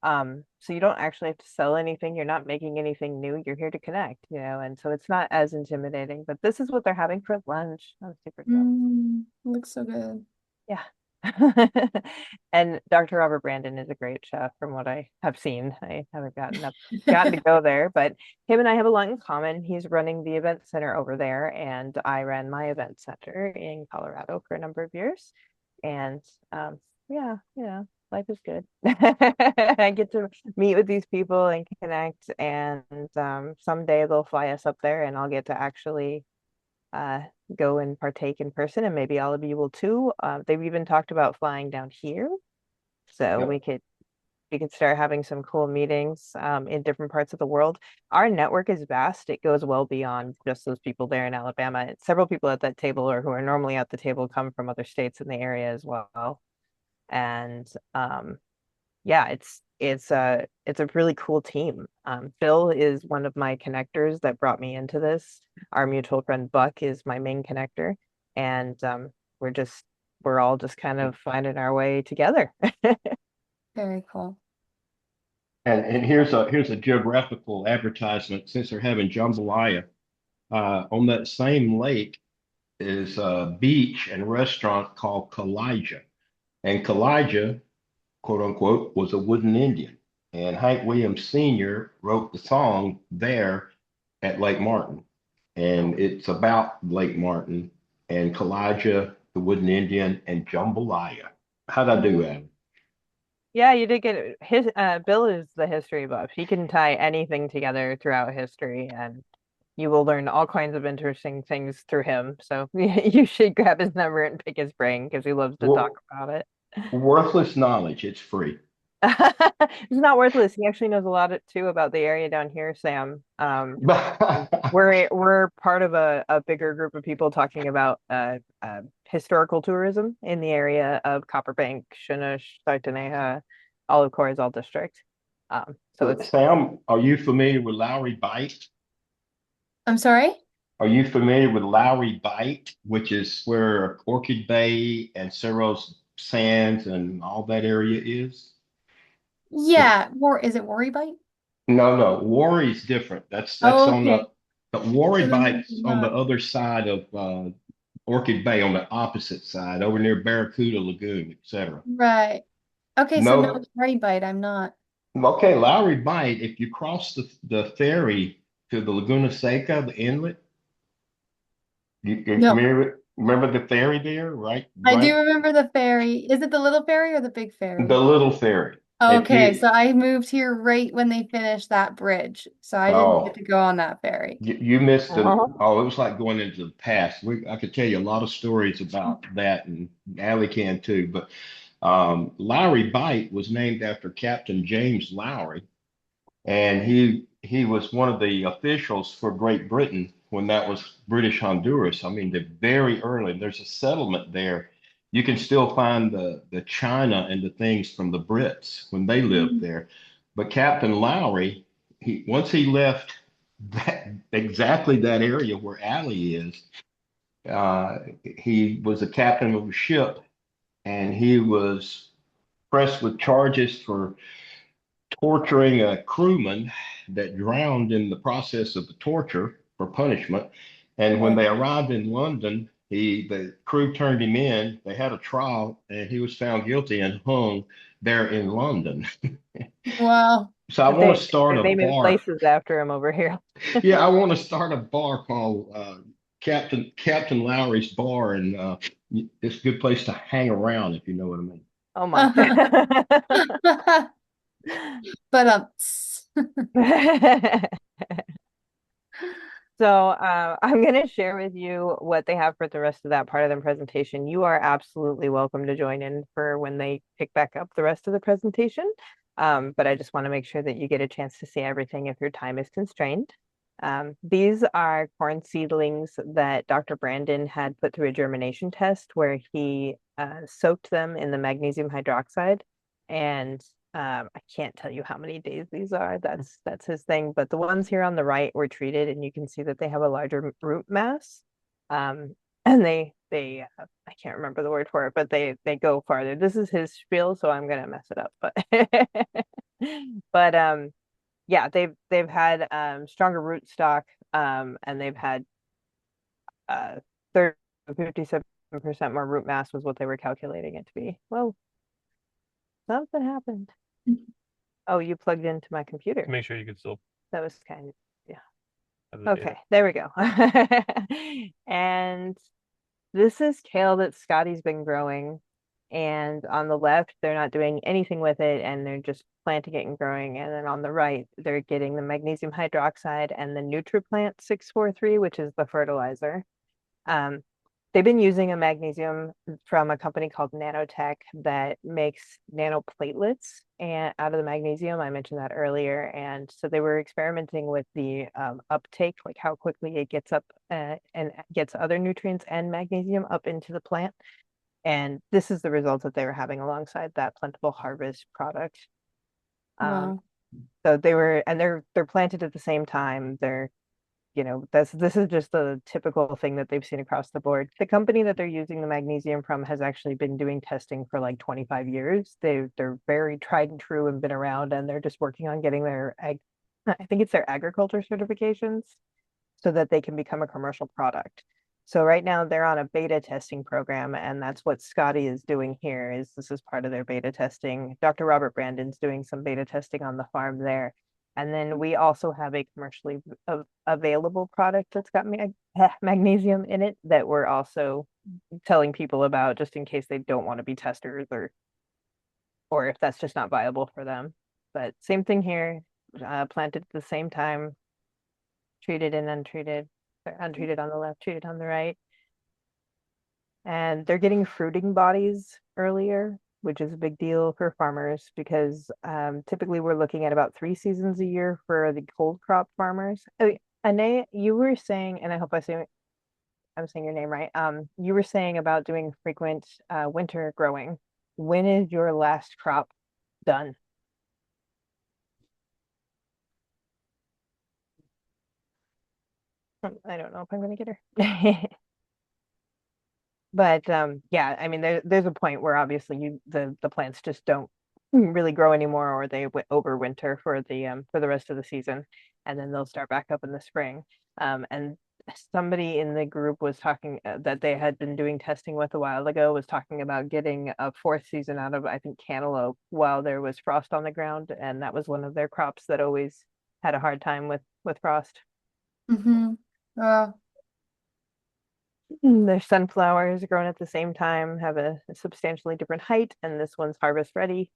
So you don't actually have to sell anything. You're not making anything new. You're here to connect, and so it's not as intimidating. But this is what they're having for lunch. I'm super jealous. Looks so good. Yeah. And Dr. Robert Brandon is a great chef from what I have seen. I haven't gotten to go there, but him and I have a lot in common. He's running the event center over there, and I ran my event center in Colorado for a number of years. And yeah, life is good. I get to meet with these people and connect, and someday they'll fly us up there, and I'll get to actually go and partake in person, and maybe all of you will too. They've even talked about flying down here, so Yep. we could start having some cool meetings in different parts of the world. Our network is vast. It goes well beyond just those people there in Alabama. Several people at that table or who are normally at the table come from other states in the area as well. And yeah, it's a really cool team. Phil is one of my connectors that brought me into this. Our mutual friend Buck is my main connector, and we're all just kind of finding our way together. Very cool. And here's a geographical advertisement. Since they're having jambalaya, on that same lake is a beach and restaurant called Kalija. And Kalija, quote unquote, was a wooden Indian. And Hank Williams Sr. wrote the song there at Lake Martin. And it's about Lake Martin and Kalija, the wooden Indian, and jambalaya. How'd I do, Adam? Yeah, you did get it. Bill is the history buff. He can tie anything together throughout history, and you will learn all kinds of interesting things through him. So you should grab his number and pick his brain because he loves to talk about it. Worthless knowledge. It's free. It's not worthless. He actually knows a lot too about the area down here, Sam. We're part of a bigger group of people talking about historical tourism in the area of Copperbank, Shinosh, Sartaneja, Olive Corizal district. So it's Sam, are you familiar with Lowry Bight? I'm sorry? Are you familiar with Lowry Bight, which is where Orchid Bay and Cerros Sands and all that area is? Yeah, is it worry bite? No, Warry's different. That's Oh, on okay. the Warry So then Bight's on the other side of Orchid Bay, on the opposite side, over near Barracuda Lagoon, etc. Right. Okay, so no, No, worry bite, I'm not. okay, Lowry Bight, if you cross the ferry to the Laguna Seca, the inlet, you're No, familiar with, remember the ferry there, right? I do Right, remember the ferry. Is it the little ferry or the big the ferry? little ferry. If Okay, you so I moved here right when they finished that bridge, so I didn't get oh to go on that ferry. you missed it was like going into the past. I could tell you a lot of stories about that, and Allie can too. But Lowry Bight was named after Captain James Lowry, and he was one of the officials for Great Britain when that was British Honduras. I mean, the very early, there's a settlement there. You can still find the china and the things from the Brits when they lived there. But Captain Lowry, once he left exactly that area where Allie is, he was a captain of a ship, and he was pressed with charges for torturing a crewman that drowned in the process of the torture for punishment. And when they arrived in London, The crew turned him in. They had a trial, and he was found guilty and hung there in London. Wow. So I But want to start they're a naming bar. places after him over here. Yeah, I want to start a bar called Captain Lowry's Bar, and it's a good place to hang around if you know what I mean. Oh my. But So I'm going to share with you what they have for the rest of that part of the presentation. You are absolutely welcome to join in for when they pick back up the rest of the presentation. But I just want to make sure that you get a chance to see everything if your time is constrained. These are corn seedlings that Dr. Brandon had put through a germination test where he soaked them in the magnesium hydroxide. And I can't tell you how many days these are. That's his thing. But the ones here on the right were treated, and you can see that they have a larger root mass. And they I can't remember the word for it, but they go farther. This is his spiel, so I'm gonna mess it up. But yeah, they've had stronger root stock, and they've had 30 57% more root mass was what they were calculating it to be. Well, something happened. Oh, you plugged into my computer. To make sure you could still That was kind of, yeah. have the data. Okay, there we go. And this is kale that Scotty's been growing. And on the left, they're not doing anything with it and they're just planting it and growing. And then on the right, they're getting the magnesium hydroxide and the NutriPlant 643, which is the fertilizer. They've been using a magnesium from a company called Nanotech that makes nanoplatelets and out of the magnesium. I mentioned that earlier. And so they were experimenting with the uptake, like how quickly it gets up and gets other nutrients and magnesium up into the plant. And this is the results that they were having alongside that plentiful harvest product. wow. So they were, and they're planted at the same time. They're, this is just the typical thing that they've seen across the board. The company that they're using the magnesium from has actually been doing testing for like 25 years. They're very tried and true and been around, and they're just working on getting their I think it's their agriculture certifications so that they can become a commercial product. So right now they're on a beta testing program, and that's what Scotty is doing here. Is this is part of their beta testing. Dr. Robert Brandon's doing some beta testing on the farm there. And then we also have a commercially available product that's got magnesium in it that we're also telling people about just in case they don't want to be testers or if that's just not viable for them. But same thing here, planted at the same time, treated and untreated, untreated on the left, treated on the right. And they're getting fruiting bodies earlier, which is a big deal for farmers because typically we're looking at about 3 seasons a year for the cold crop farmers. Oh, Ane, you were saying, and I hope I'm saying your name right. You were saying about doing frequent winter growing. When is your last crop done? I don't know if I'm gonna get her. But yeah, I mean, there's a point where obviously the plants just don't really grow anymore, or they overwinter for the rest of the season, and then they'll start back up in the spring. And somebody in the group was talking that they had been doing testing with a while ago was talking about getting a fourth season out of I think cantaloupe while there was frost on the ground, and that was one of their crops that always had a hard time with frost. Mm-hmm. Wow. Their sunflowers grown at the same time have a substantially different height, and this one's harvest ready.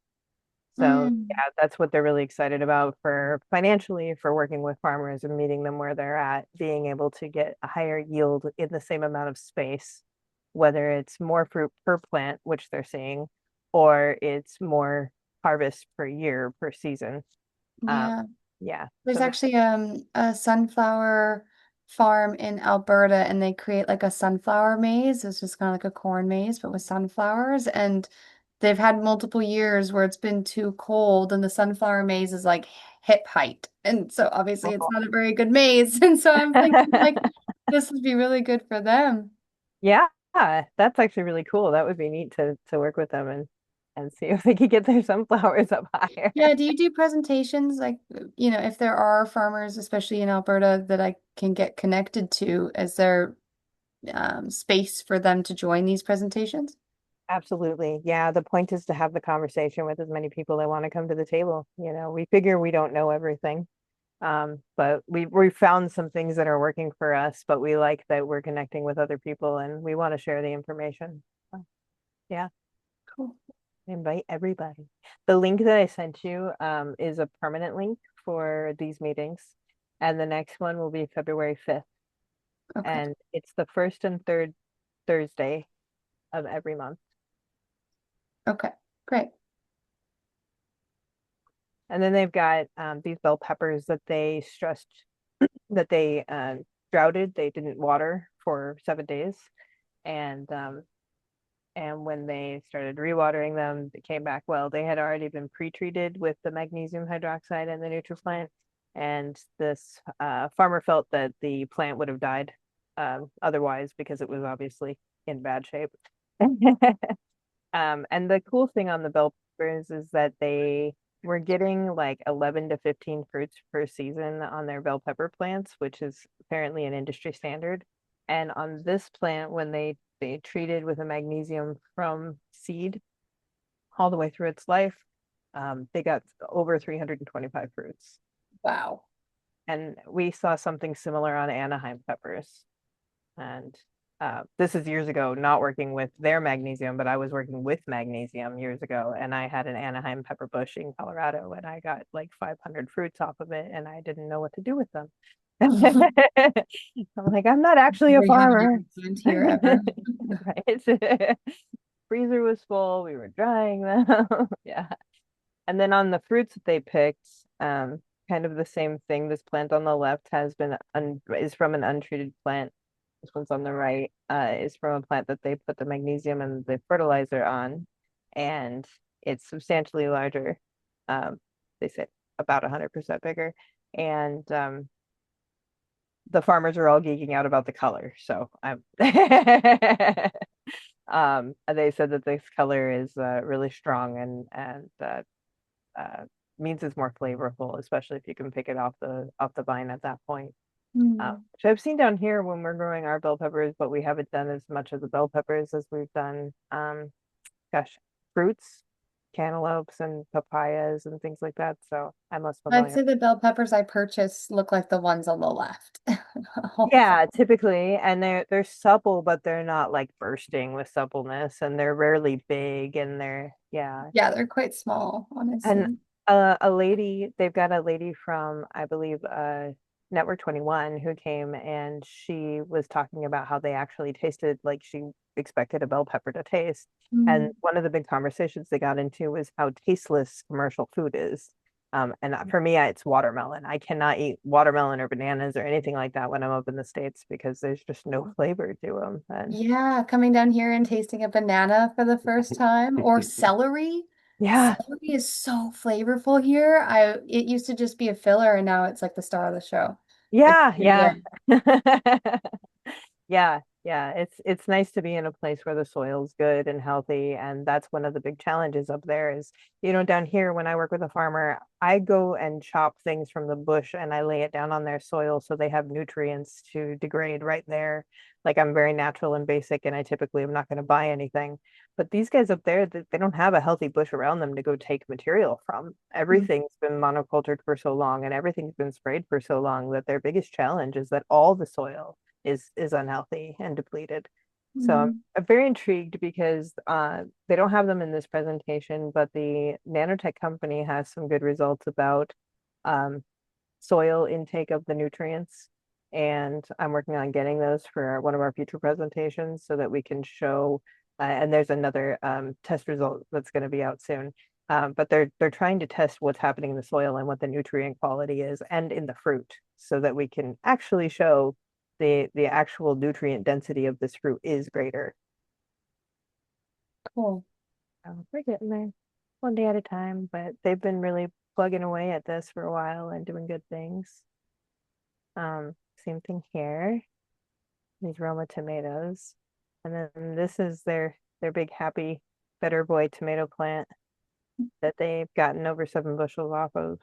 So Mm. yeah, that's what they're really excited about for financially for working with farmers and meeting them where they're at, being able to get a higher yield in the same amount of space, whether it's more fruit per plant, which they're seeing, or it's more harvest per year per season. Yeah. Yeah. There's So actually a sunflower farm in Alberta and they create like a sunflower maze. It's just kind of like a corn maze, but with sunflowers. And they've had multiple years where it's been too cold and the sunflower maze is like hip height. And so obviously it's not a very good maze. And so I'm thinking like this would be really good for them. yeah, that's actually really cool. That would be neat to work with them and see if they could get their sunflowers up higher. Yeah, do you do presentations like, if there are farmers, especially in Alberta, that I can get connected to? Is there space for them to join these presentations? Absolutely. Yeah, the point is to have the conversation with as many people that want to come to the table. You know, we figure we don't know everything. But we found some things that are working for us, but we like that we're connecting with other people and we want to share the information. So, yeah. Cool. Invite everybody. The link that I sent you is a permanent link for these meetings. And the next one will be February 5th. Okay. And it's the first and third Thursday of every month. Okay, great. And then they've got these bell peppers that they stressed that they droughted. They didn't water for 7 days. And when they started rewatering them, they came back well. They had already been pre-treated with the magnesium hydroxide and the NutriPlant. And this farmer felt that the plant would have died otherwise because it was obviously in bad shape. And the cool thing on the bell peppers is that they were getting like 11 to 15 fruits per season on their bell pepper plants, which is apparently an industry standard. And on this plant, when they treated with a magnesium from seed all the way through its life, they got over 325 fruits. Wow. And we saw something similar on Anaheim peppers. And this is years ago, not working with their magnesium, but I was working with magnesium years ago. And I had an Anaheim pepper bush in Colorado and I got like 500 fruits off of it and I didn't know what to do with them. I'm like, I'm not actually a farmer. Here ever. Right. Freezer was full. We were drying them. Yeah. And then on the fruits that they picked, kind of the same thing. This plant on the left is from an untreated plant. This one's on the right is from a plant that they put the magnesium and the fertilizer on, and it's substantially larger. They said about 100% bigger, and the farmers are all geeking out about the color. So I'm they said that this color is really strong and means it's more flavorful, especially if you can pick it off the vine at that point. Which I've seen down here when we're growing our bell peppers, but we haven't done as much of the bell peppers as we've done fruits, cantaloupes and papayas and things like that. So I'm less I'd familiar. say the bell peppers I purchased look like the ones on the left. Yeah, typically, and they're supple, but they're not like bursting with suppleness, and they're rarely big, and Yeah, they're quite small, honestly. And they've got a lady from, I believe, Network 21 who came and she was talking about how they actually tasted like she expected a bell pepper to taste. And one of the big conversations they got into was how tasteless commercial food is. And for me, it's watermelon. I cannot eat watermelon or bananas or anything like that when I'm up in the States because there's just no flavor to them. And Yeah, coming down here and tasting a banana for the first time or celery. yeah. Celery is so flavorful here. It used to just be a filler and now it's like the star of the show. Yeah, It's yeah. good. Yeah, it's nice to be in a place where the soil's good and healthy, and that's one of the big challenges up there is, down here when I work with a farmer, I go and chop things from the bush and I lay it down on their soil so they have nutrients to degrade right there. Like I'm very natural and basic, and I typically am not going to buy anything. But these guys up there, they don't have a healthy bush around them to go take material from. Everything's been monocultured for so long and everything's been sprayed for so long that their biggest challenge is that all the soil is unhealthy and depleted. So I'm very intrigued because they don't have them in this presentation, but the nanotech company has some good results about soil intake of the nutrients. And I'm working on getting those for one of our future presentations so that we can show, and there's another test result that's going to be out soon. But they're trying to test what's happening in the soil and what the nutrient quality is and in the fruit so that we can actually show the actual nutrient density of this fruit is greater. Cool. We're getting there one day at a time, but they've been really plugging away at this for a while and doing good things. Same thing here. These Roma tomatoes. And then this is their big happy Better Boy tomato plant that they've gotten over 7 bushels off of.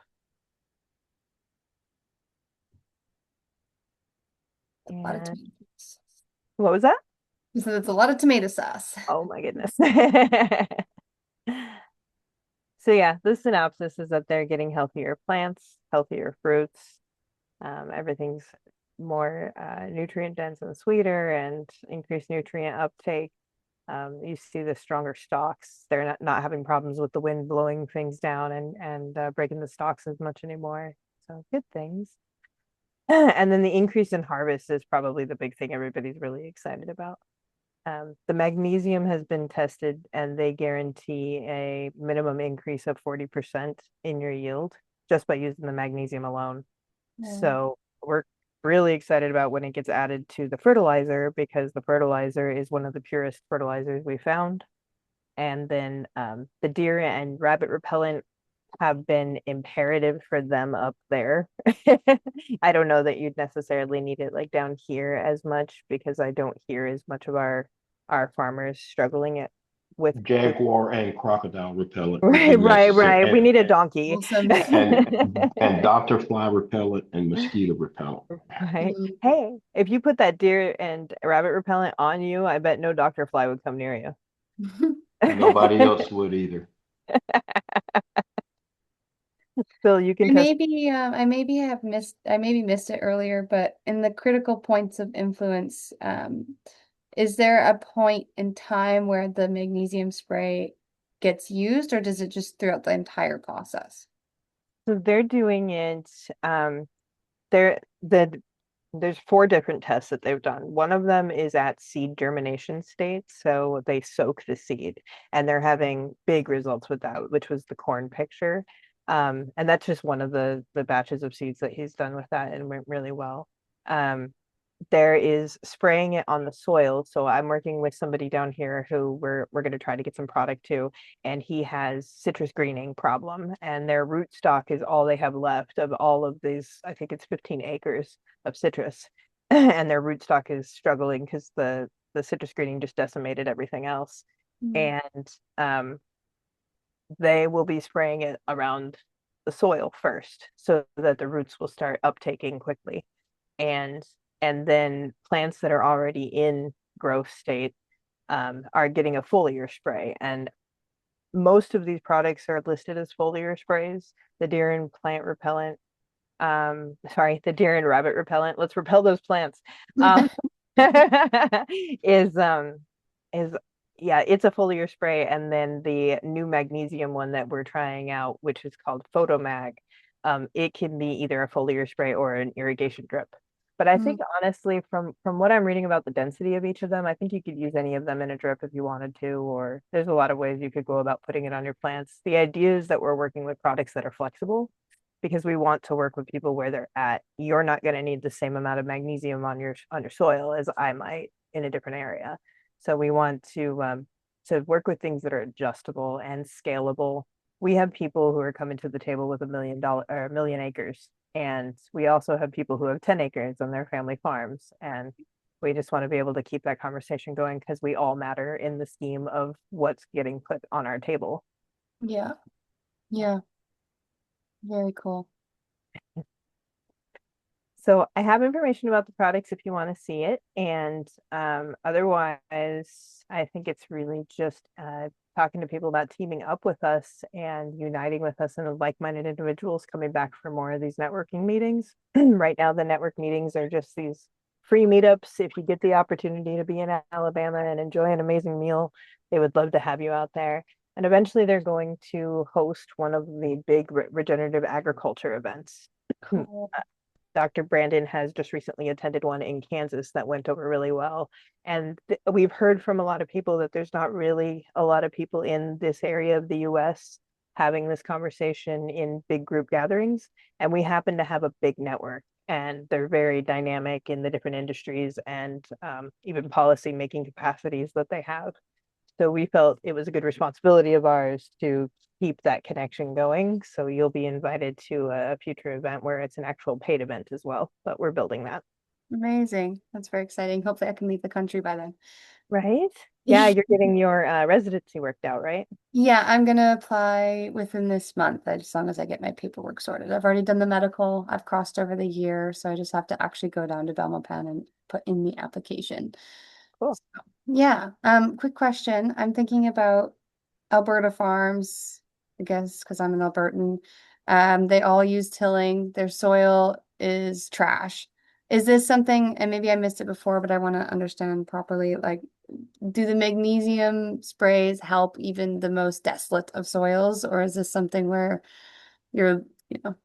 A lot of And tomatoes. What was that? So that's a lot of tomato sauce. Oh my goodness. So yeah, the synopsis is that they're getting healthier plants, healthier fruits. Everything's more nutrient dense and sweeter and increased nutrient uptake. You see the stronger stalks. They're not having problems with the wind blowing things down and breaking the stalks as much anymore. So good things. And then the increase in harvest is probably the big thing everybody's really excited about. The magnesium has been tested and they guarantee a minimum increase of 40% in your yield just by using the magnesium alone. So we're really excited about when it gets added to the fertilizer because the fertilizer is one of the purest fertilizers we found. And then the deer and rabbit repellent have been imperative for them up there. I don't know that you'd necessarily need it like down here as much because I don't hear as much of our farmers struggling it with Jaguar and crocodile repellent would be right. We necessary, need a donkey. Awesome. and Dr. Fly repellent and mosquito repellent. Right. Hey, if you put that deer and rabbit repellent on you, I bet no Dr. Fly would come near you. Nobody else would either. Phil, you can test. I maybe missed it earlier, but in the critical points of influence, is there a point in time where the magnesium spray gets used, or does it just throughout the entire process? So they're doing it. They're there's 4 different tests that they've done. One of them is at seed germination state, so they soak the seed, and they're having big results with that, which was the corn picture. And that's just one of the batches of seeds that he's done with that and went really well. There is spraying it on the soil. So I'm working with somebody down here who we're going to try to get some product to, and he has citrus greening problem, and their root stock is all they have left of all of these. I think it's 15 acres of citrus, and their root stock is struggling because the citrus greening just decimated everything else. And they will be spraying it around the soil first so that the roots will start uptaking quickly. And then plants that are already in growth state are getting a foliar spray. And most of these products are listed as foliar sprays. The deer and plant repellent, the deer and rabbit repellent. Let's repel those plants. Is is yeah, it's a foliar spray, and then the new magnesium one that we're trying out, which is called Photomag, it can be either a foliar spray or an irrigation drip. But I think honestly, from what I'm reading about the density of each of them, I think you could use any of them in a drip if you wanted to, or there's a lot of ways you could go about putting it on your plants. The idea is that we're working with products that are flexible because we want to work with people where they're at. You're not going to need the same amount of magnesium on your soil as I might in a different area. So we want to work with things that are adjustable and scalable. We have people who are coming to the table with $1 million or 1 million acres, and we also have people who have 10 acres on their family farms. And we just want to be able to keep that conversation going because we all matter in the scheme of what's getting put on our table. Yeah. Yeah. Very cool. So I have information about the products if you want to see it. And otherwise, I think it's really just talking to people about teaming up with us and uniting with us and like-minded individuals coming back for more of these networking meetings. Right now, the network meetings are just these free meetups. If you get the opportunity to be in Alabama and enjoy an amazing meal, they would love to have you out there. And eventually they're going to host one of the big regenerative agriculture events. Cool. Dr. Brandon has just recently attended one in Kansas that went over really well. And we've heard from a lot of people that there's not really a lot of people in this area of the US having this conversation in big group gatherings. And we happen to have a big network, and they're very dynamic in the different industries and even policy making capacities that they have. So we felt it was a good responsibility of ours to keep that connection going. So you'll be invited to a future event where it's an actual paid event as well, but we're building that. Amazing. That's very exciting. Hopefully I can leave the country by then. Right? Yeah, you're getting your residency worked out, right? Yeah, I'm gonna apply within this month, as long as I get my paperwork sorted. I've already done the medical, I've crossed over the year, so I just have to actually go down to Belmopan and put in the application. Cool. So, yeah, quick question. I'm thinking about Alberta farms, I guess, because I'm an Albertan. They all use tilling. Their soil is trash. Is this something, and maybe I missed it before, but I want to understand properly, like, do the magnesium sprays help even the most desolate of soils, or is this something where you're, you know,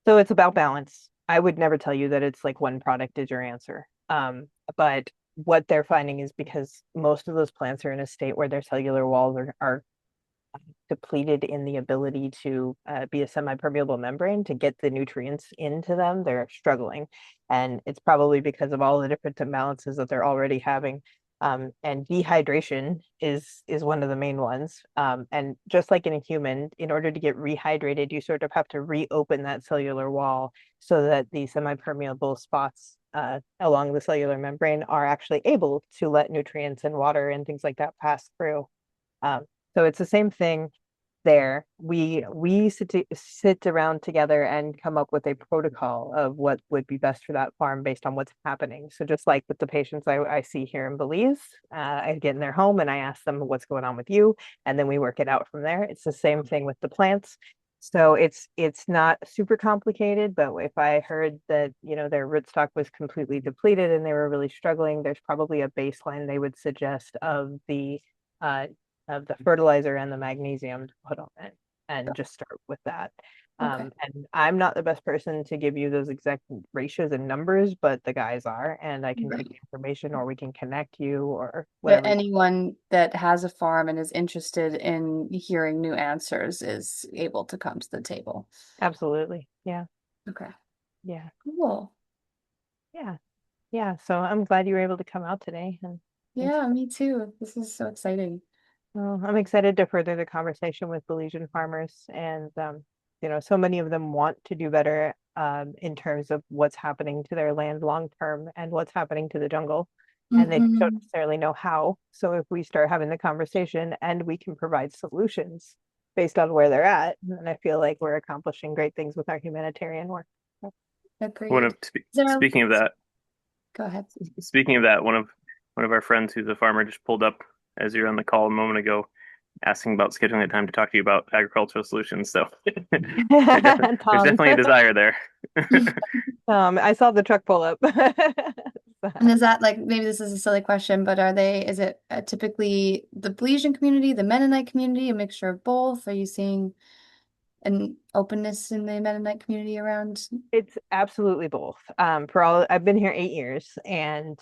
So it's about balance. I would never tell you that it's like one product is your answer. But what they're finding is because most of those plants are in a state where their cellular walls are depleted in the ability to be a semi-permeable membrane to get the nutrients into them, they're struggling. And it's probably because of all the different imbalances that they're already having. And dehydration is one of the main ones. And just like in a human, in order to get rehydrated, you sort of have to reopen that cellular wall so that the semi-permeable spots along the cellular membrane are actually able to let nutrients and water and things like that pass through. Um, so it's the same thing there. We sit around together and come up with a protocol of what would be best for that farm based on what's happening. So just like with the patients I see here in Belize, I get in their home and I ask them what's going on with you, and then we work it out from there. It's the same thing with the plants. So it's not super complicated, but if I heard that, their rootstock was completely depleted and they were really struggling, there's probably a baseline they would suggest uh, of the fertilizer and the magnesium to put on it and just start with that. okay. And I'm not the best person to give you those exact ratios and numbers, but the guys are, and I can take the information or we can connect you or But whatever. anyone that has a farm and is interested in hearing new answers is able to come to the table. Absolutely. Yeah. Okay. Yeah. Cool. Yeah. Yeah. So I'm glad you were able to come out today. And Yeah, me too. This is so exciting. well, I'm excited to further the conversation with Belizean farmers. And, so many of them want to do better in terms of what's happening to their land long term and what's happening to the jungle. And they don't Mhm. necessarily know how. So if we start having the conversation and we can provide solutions based on where they're at, then I feel like we're accomplishing great things with our humanitarian work. One Agreed. of Is there speaking of that, Go ahead. one of our friends who's a farmer just pulled up as you're on the call a moment ago, asking about scheduling a time to talk to you about agricultural solutions. So there's Tom. definitely a desire there. I saw the truck pull up. And is that like, maybe this is a silly question, but is it typically the Belizean community, the Mennonite community, a mixture of both? Are you seeing an openness in the Mennonite community around? It's absolutely both. I've been here 8 years, and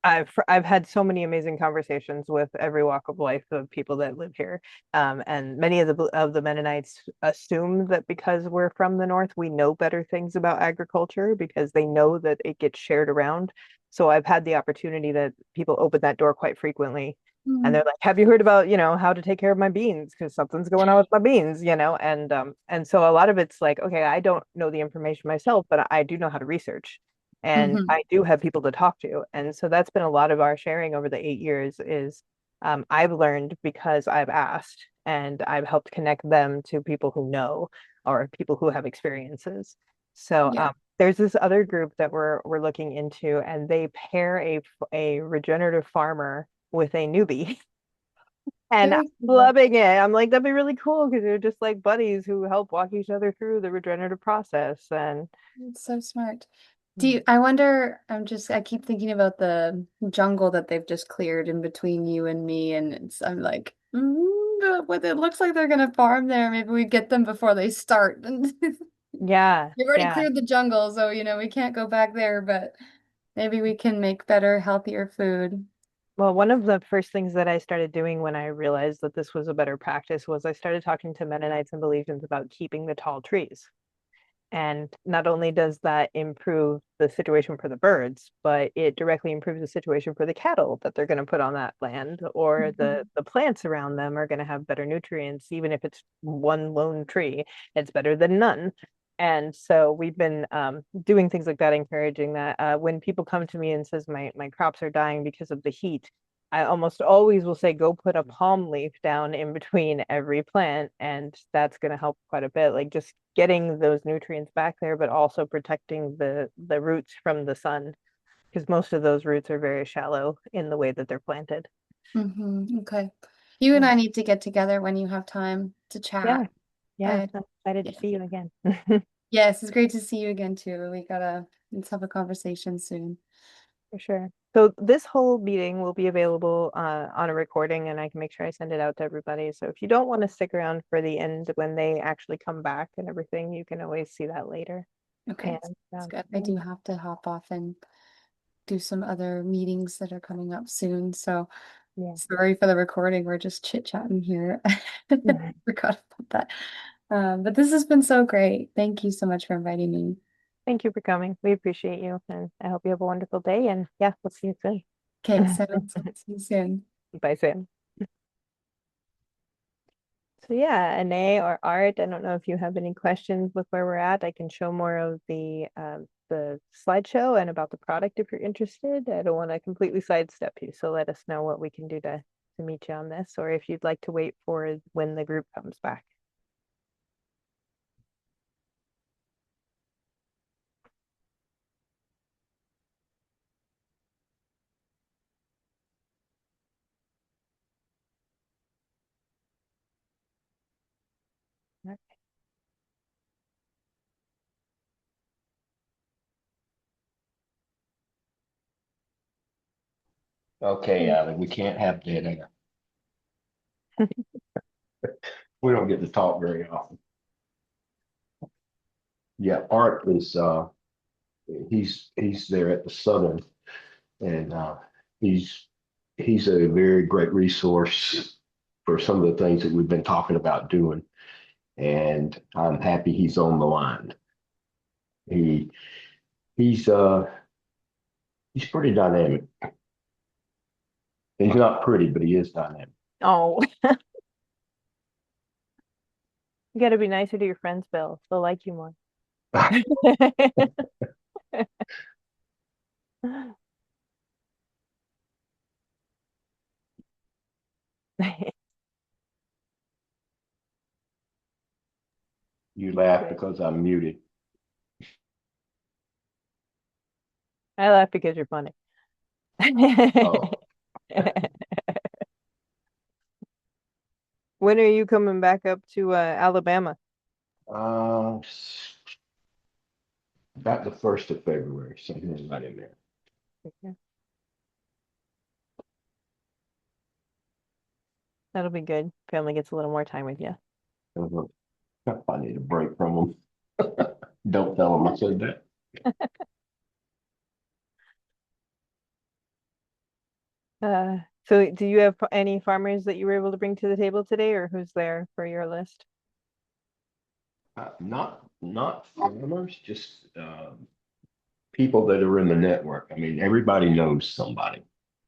I've had so many amazing conversations with every walk of life of people that live here. And many of the Mennonites assume that because we're from the north, we know better things about agriculture because they know that it gets shared around. So I've had the opportunity that people open that door quite frequently. And they're like, "Have you heard about, how to take care of my beans? Because something's going on with my beans, And so a lot of it's like, okay, I don't know the information myself, but I do know how to research. And Mhm. I do have people to talk to. And so that's been a lot of our sharing over the 8 years is I've learned because I've asked and I've helped connect them to people who know or people who have experiences. So Yeah. there's this other group that we're looking into, and they pair a regenerative farmer with a newbie. And I'm Very cool. loving it. I'm like, that'd be really cool because they're just like buddies who help walk each other through the regenerative process. And It's so smart. I wonder, I keep thinking about the jungle that they've just cleared in between you and me, and I'm like, but it looks like they're gonna farm there. Maybe we get them before they start. yeah, You've already yeah. cleared the jungle, so we can't go back there, but maybe we can make better, healthier food. Well, one of the first things that I started doing when I realized that this was a better practice was I started talking to Mennonites and Belizeans about keeping the tall trees. And not only does that improve the situation for the birds, but it directly improves the situation for the cattle that they're going to put on that land, or the plants around them are going to have better nutrients, even if it's one lone tree, it's better than none. And so we've been doing things like that, encouraging that. When people come to me and says my crops are dying because of the heat, I almost always will say, go put a palm leaf down in between every plant, and that's going to help quite a bit. Like just getting those nutrients back there, but also protecting the roots from the sun, because most of those roots are very shallow in the way that they're planted. Okay. You and Yeah. I need to get together when you have time to Yeah. chat. Yeah. I'm excited to Yeah. see you again. Yes, it's great to see you again too. Let's have a conversation soon. For sure. So this whole meeting will be available on a recording, and I can make sure I send it out to everybody. So if you don't want to stick around for the end when they actually come back and everything, you can always see that later. Okay, And that's good. I do have to hop off and do some other meetings that are coming up soon. So yeah. sorry for the recording. We're just chit-chatting here. Forgot about that. But this has been so great. Thank you so much for inviting me. Thank you for coming. We appreciate you, and I hope you have a wonderful day. And yeah, we'll see you soon. Okay, so see you soon. Bye, Sam. So yeah, Anae or Art, I don't know if you have any questions with where we're at. I can show more of the slideshow and about the product if you're interested. I don't want to completely sidestep you, so let us know what we can do to meet you on this, or if you'd like to wait for when the group comes back. Okay, Allie, we can't have dead air. We don't get to talk very often. Yeah, Art is he's there at the Southern, and he's he's a very great resource for some of the things that we've been talking about doing. And I'm happy he's on the line. He he's he's pretty dynamic. He's not pretty, but he is dynamic. Oh, you got to be nicer to your friends, Bill. They'll like you more. You laugh because I'm muted. I laugh because you're funny. Oh, When are you coming back up to Alabama? about the 1st of February, something right in there. Okay. That'll be good. Family gets a little more time with you. I need a break from them. Don't tell them I said that. So do you have any farmers that you were able to bring to the table today, or who's there for your list? Not farmers, just people that are in the network. I mean, everybody knows somebody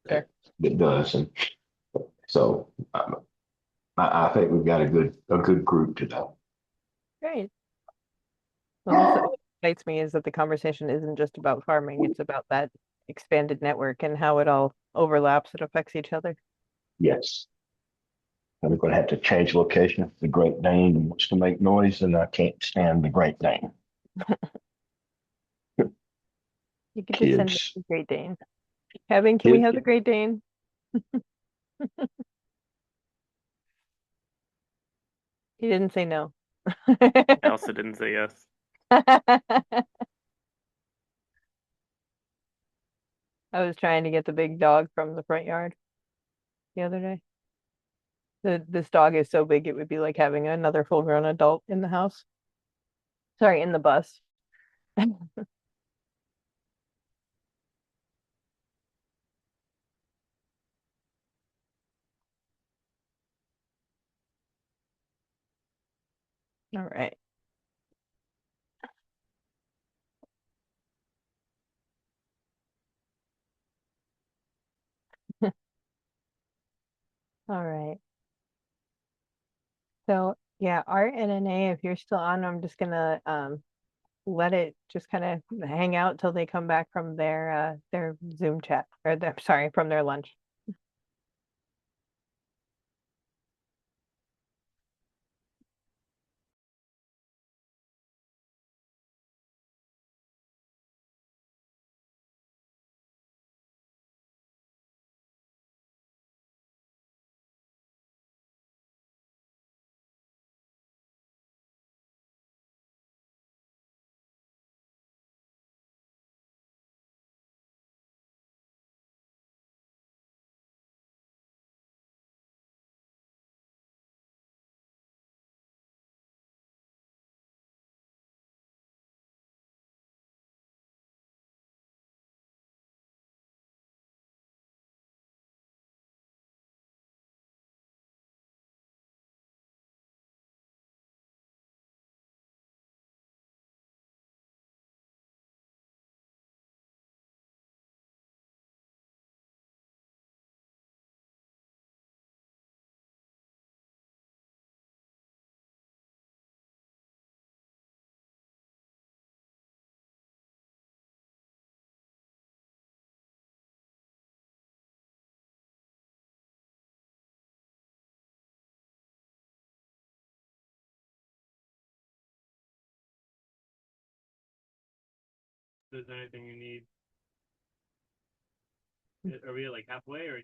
Sure. that does, and so I think we've got a good group today. Great. Well, what excites me is that the conversation isn't just about farming, it's about that expanded network and how it all overlaps and affects each other. Yes. And we're going to have to change location. The Great Dane wants to make noise, and I can't stand the Great Dane. You could just send me Kids. the Great Dane. Kevin, can we Kids. have the Great Dane? He didn't say no. I also didn't say yes. I was trying to get the big dog from the front yard the other day. This dog is so big it would be like having another full-grown adult in the house. Sorry, in the bus. All right. All right. So yeah, Art and Anae, if you're still on, I'm just gonna let it just kind of hang out till they come back from their Zoom chat or their, sorry, from their lunch. Is there anything you need? Are we like halfway or?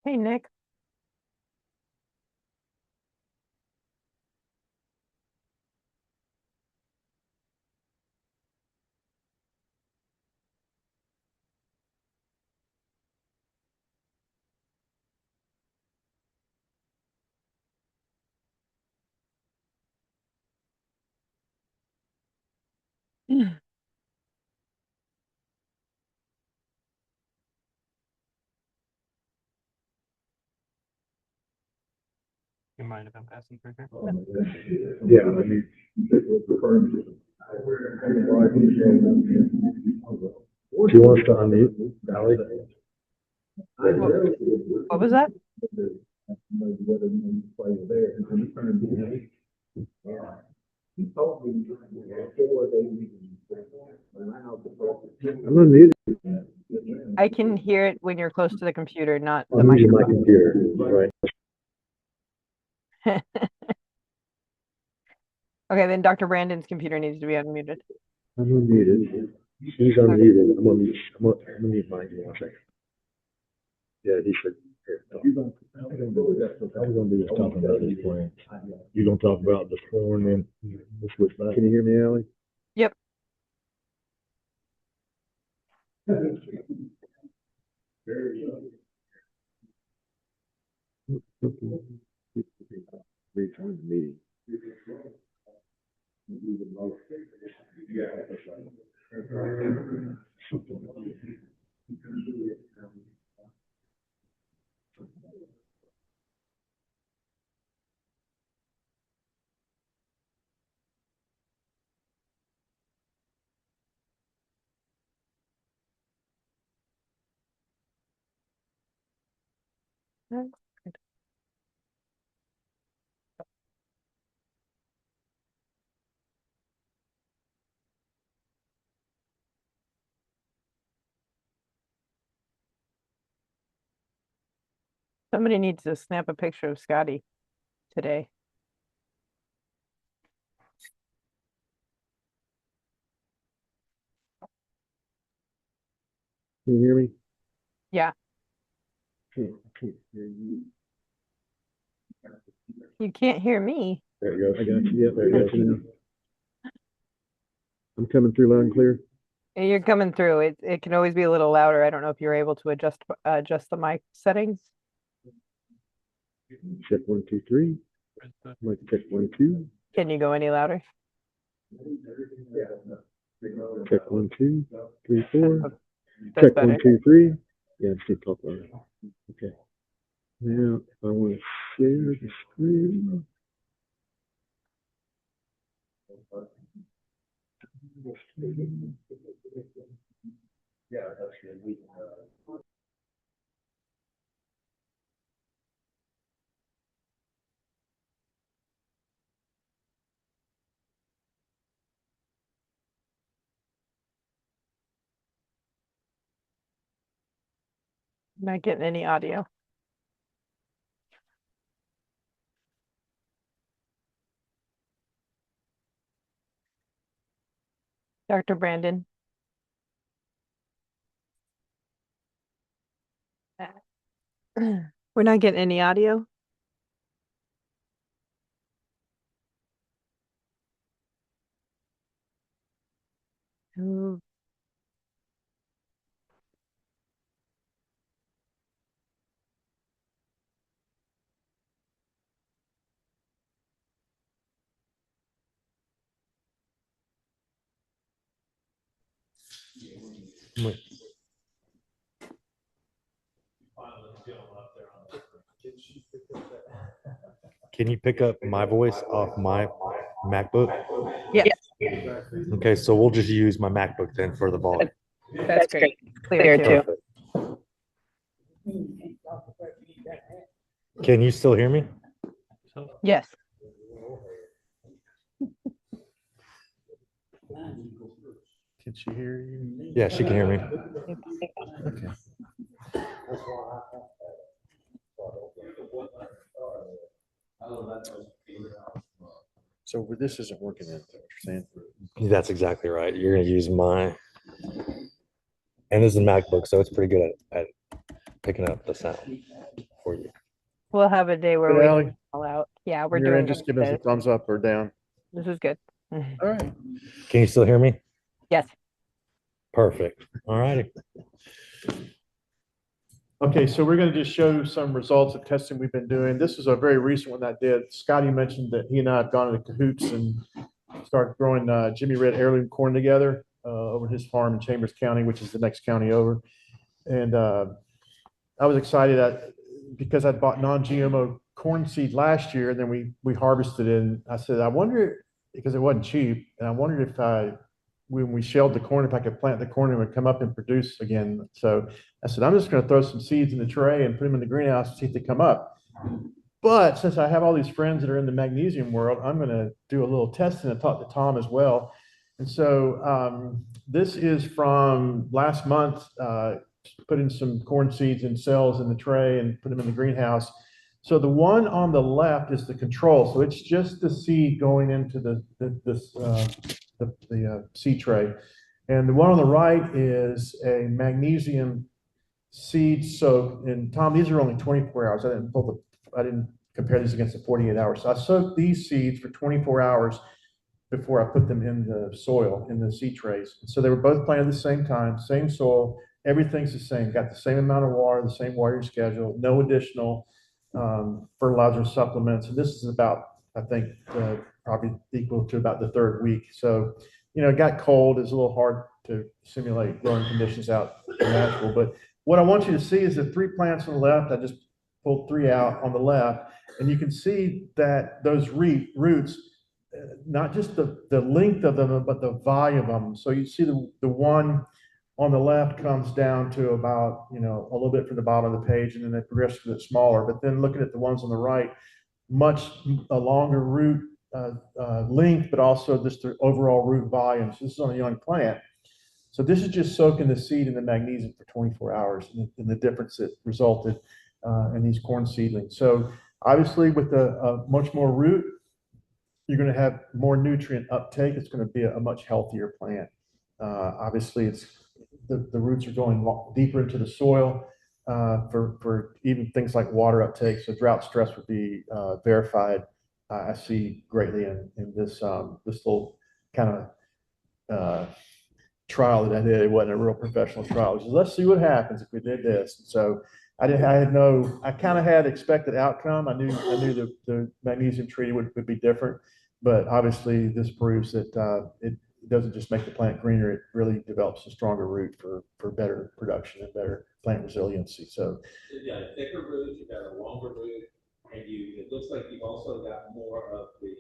Hey, Nick. You mind if I'm passing through here? Yeah, I mean. Do you want us to unmute, Valley? What was that? I'm unmuted. I can hear it when you're close to the computer, not the I'm using my microphone. computer, right? Okay, then Dr. Brandon's computer needs to be unmuted. I'm unmuted. He's unmuted. I'm gonna mute mine. Give me 1 second. Yeah, he should. How we gonna do this talking about this plan? You gonna talk about the corn and we'll switch back? Can you hear me, Ally? Yep. Return the meeting. Somebody needs to snap a picture of Scotty today. Can you hear me? Yeah. Can't hear you. You can't hear me. There you go. I got you. Yeah, there you go. I'm coming through loud and clear. You're coming through. It can always be a little louder. I don't know if you're able to adjust the mic settings. Check 1, 2, 3. Mic check 1, 2. Can you go any louder? Check 1, 2, 3, 4. That's Check better. 1, 2, 3. Yeah, just keep talking louder. Okay. Now I want to share the screen. Not getting any audio. Dr. Brandon. We're not getting any audio. Ooh. Can you pick up my voice off my MacBook? Yes. Okay, so we'll just use my MacBook then for the volume. That's great. Clear too. Perfect. Can you still hear me? Yes. Can she hear you? Yeah, she can hear me. Okay. So this isn't working then, what you're saying? That's exactly right. You're gonna use my, and this is a MacBook, so it's pretty good at picking up the sound. for you. We'll have a day where Good, we Ally. all out. Yeah, we're You're doing in, just give us a this. thumbs up or down. This is good. All right. Can you still hear me? Yes. Perfect. All righty. Okay, so we're going to just show some results of testing we've been doing. This is a very recent one I did. Scotty mentioned that he and I have gone into cahoots and started growing Jimmy Red heirloom corn together over his farm in Chambers County, which is the next county over. And I was excited because I'd bought non-GMO corn seed last year, and then we harvested it. And I said, I wonder, because it wasn't cheap, and I wondered if when we shelled the corn, if I could plant the corn and it would come up and produce again. So I said, I'm just going to throw some seeds in the tray and put them in the greenhouse and see if they come up. But since I have all these friends that are in the magnesium world, I'm going to do a little testing and talk to Tom as well. And so this is from last month, putting some corn seeds in cells in the tray and put them in the greenhouse. So the one on the left is the control. So it's just the seed going into the seed tray. And the one on the right is a magnesium seed soak. And Tom, these are only 24 hours. I didn't compare these against the 48 hours. So I soaked these seeds for 24 hours before I put them in the soil, in the seed trays. So they were both planted at the same time, same soil, everything's the same, got the same amount of water, the same water schedule, no additional fertilizer supplements. And this is about, I think, probably equal to about the third week. So, it got cold. It's a little hard to simulate growing conditions out natural. But what I want you to see is the 3 plants on the left. I just pulled 3 out on the left, and you can see that those roots, not just the length of them, but the volume of them. So you see the one on the left comes down to about, a little bit from the bottom of the page, and then they progress a bit smaller. But then looking at the ones on the right, much a longer root length, but also just the overall root volume. So this is on a young plant. So this is just soaking the seed in the magnesium for 24 hours, and the difference that resulted in these corn seedlings. So obviously with a much more root, you're going to have more nutrient uptake. It's going to be a much healthier plant. Obviously, it's the roots are going deeper into the soil for even things like water uptake. So drought stress would be verified. I see greatly in this little kind of trial that I did. It wasn't a real professional trial. Just, let's see what happens if we did this. So I kind of had expected outcome. I knew the magnesium treaty would be different, but obviously this proves that it doesn't just make the plant greener, it really develops a stronger root for better production and better plant resiliency. So you got a thicker root, you got a longer root, and it looks like you've also got more of the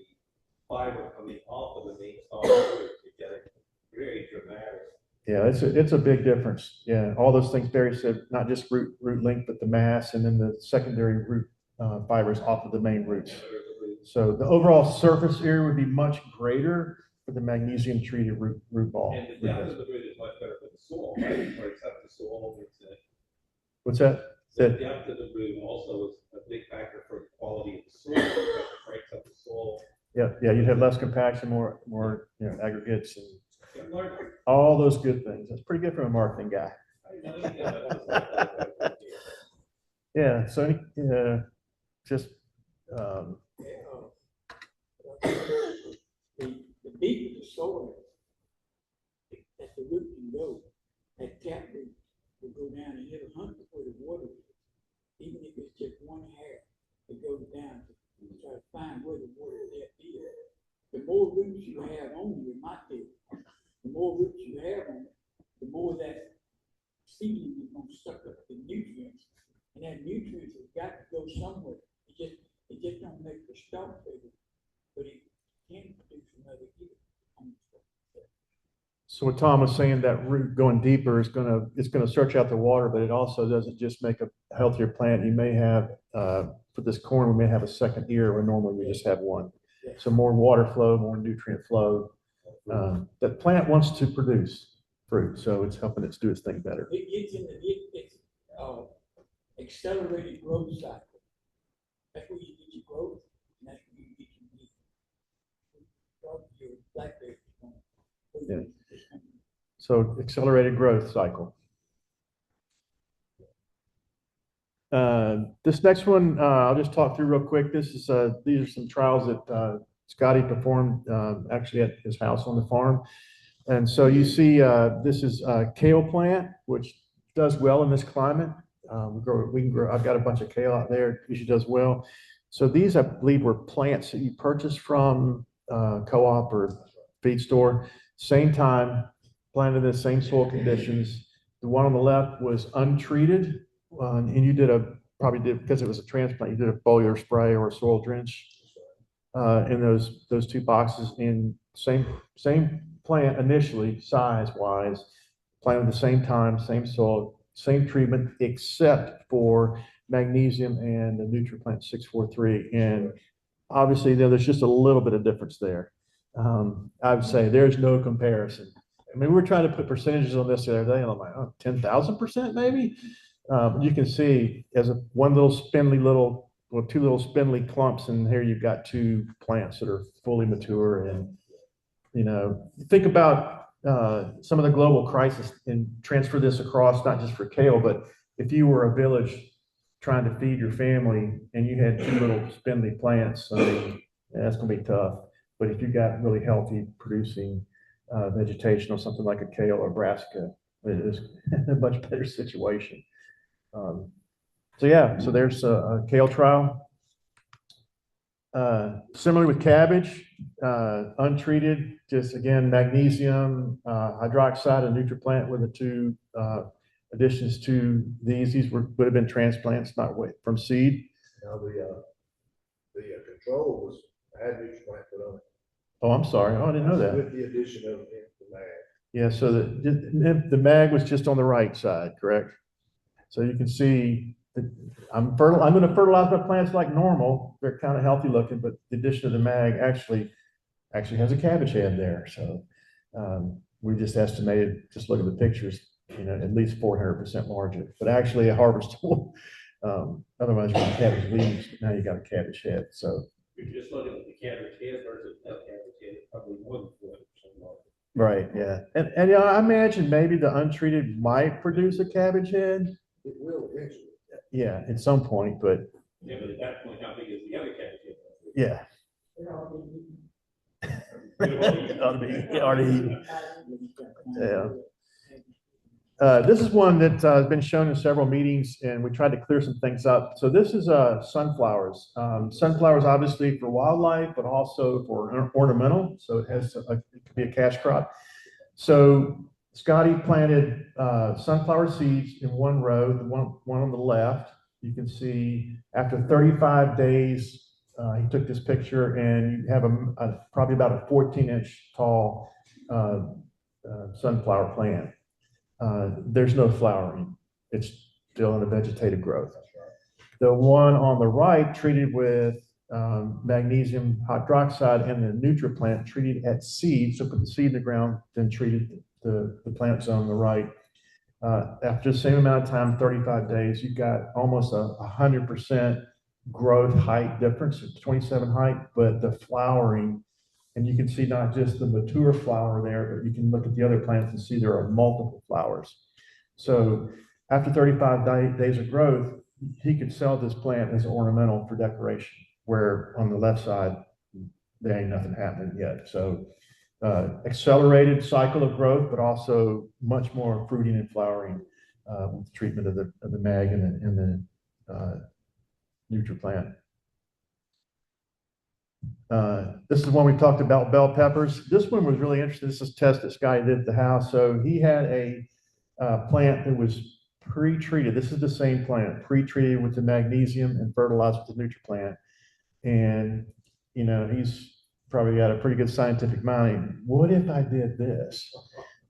fiber coming off of the main stalk root. You got it very dramatic. Yeah, it's a big difference. Yeah, all those things Barry said, not just root length, but the mass, and then the secondary root fibers off of the main roots. So the overall surface area would be much greater for the magnesium treated root ball. And the depth of the root is much better for the soil, right? It breaks up the soil. What's that? The depth of the root also is a big factor for the quality of the soil. It breaks up the soil. Yeah, you'd have less compaction, more aggregates, and all those good things. That's pretty good from a marketing guy. Yeah, so just the deeper the soil, at the root can go, that tap root will go down and it'll hunt where the water is. Even if it's just one hair, it goes down to try to find where the water depth is. The more roots you have on you, it might be, the more roots you have on it, the more that seedling is going to suck up the nutrients. And that nutrients has got to go somewhere. It just don't make the stalk bigger, but it can produce another year. So what Tom was saying, that root going deeper is it's gonna search out the water, but it also doesn't just make a healthier plant. You may have for this corn, we may have a second ear where normally we just have one. So more water flow, more nutrient flow. The plant wants to produce fruit, so it's helping it do its thing better. It gets in it's accelerated growth cycle. That's where you get your growth, and that's where you get your blackberry. Yeah. So accelerated growth cycle. This next one, I'll just talk through real quick. These are some trials that Scotty performed actually at his house on the farm. And so you see, this is a kale plant, which does well in this climate. We can grow. I've got a bunch of kale out there. It usually does well. So these, I believe, were plants that you purchased from co-op or feed store. Same time, planted in the same soil conditions. The one on the left was untreated, and you probably did because it was a transplant. You did a foliar spray or a soil drench in those two boxes. In same plant initially, size wise, planted at the same time, same soil, same treatment, except for magnesium and the NutriPlant 643. And obviously, there's just a little bit of difference there. I would say there's no comparison. I mean, we were trying to put percentages on this the other day, and I'm like, oh, 10,000% maybe. You can see as two little spindly clumps, and here you've got two plants that are fully mature. And think about some of the global crisis and transfer this across, not just for kale, but if you were a village trying to feed your family and you had two little spindly plants, I mean, that's going to be tough. But if you got really healthy producing vegetation or something like a kale or brassica, it is a much better situation. So there's a kale trial. Similar with cabbage, untreated, just again, magnesium, hydroxide, and NutriPlant were the two additions to these. These would have been transplants, not from seed. Now the control was had NutriPlant put on it. Oh, I'm sorry. Oh, I didn't know that. With the addition of the mag. Yeah, so the mag was just on the right side, correct? So you can see that I'm going to fertilize my plants like normal. They're kind of healthy looking, but the addition of the mag actually has a cabbage head there. So we just estimated, just look at the pictures, at least 400% margin, but actually a harvestable. Otherwise, you're going cabbage leaves. Now you got a cabbage head. So you're just looking at the cabbage head versus no cabbage head, probably more than 400% margin. Right, yeah. And I imagine maybe the untreated might produce a cabbage head. It will eventually. Yeah, at some point, but yeah, but at that point, how big is the other cabbage head? Yeah. Already. Yeah. This is one that has been shown in several meetings, and we tried to clear some things up. So this is sunflowers. Sunflowers, obviously, for wildlife, but also for ornamental. So it could be a cash crop. So Scotty planted sunflower seeds in one row, the one on the left. You can see after 35 days, he took this picture, and you have probably about a 14-inch tall sunflower plant. There's no flowering. It's still in a vegetative growth. The one on the right treated with magnesium hydroxide and the NutriPlant treated at seed. So put the seed in the ground, then treated the plants on the right. After the same amount of time, 35 days, you got almost 100% growth height difference, 27 height, but the flowering, and you can see not just the mature flower there, but you can look at the other plants and see there are multiple flowers. So after 35 days of growth, he could sell this plant as ornamental for decoration, where on the left side, there ain't nothing happening yet. So accelerated cycle of growth, but also much more fruiting and flowering with the treatment of the mag and the NutriPlant. This is one we talked about, bell peppers. This one was really interesting. This is a test that Scotty did at the house. So he had a plant that was pre-treated. This is the same plant, pre-treated with the magnesium and fertilized with the NutriPlant. And, he's probably got a pretty good scientific mind. What if I did this?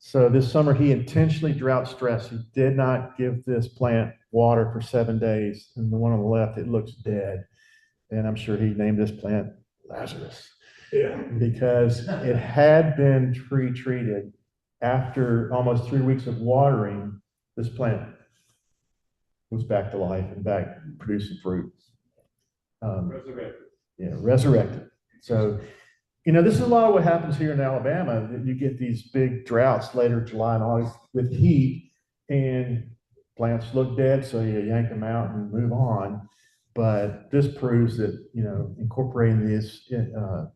So this summer, he intentionally drought stressed. He did not give this plant water for 7 days. And the one on the left, it looks dead. And I'm sure he named this plant Lazarus. Yeah. Because it had been pre-treated. After almost 3 weeks of watering, this plant was back to life and back producing fruit. Resurrected. Yeah, resurrected. So, this is a lot of what happens here in Alabama, that you get these big droughts later July and August with heat. And plants look dead, so you yank them out and move on. But this proves that, you know, incorporating these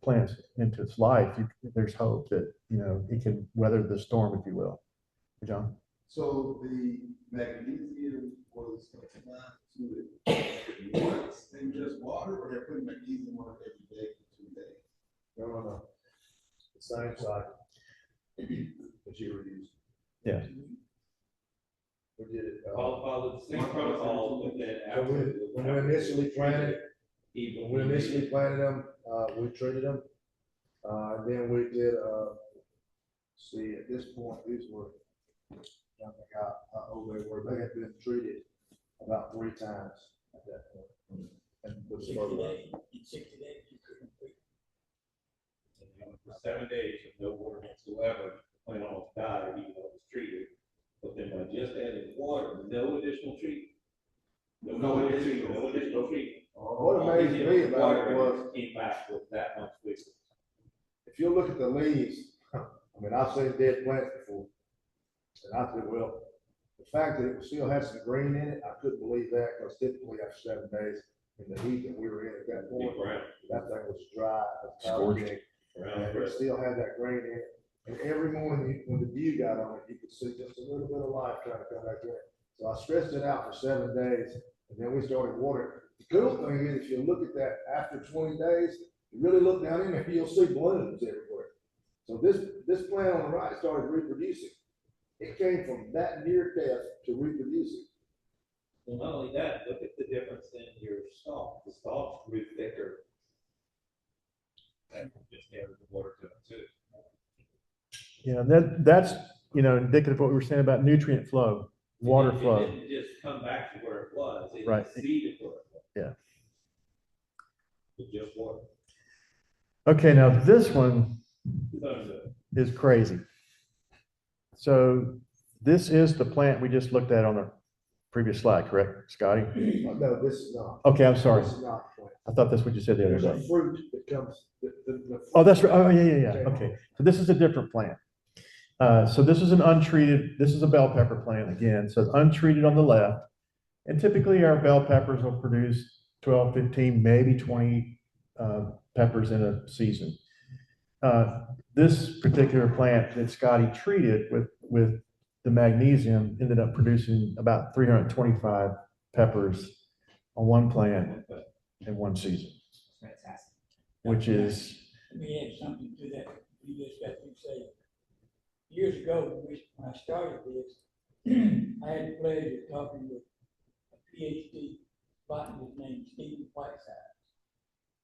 plants into its life, there's hope that, you know, it can weather the storm, if you will. John? So the magnesium was confined to it once in just water, or they're putting magnesium on it every day for 2 days? No. The same cycle that you were using. Yeah. We did it. Follow the same protocol, but then So after. when we initially planted them, we treated them. Then we did, see, at this point, these were, I don't think how old they were. They had been treated about 3 times at that point. And with 60 fertilizer. days, in 60 days, you couldn't treat. For 7 days of no water whatsoever, the plant almost died, even though it was treated. But then by just adding water, no additional treatment. No additional treatment. What amazed me about it was, came back with that much wisdom. if you look at the leaves, I mean, I've seen dead plants before. And I said, well, the fact that it still has some green in it, I couldn't believe that, because typically after 7 days, in the heat that we were in at that point, that thing was dry, Scorched. and it still had that green in it. And every morning, when the dew got on it, you could see just a little bit of life trying to come back in. So I stressed it out for 7 days, and then we started watering. The cool thing is, if you look at that after 20 days, you really look down in there, you'll see blooms everywhere. So this plant on the right started reproducing. It came from that near death to reproducing. Well, not only that, look at the difference in your stalk. The stalks grew thicker. And just added the water to it too. Yeah, that's, you know, indicative of what we were saying about nutrient flow, water flow. It didn't just come back to where it was. It Right. exceeded where it was. Yeah. With just water. Okay, now this one is crazy. So this is the plant we just looked at on the previous slide, correct, Scotty? No, this is not. Okay, I'm sorry. This is not the plant. I thought that's what you said the other There's day. a fruit that comes. The Oh, that's right. Oh, yeah. Okay, so this is a different plant. So this is an untreated, this is a bell pepper plant again. So it's untreated on the left. And typically our bell peppers will produce 12, 15, maybe 20 peppers in a season. This particular plant that Scotty treated with the magnesium ended up producing about 325 peppers on one plant in one season. Fantastic. Which is. Let me add something to that. You just got to say. Years ago, when I started this, I had the pleasure of talking with a PhD botanist named Stephen Whiteside.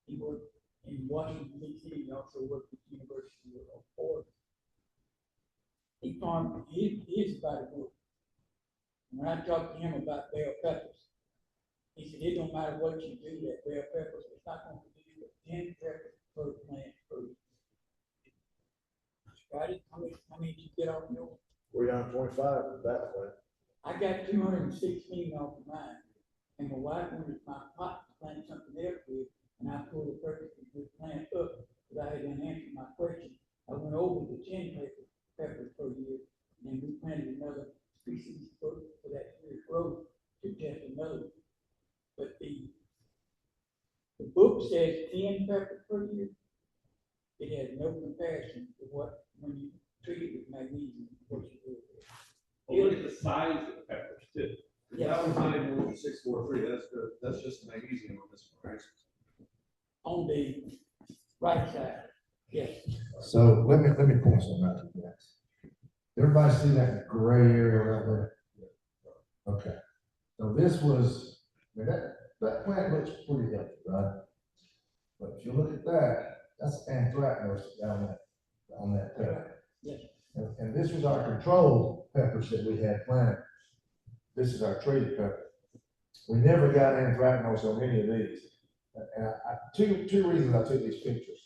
He worked in Washington, D.C. He also worked at the University of Oregon. He farmed his about a book. When I talked to him about bell peppers, he said, it don't matter what you do, that bell peppers, it's not going to produce but 10 peppers per plant per year. Scotty, how many did you get off yours? 325 with that plant. I got 216 off of mine. And my wife wanted my pot to plant something else with, and I pulled a perfectly good plant up, because I had answered my question. I went over the 10 peppers per year, and we planted another species for that year's growth to test another. But the book says 10 peppers per year. It has no comparison to what, when you treat it with magnesium, what you do. Well, look at the size of the peppers too. Yes. That was not even with the 643. That's just magnesium on this one, right? On the right side, yes. So let me point something out to you guys. Everybody see that gray area right there? Okay. So this was, I mean, that plant looks pretty healthy, right? But if you look at that, that's anthracnose down on that pepper. Yes. And this was our control peppers that we had planted. This is our treated pepper. We never got anthracnose on any of these. And two reasons I took these pictures.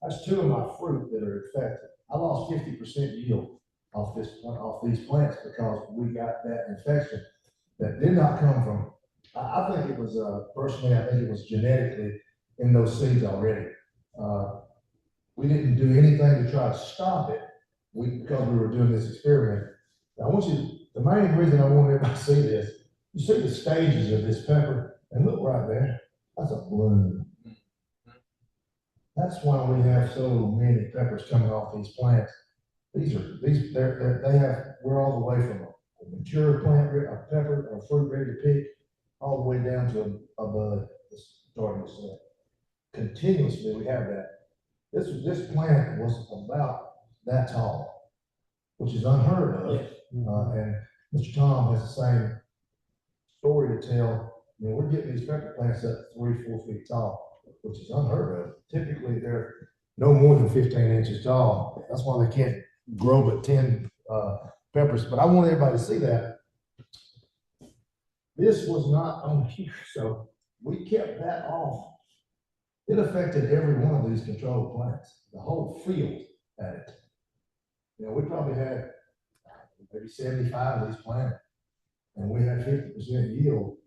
That's 2 of my fruit that are infected. I lost 50% yield off these plants because we got that infection that did not come from. I think it was personally, I think it was genetically in those seeds already. We didn't do anything to try to stop it because we were doing this experiment. I want you the main reason I want everybody to see this, you see the stages of this pepper, and look right there, that's a bloom. That's why we have so many peppers coming off these plants. We're all the way from a mature plant, a pepper or fruit ready to pick, all the way down to a bud that's starting to set. Continuously, we have that. This plant was about that tall, which is unheard of. Yes. And Mr. Tom has the same story to tell. I mean, we're getting these pepper plants up 3-4 feet tall, which is unheard of. Typically, they're no more than 15 inches tall. That's why they can't grow but 10 peppers. But I want everybody to see that. This was not on here, so we kept that off. It affected every one of these controlled plants. The whole field had it. You know, we probably had maybe 75 of these planted, and we had 50% yield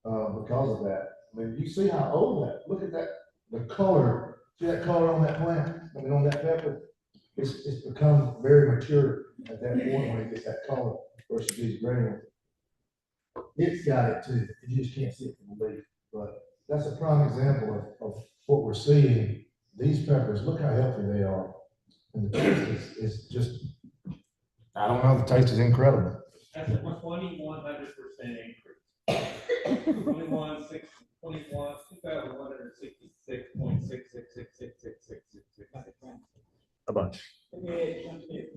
because of that. I mean, you see how old that, look at that, the color, see that color on that plant, I mean, on that pepper, it's become very mature at that point when it gets that color versus these green ones. It's got it too, you just can't see it from the leaf, but that's a prime example of what we're seeing. These peppers, look how healthy they are. And the taste is just, I don't know, the taste is incredible. That's a 2,100% increase. 2,166.66666666. A bunch. Let me add something there.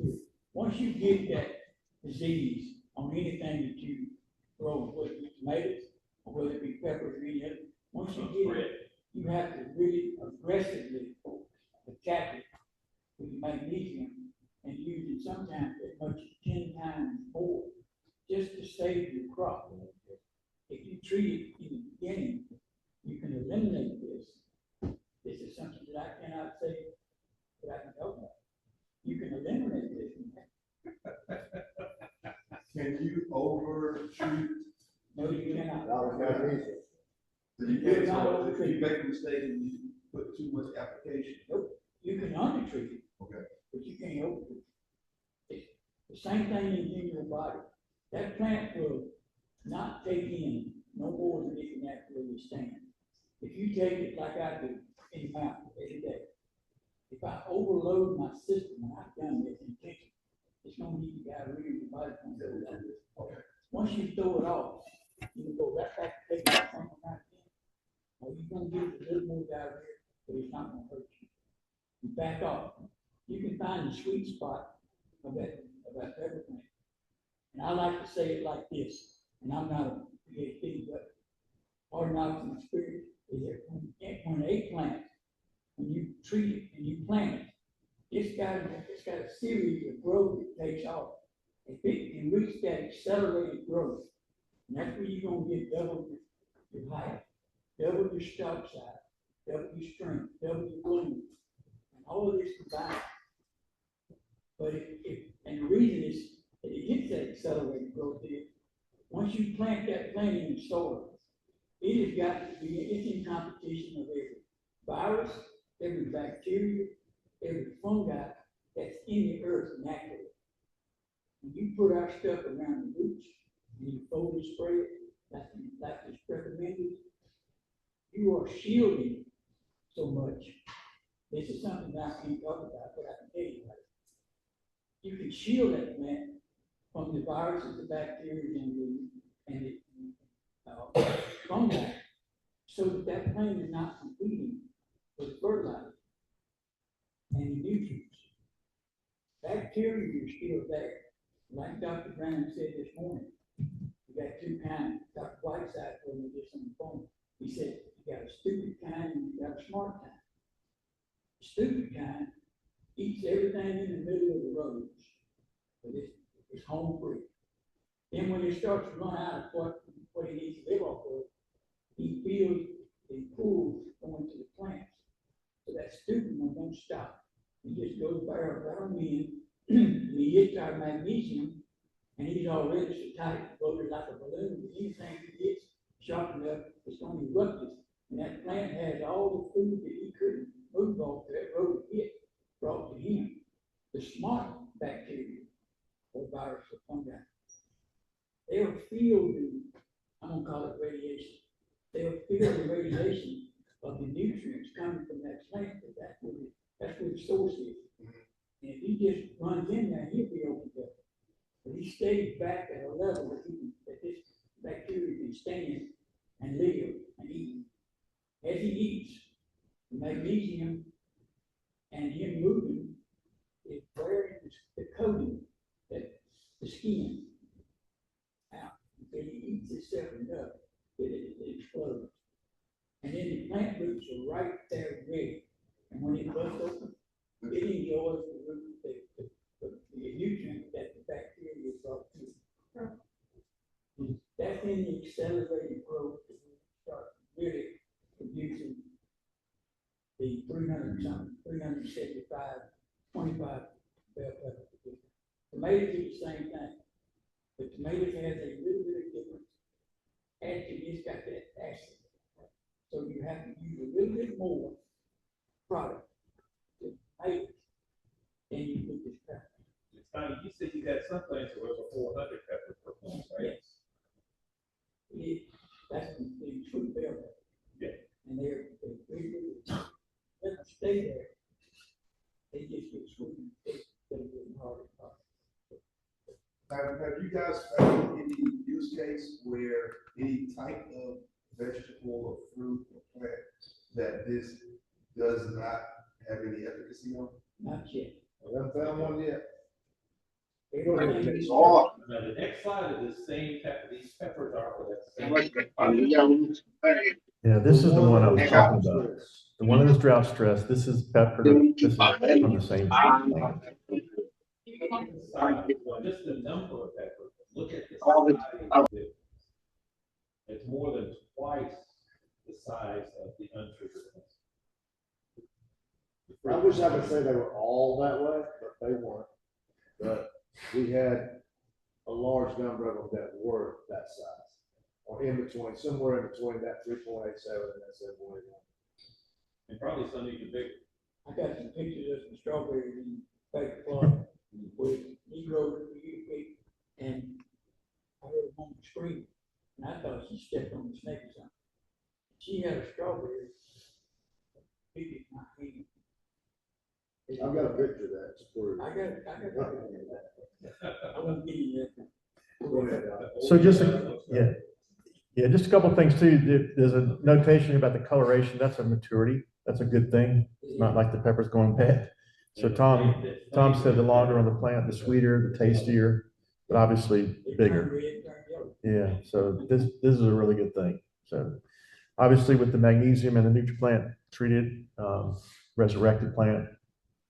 Once you get that disease on anything that you grow, whether it be tomatoes or whether it be peppers or any other, once you get it, you have to really aggressively attack it with magnesium and use it sometimes as much as 10 times more just to save your crop. If you treat it in the beginning, you can eliminate this. This is something that I cannot say that I can help about. You can eliminate this. Can you overshoot? No, you cannot. So you can't, so if you make a mistake and you put too much application. Nope. You can undertreat it. Okay. But you can't overtreat it. It's the same thing in your body. That plant will not take in no more than it can actually stand. If you take it like I do in the mouth every day, if I overload my system, and I've done this intentionally, it's going to give you diarrhea in your body. Okay. Once you throw it off, you can go right back to taking it from the or you're going to get a little more diarrhea, but it's not going to hurt you. You back off. You can find the sweet spot of that pepper plant. And I like to say it like this, and I'm not a PhD, but hard knocks and experience is that when an eggplant, when you treat it and you plant it, it's got a series of growth that takes off. If it can reach that accelerated growth, and that's where you're going to get double your height, double your stalk size, double your strength, double your bloom, and all of this combined. But and the reason is that it gets that accelerated growth is once you plant that plant in the soil, it has got to be, it's in competition of every virus, every bacteria, every fungi that's in the earth naturally. When you put our stuff around the roots and you fold and spray it, like it's recommended, you are shielding so much. This is something that I can't talk about, but I can tell you about it. You can shield that plant from the viruses, the bacteria, and the fungi, so that that plant is not competing with fertilizer and the nutrients. Bacteria are still there. Like Dr. Brown said this morning, you got two kinds. Dr. Whiteside told me this on the phone. He said, you got a stupid kind and you got a smart kind. The stupid kind eats everything in the middle of the roads, but it's home free. Then when it starts to run out of what he needs to live off of, he feels the pools going to the plants. So that stupid one won't stop. He just goes barrel in, and he hits our magnesium, and he's already so tight, floated like a balloon. Anything he gets sharp enough, it's going to erupt it. And that plant has all the food that he couldn't move off that road to get brought to him. The smart bacteria or virus or fungi gonna call it radiation. They'll feel the radiation of the nutrients coming from that plant, but that's where the source is. And if he just runs in there, he'll be open to it. But he stays back at a level that this bacteria can stand and live and eat. As he eats, the magnesium and him moving is wearing the coating, that the skin out. Until he eats itself enough that it explodes. And then the plant roots are right there ready. And when it busts open, it enjoys the root, the nutrient that the bacteria brought to it. That's in the accelerated growth that we start really producing the 375, 25 bell peppers. Tomatoes do the same thing. But tomatoes has a little bit of difference. Actually, it's got that acid. So you have to use a little bit more product to tomatoes than you do this pepper. Tommy, you said you had some plants that were 400 peppers per plant, right? Yes. That's the true bell pepper. Yeah. And they're really, let them stay there. They just get sweet. They're getting harder. Have you guys found any use case where any type of vegetable or fruit or plant that this does not have any efficacy on? Not yet. I haven't found one yet. Now, the next slide of this same pepper, these peppers are for that same. Yeah, this is the one I was talking about. The one that is drought stress. This is pepper. This is from the same plant. Well, just the number of peppers. Look at the size of it. It's more than twice the size of the untreated ones. I wish I could say they were all that way, but they weren't. But we had a large number of them that were that size, or in between, somewhere in between that 3.87 and that 7.81. And probably some even bigger. I got some pictures of some strawberries in paper plot with Negro and I heard a woman scream, and I thought she stepped on the snake or something. She had a strawberry big as my hand. I've got a picture of that. It's proof. I got a picture of that. I won't give you that. Go ahead. So just a couple of things too. There's a notation about the coloration. That's a maturity. That's a good thing. It's not like the pepper's going bad. So Tom said the longer on the plant, the sweeter, the tastier, but obviously bigger. Yeah. So this is a really good thing. So obviously with the magnesium and the NutriPlant treated, resurrected plant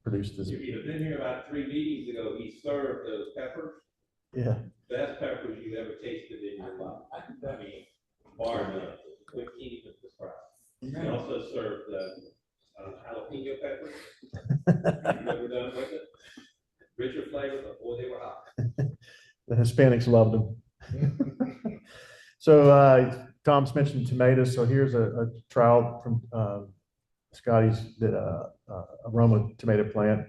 produced this. If you've been here about 3 meetings ago, he served those peppers. Yeah. Best peppers you've ever tasted in your life. I mean, bar none. We can't even describe. He also served jalapeno peppers. You ever done with it? Richer flavor, but boy, they were hot. The Hispanics loved them. So Tom's mentioned tomatoes. So here's a trial from Scotty's did a aroma tomato plant.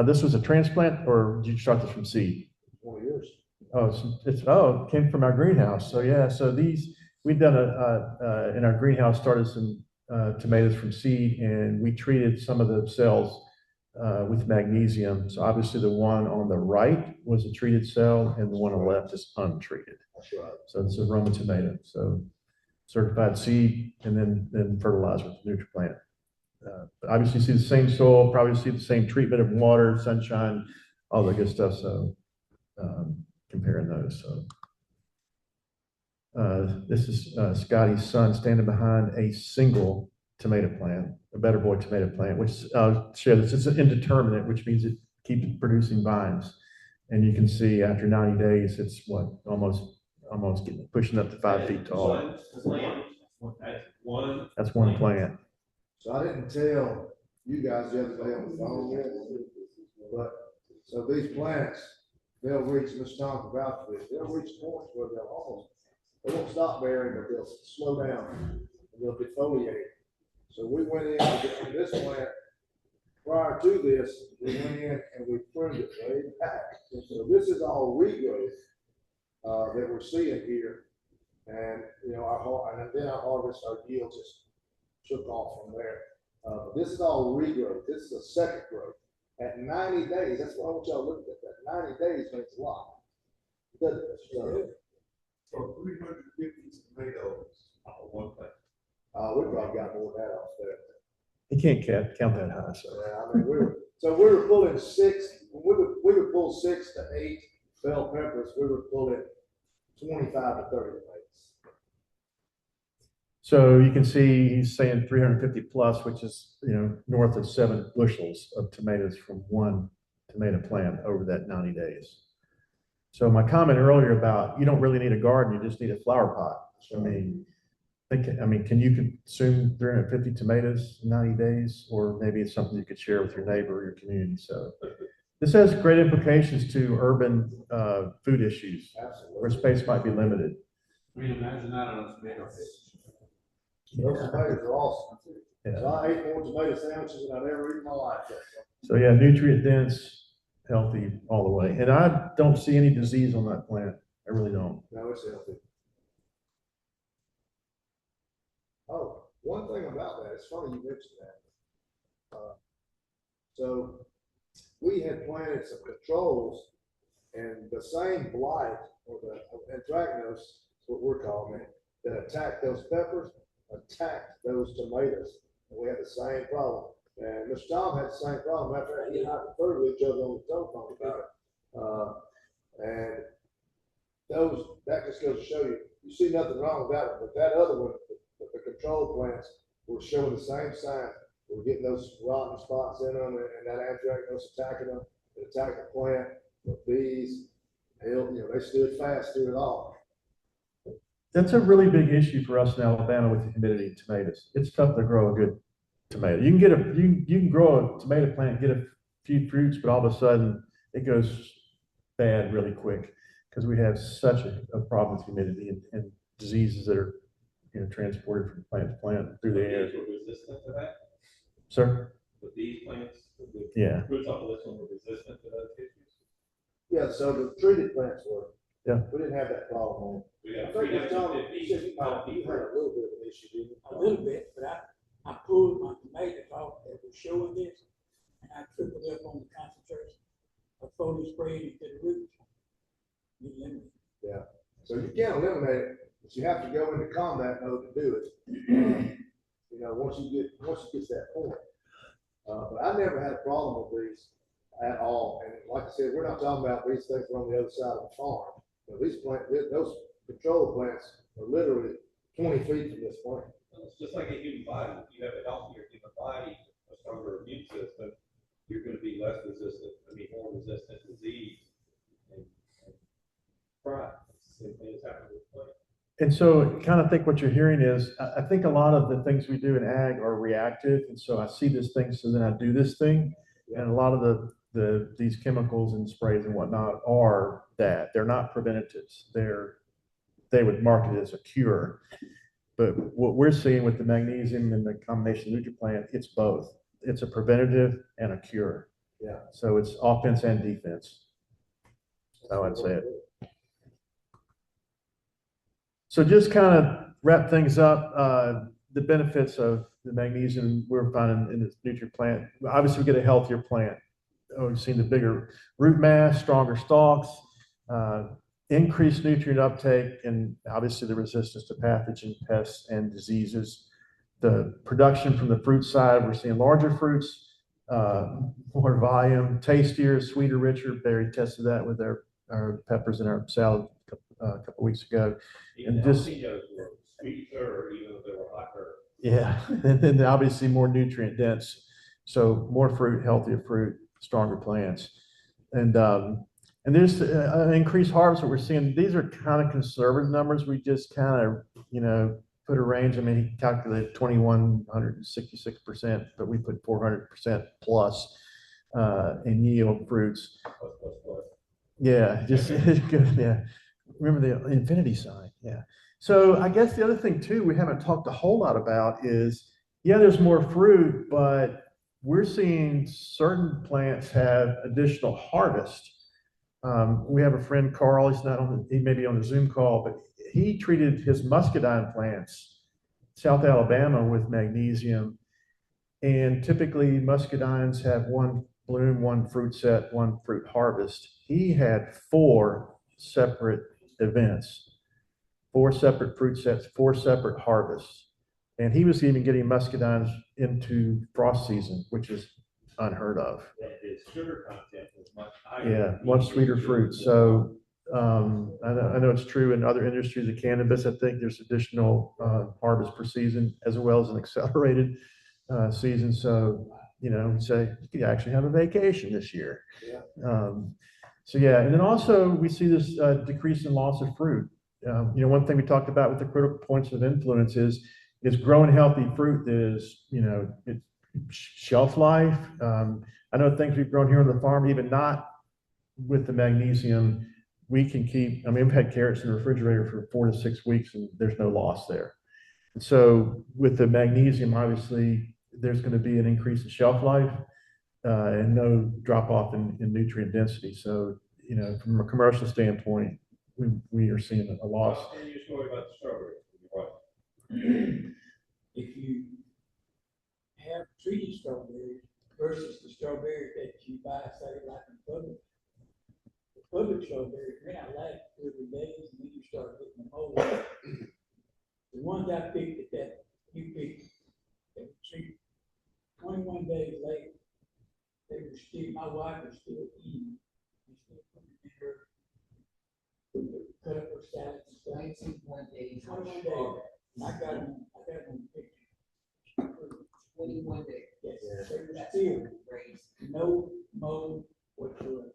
This was a transplant, or did you start this from seed? 20 years. Oh, it came from our greenhouse. So yeah, so we've done in our greenhouse, started some tomatoes from seed, and we treated some of the cells with magnesium. So obviously the one on the right was a treated cell, and the one on the left is untreated. That's right. So it's a Roma tomato. So certified seed, and then fertilized with NutriPlant. But obviously see the same soil, probably see the same treatment of water, sunshine, all the good stuff. So comparing those. So this is Scotty's son standing behind a single tomato plant, a Better Boy tomato plant, which share this. It's indeterminate, which means it keeps producing vines. And you can see after 90 days, it's what almost getting pushing up to 5 feet tall. That's one plant. So I didn't tell you guys the other day on the phone, but so these plants, they'll reach, Ms. Tom about this, they'll reach points where they won't stop bearing, but they'll slow down and they'll defoliate. So we went in this plant, prior to this, we went in and we pruned it way back. So this is all regrowth that we're seeing here. And, you know, and then our harvest, our yield just took off from there. This is all regrowth. This is a second growth. At 90 days, that's what I want y'all to look at. That 90 days makes a lot. Doesn't it? For 350 tomatoes on one plant. We probably got more than that off there. You can't count that high, so. Yeah, I mean, we were pulling we would pull 6 to 8 bell peppers. We were pulling 25 to 30 tomatoes. So you can see he's saying 350 plus, which is, you know, north of 7 bushels of tomatoes from one tomato plant over that 90 days. So my comment earlier about you don't really need a garden, you just need a flower pot. I mean, can you consume 350 tomatoes in 90 days? Or maybe it's something you could share with your neighbor or your community. So this has great implications to urban food issues. Absolutely. Where space might be limited. I mean, imagine that on a tomato fish. Those tomatoes are awesome. Yeah. So I ate more tomato sandwiches than I've ever eaten in my life. So yeah, nutrient dense, healthy all the way. And I don't see any disease on that plant. I really don't. No, it's healthy. Oh, one thing about that, it's funny you mentioned that. So we had planted some controls and the same blight or the anthracnose, what we're calling it, that attacked those peppers, attacked those tomatoes. And we had the same problem. And Mr. Tom had the same problem. After that, he and I conferred with each other on the telephone about it. And that just goes to show you see nothing wrong with that one. But that other one, the control plants were showing the same sign. We're getting those rotten spots in them and that anthracnose attacking them. It attacked the plant, the bees, hell, you know, they stood fast through it all. That's a really big issue for us in Alabama with the humidity in tomatoes. It's tough to grow a good tomato. You can grow a tomato plant, get a few fruits, but all of a sudden it goes bad really quick because we have such a problem with humidity and diseases that are, you know, transported from plant to plant through the air. Resistant to that? Sir? With these plants, the Yeah. fruits off of this one were resistant to those issues? Yeah, so the treated plants were. Yeah. We didn't have that problem on. We I got think it's Tom, 350 you said you had a little bit of an issue, didn't you? A little bit, but I pulled my tomatoes off that was showing this, and I tripled up on the concentration of foliar spraying into the roots. You eliminate. Yeah, so you can't eliminate it, but you have to go into combat mode to do it. You know, once you get to that point. But I never had a problem with these at all. And like I said, we're not talking about these things on the other side of the farm. You know, those control plants are literally 20 feet from this plant. It's just like a human body. If you have a healthier human body, a stronger immune system, you're going to be less resistant, more resistant to disease and crime. Same thing is happening with plants. And so kind of think what you're hearing is, I think a lot of the things we do in ag are reactive. And so I see this thing, so then I do this thing. And a lot of these chemicals and sprays and whatnot are that. They're not preventatives. They would market it as a cure. But what we're seeing with the magnesium and the combination NutriPlant, it's both. It's a preventative and a cure. Yeah. So it's offense and defense. That's how I'd say it. So just kind of wrap things up, the benefits of the magnesium we're finding in this NutriPlant. Obviously, we get a healthier plant. We've seen the bigger root mass, stronger stalks, increased nutrient uptake, and obviously the resistance to pathogen, pests, and diseases. The production from the fruit side, we're seeing larger fruits, more volume, tastier, sweeter, richer. Barry tested that with our peppers in our salad a couple weeks ago. Even And the just jalapenos were sweeter, even though they were hotter. yeah, and then obviously more nutrient dense. So more fruit, healthier fruit, stronger plants. And there's an increased harvest that we're seeing. These are kind of conservative numbers. We just kind of, put a range. I mean, he calculated 2,166%, but we put 400% plus in yield fruits. Yeah, just good. Yeah. Remember the infinity sign. Yeah. So I guess the other thing too, we haven't talked a whole lot about is, yeah, there's more fruit, but we're seeing certain plants have additional harvest. We have a friend, Carl, he may be on the Zoom call, but he treated his muscadine plants, South Alabama, with magnesium. And typically muscadines have one bloom, one fruit set, one fruit harvest. He had 4 separate events, 4 separate fruit sets, 4 separate harvests. And he was even getting muscadines into frost season, which is unheard of. His sugar content was much higher. Yeah, much sweeter fruit. So I know it's true in other industries of cannabis. I think there's additional harvest per season as well as an accelerated season. So, you know, say you could actually have a vacation this year. Yeah. So yeah, and then also we see this decrease in loss of fruit. You know, one thing we talked about with the critical points of influence is growing healthy fruit is, you know, it's shelf life. I know things we've grown here on the farm, even not with the magnesium, we can keep, I mean, we've had carrots in the refrigerator for 4 to 6 weeks and there's no loss there. And so with the magnesium, obviously, there's going to be an increase in shelf life and no drop off in nutrient density. So, you know, from a commercial standpoint, we are seeing a loss. I'll tell you a story about the strawberries. If you have treated strawberries versus the strawberries that you buy, say, like in public, the public strawberries may not last 2 or 3 days, and then you start getting them old. The ones I picked that you picked, that were treated 21 days later, they were still, my wife was still eating. And still putting it in her, cut up her salad and stuff. 21 days. 21 days. And I got them on the picture. 21 days. Yes, they were still no mold whatsoever.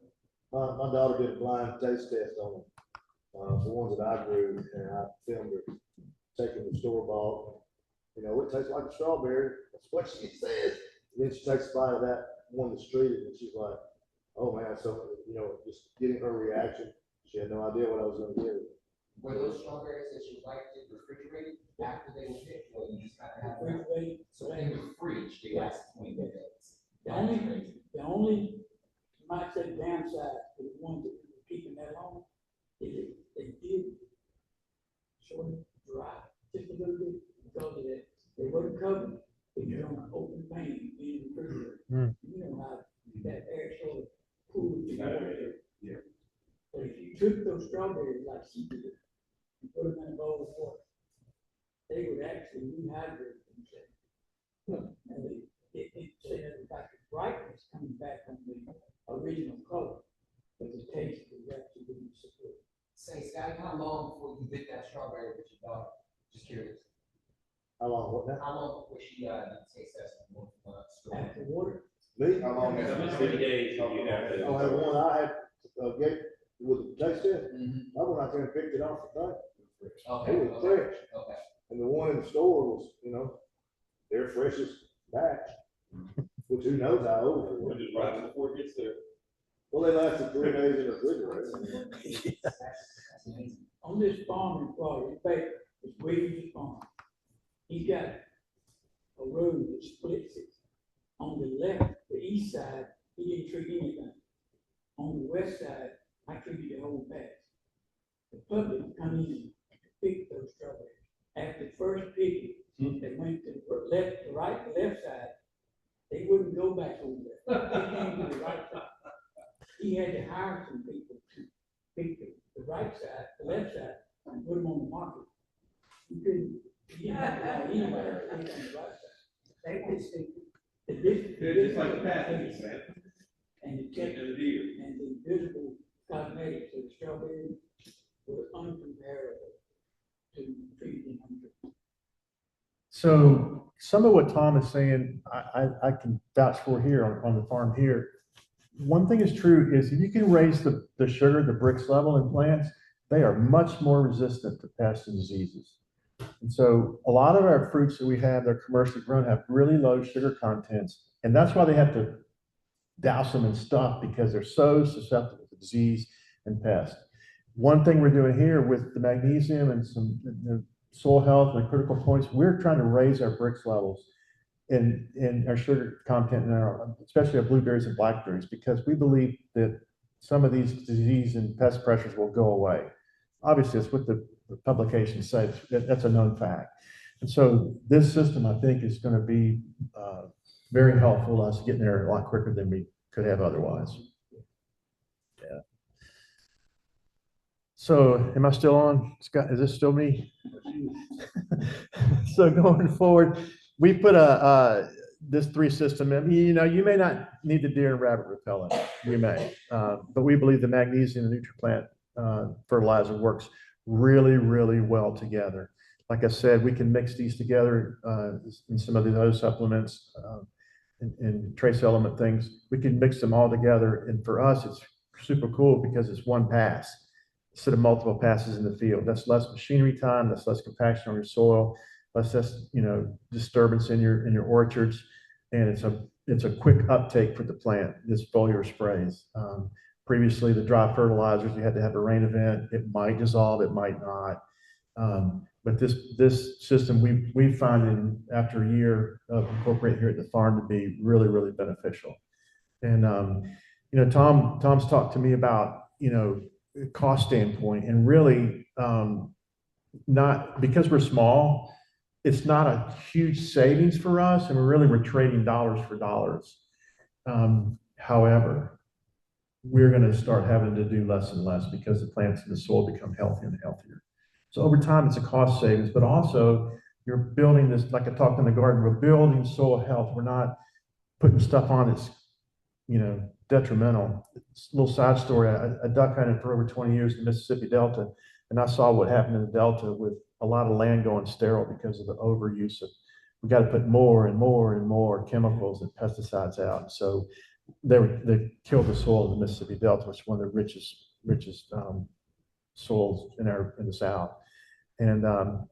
My daughter did a blind taste test on the ones that I grew, and I filmed her taking the store bought. You know, it tastes like a strawberry. That's what she says. And then she takes a bite of that one that's treated, and she's like, "Oh man!" So you know, just getting her reaction, she had no idea what I was going to give her. Were those strawberries that you liked it refrigerated after they were picked, or you just kind of have them? So they were fridged, they lasted 20 days. The only, you might say downside to the ones that were keeping that long is they did sort of dry just a little bit because of that. They weren't covered. If you're on an open pan in the refrigerator, you know how that air sort of cools the water. Yeah. But if you took those strawberries like she did and put them in a bowl of water, they would actually rehydrate themselves. And it said that in fact the brightness coming back from the original color, but the taste was actually didn't support. Say, Scott, how long before you bit that strawberry with your daughter? Just curious. How long? What now? How long before she taste test After water. Me? How long is it? 3 days. You have to. Oh, the one I had get with the taste test. I went out there and picked it off the thing. Okay. It was fresh. Okay. And the one in the store was, you know, their freshest batch. Which who knows how old it was. Just right before it gets there. Well, they lasted 3 days in the refrigerator. On this farm in Florida, it's Williams' farm. He's got a road that splits it. On the left, the east side, he didn't treat anything. On the west side, I treated the whole patch. The public come in and pick those strawberries. After the first picking, they went to the left, the right, the left side. They wouldn't go back over there. They came to the right side. He had to hire some people to pick the right side, the left side, and put them on the market. You couldn't, you didn't have to hire anybody to pick on the right side. They could see. It's like the package, man. And the texture and the visible cosmetics of the strawberry were uncomparable to treating them. So some of what Tom is saying, I can vouch for here on the farm here. One thing is true is if you can raise the sugar, the Brix level in plants, they are much more resistant to pests and diseases. And so a lot of our fruits that we have, they're commercially grown, have really low sugar contents. And that's why they have to douse them in stuff, because they're so susceptible to disease and pest. One thing we're doing here with the magnesium and some soil health and the critical points, we're trying to raise our Brix levels in our sugar content, in our, especially our blueberries and blackberries, because we believe that some of these disease and pest pressures will go away. Obviously, it's with the publications say that's a known fact. And so this system, I think, is going to be very helpful to us getting there a lot quicker than we could have otherwise. Yeah. So am I still on? Scott, is this still me? So going forward, we put this 3 system. I mean, you know, you may not need the deer and rabbit repellent. You may, but we believe the magnesium and NutriPlant fertilizer works really, really well together. Like I said, we can mix these together in some of these other supplements and trace element things. We can mix them all together. And for us, it's super cool because it's one pass instead of multiple passes in the field. That's less machinery time. That's less compaction on your soil. Less, you know, disturbance in your orchards. And it's a quick uptake for the plant, this foliar sprays. Previously, the dry fertilizers, you had to have a rain event. It might dissolve, it might not. But this system we find after a year of incorporating here at the farm to be really, really beneficial. And you know, Tom's talked to me about, you know, cost standpoint, and really not because we're small, it's not a huge savings for us, and we're trading dollars for dollars. However, we're going to start having to do less and less because the plants in the soil become healthier and healthier. So over time, it's a cost savings, but also you're building this, like I talked in the garden, we're building soil health. We're not putting stuff on that's, you know, detrimental. It's a little side story. I duck hunted for over 20 years in the Mississippi Delta, and I saw what happened in the Delta with a lot of land going sterile because of the overuse of, we got to put more and more and more chemicals and pesticides out. So they killed the soil in the Mississippi Delta, which is one of the richest soils in the South. And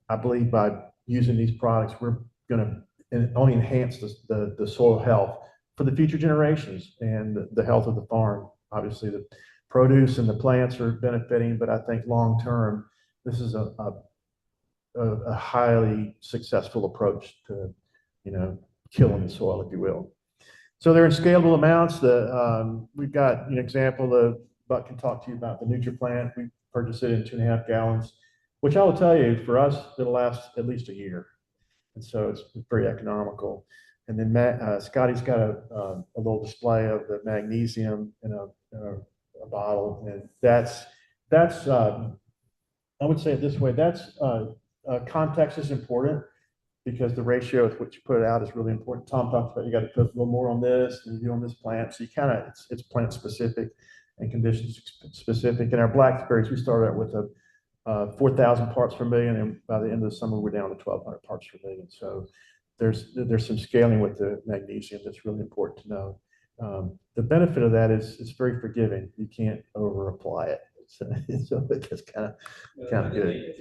I believe by using these products, we're going to only enhance the soil health for the future generations and the health of the farm. Obviously, the produce and the plants are benefiting, but I think long term, this is a highly successful approach to, you know, killing the soil, if you will. So they're in scalable amounts. We've got an example. Buck can talk to you about the NutriPlant. We purchased it in 2.5 gallons, which I will tell you, for us, it'll last at least a year. And so it's very economical. And then Scotty's got a little display of the magnesium in a bottle. And that's I would say it this way, context is important because the ratio with which you put it out is really important. Tom talked about you got to put a little more on this than you do on this plant. So you kind of, it's plant specific and condition specific. In our blackberries, we started out with 4,000 parts per million, and by the end of the summer, we're down to 1,200 parts per million. So there's some scaling with the magnesium that's really important to know. The benefit of that is it's very forgiving. You can't over apply it. So it just kind of good.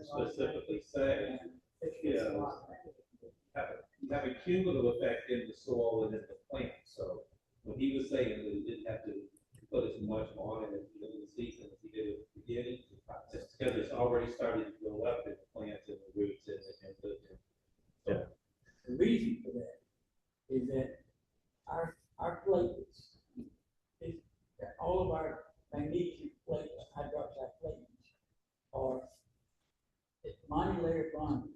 Specifically say, you know, have a cumulative effect in the soil and in the plant. So when he was saying that he didn't have to put as much on it at the end of the season as he did at the beginning, just because it's already started to build up in the plants and the roots and the yeah. The reason for that is that our platelets, all of our magnesium platelets, hydroxide platelets, are monolayer bonded.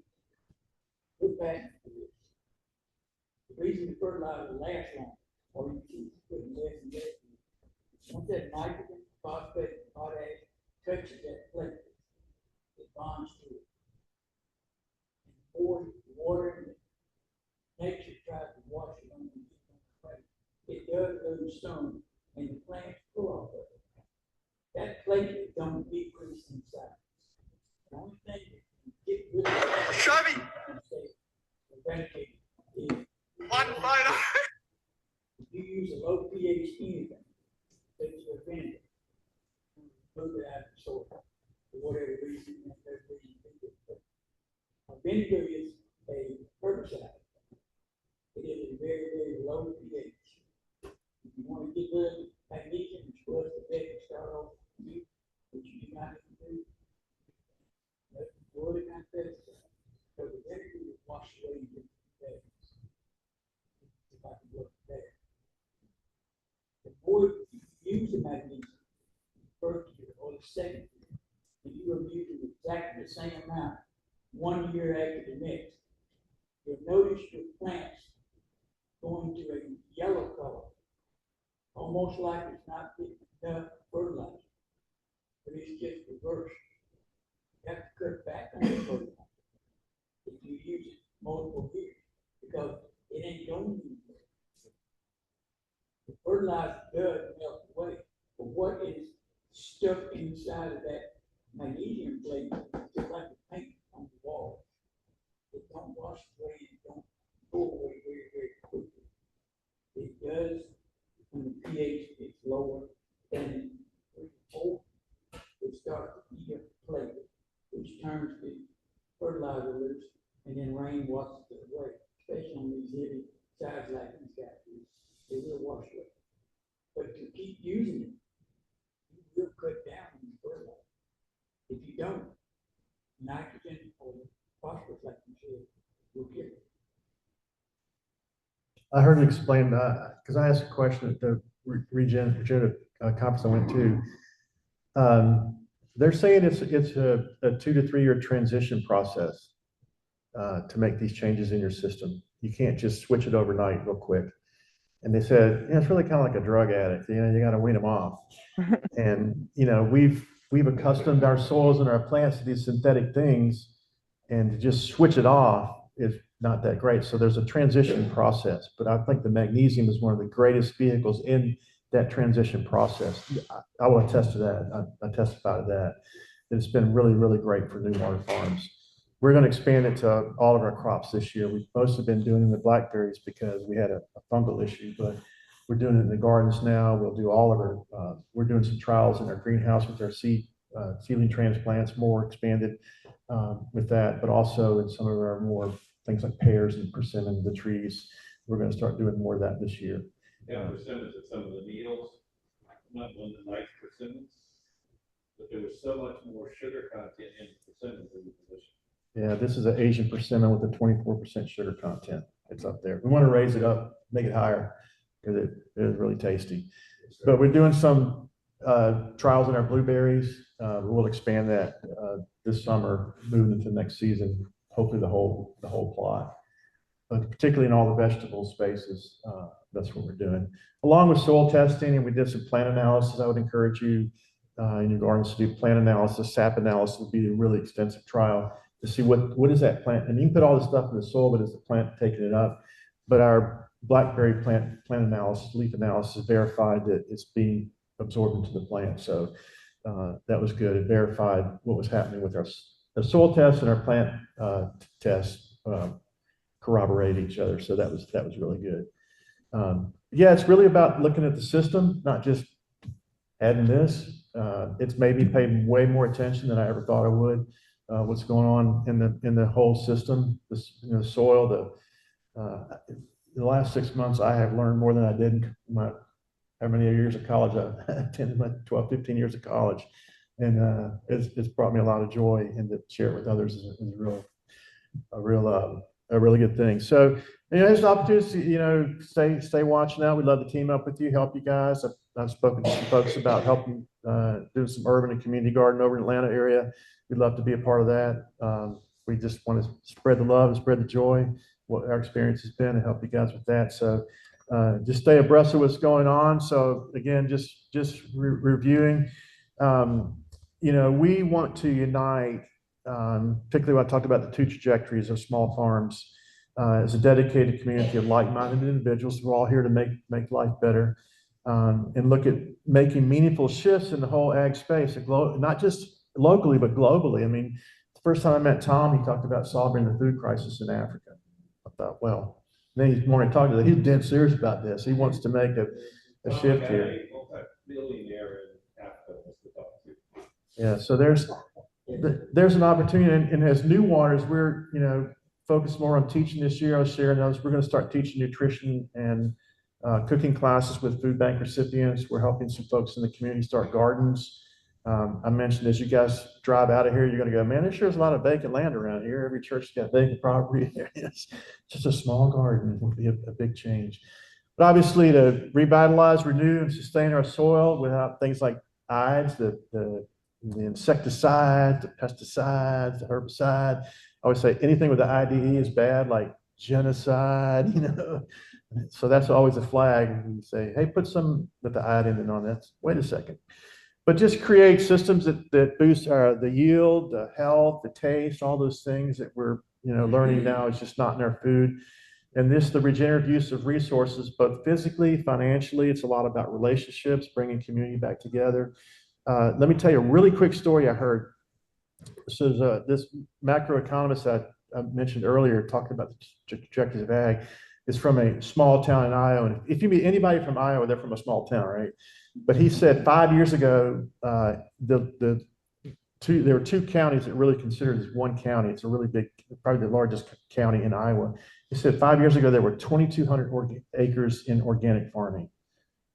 We're back to this. The reason the fertilizer lasts long, or you keep putting less and less. Once that nitrogen, phosphate, potash touches that platelet, it bonds to it. And water, nature tries to wash it on the plate. It does lose some, and the plants pull off of it. That platelet don't decrease in size. The only thing that can get rid of that eradicate is one fighter. If you use a low pH anything, such as a vinegar, move it out of the soil for whatever reason. Vinegar is a herbicide. It is a very, very low pH. If you want to get rid of magnesium, it's supposed to take and start off with, which you do not need to do. That's the kind of pesticide. So the vinegar will wash away the things. If I can look there. The more you use the magnesium, first year or the second year, and you are using exactly the same amount 1 year after the next, you'll notice your plants going to a yellow color, almost like it's not getting enough fertilizer, but it's just reversed. You have to cut back on the fertilizer if you use it multiple years, because it ain't going anywhere. The fertilizer does melt away, but what is stuck inside of that magnesium plate, just like the paint on the wall, it don't wash away, it don't go away very, very quickly. It does when the pH is lower than 3 or 4. It starts to eat up the plate, which turns the fertilizer loose, and then rain washes it away, especially on these heavy sides like these guys do. They will wash away. But to keep using it, you will cut down on the fertilizer. If you don't, nitrogen or phosphorus, like you said, will kill it. I heard it explained, because I asked a question at the regenerative conference I went to. They're saying it's a 2 to 3 year transition process to make these changes in your system. You can't just switch it overnight real quick. And they said, it's really kind of like a drug addict. You got to wean them off. And we've accustomed our soils and our plants to these synthetic things, and to just switch it off is not that great. So there's a transition process, but I think the magnesium is one of the greatest vehicles in that transition process. I will attest to that. I testify to that. It's been really, really great for New Water Farms. We're going to expand it to all of our crops this year. We've mostly been doing the blackberries because we had a fungal issue, but we're doing it in the gardens now. We'll do all of our, we're doing some trials in our greenhouse with our seedling transplants, more expanded with that, but also in some of our more things like pears and persimmon, the trees. We're going to start doing more of that this year. Yeah, persimmons and some of the needles. I'm not one that likes persimmons, but there was so much more sugar content in persimmons than the position. Yeah, this is an Asian persimmon with a 24% sugar content. It's up there. We want to raise it up, make it higher, because it is really tasty. But we're doing some trials in our blueberries. We'll expand that this summer, moving into next season, hopefully the whole plot. But particularly in all the vegetable spaces, that's what we're doing. Along with soil testing, and we did some plant analysis. I would encourage you in your gardens to do plant analysis. Sap analysis would be a really extensive trial to see what is that plant. And you can put all this stuff in the soil, but is the plant taking it up? But our blackberry plant analysis, leaf analysis verified that it's being absorbed into the plant. So that was good. It verified what was happening with our soil tests, and our plant tests corroborate each other. So that was really good. Yeah, it's really about looking at the system, not just adding this. It's made me pay way more attention than I ever thought I would. What's going on in the whole system, the soil, the last 6 months, I have learned more than I did in how many years of college I attended, my 12, 15 years of college. And it's brought me a lot of joy, and to share it with others is a really good thing. So, there's an opportunity to, stay watching out. We'd love to team up with you, help you guys. I've spoken to some folks about helping do some urban and community garden over in the Atlanta area. We'd love to be a part of that. We just want to spread the love and spread the joy, what our experience has been, and help you guys with that. So just stay abreast of what's going on. So again, just reviewing, we want to unite, particularly what I talked about, the two trajectories of small farms as a dedicated community of like-minded individuals. We're all here to make life better, and look at making meaningful shifts in the whole ag space, not just locally, but globally. I mean, the first time I met Tom, he talked about solving the food crisis in Africa. I thought, well, then he's more talking to, he's dead serious about this. He wants to make a shift here. Yeah, so there's an opportunity, and as New Waters, we're focused more on teaching this year. I was sharing those. We're going to start teaching nutrition and cooking classes with food bank recipients. We're helping some folks in the community start gardens. I mentioned as you guys drive out of here, you're going to go, man, there sure is a lot of vacant land around here. Every church's got vacant property. It's just a small garden. It will be a big change. But obviously, to revitalize, renew, and sustain our soil without things like ides, the the insecticide, the pesticide, the herbicide. I always say anything with the IDE is bad, like genocide, you know. So that's always a flag. And you say, hey, put some with the iodine on that. Wait a second. But just create systems that boost the yield, the health, the taste, all those things that we're learning now is just not in our food. And the regenerative use of resources, both physically, financially, it's a lot about relationships, bringing community back together. Let me tell you a really quick story I heard. So this macroeconomist I mentioned earlier, talking about the trajectories of ag, is from a small town in Iowa. And if you meet anybody from Iowa, they're from a small town, right? But he said 5 years ago, there were two counties that really considered as one county. It's a really big, probably the largest county in Iowa. He said 5 years ago, there were 2,200 acres in organic farming.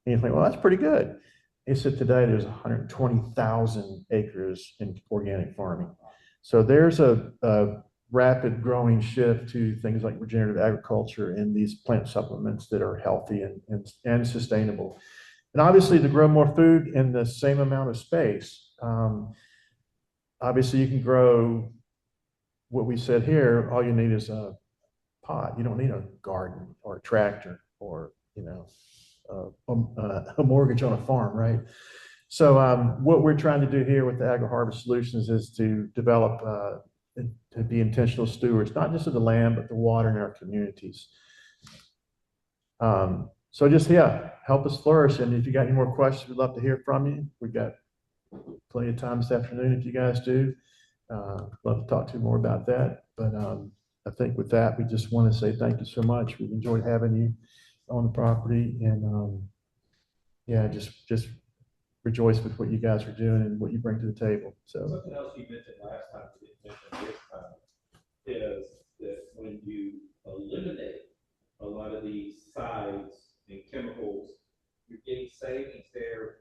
And you think, well, that's pretty good. He said today there's 120,000 acres in organic farming. So there's a rapid growing shift to things like regenerative agriculture and these plant supplements that are healthy and sustainable. And obviously to grow more food in the same amount of space, obviously you can grow what we said here, all you need is a pot. You don't need a garden or a tractor or, a mortgage on a farm, right? So what we're trying to do here with the Agri-Harvest Solutions is to develop, to be intentional stewards, not just of the land, but the water in our communities. So just, help us flourish. And if you got any more questions, we'd love to hear from you. We've got plenty of time this afternoon if you guys do. Love to talk to you more about that. But I think with that, we just want to say thank you so much. We've enjoyed having you on the property, and just rejoice with what you guys are doing and what you bring to the table. So something else you mentioned last time, you didn't mention this time, is that when you eliminate a lot of these sides and chemicals, you're getting savings there,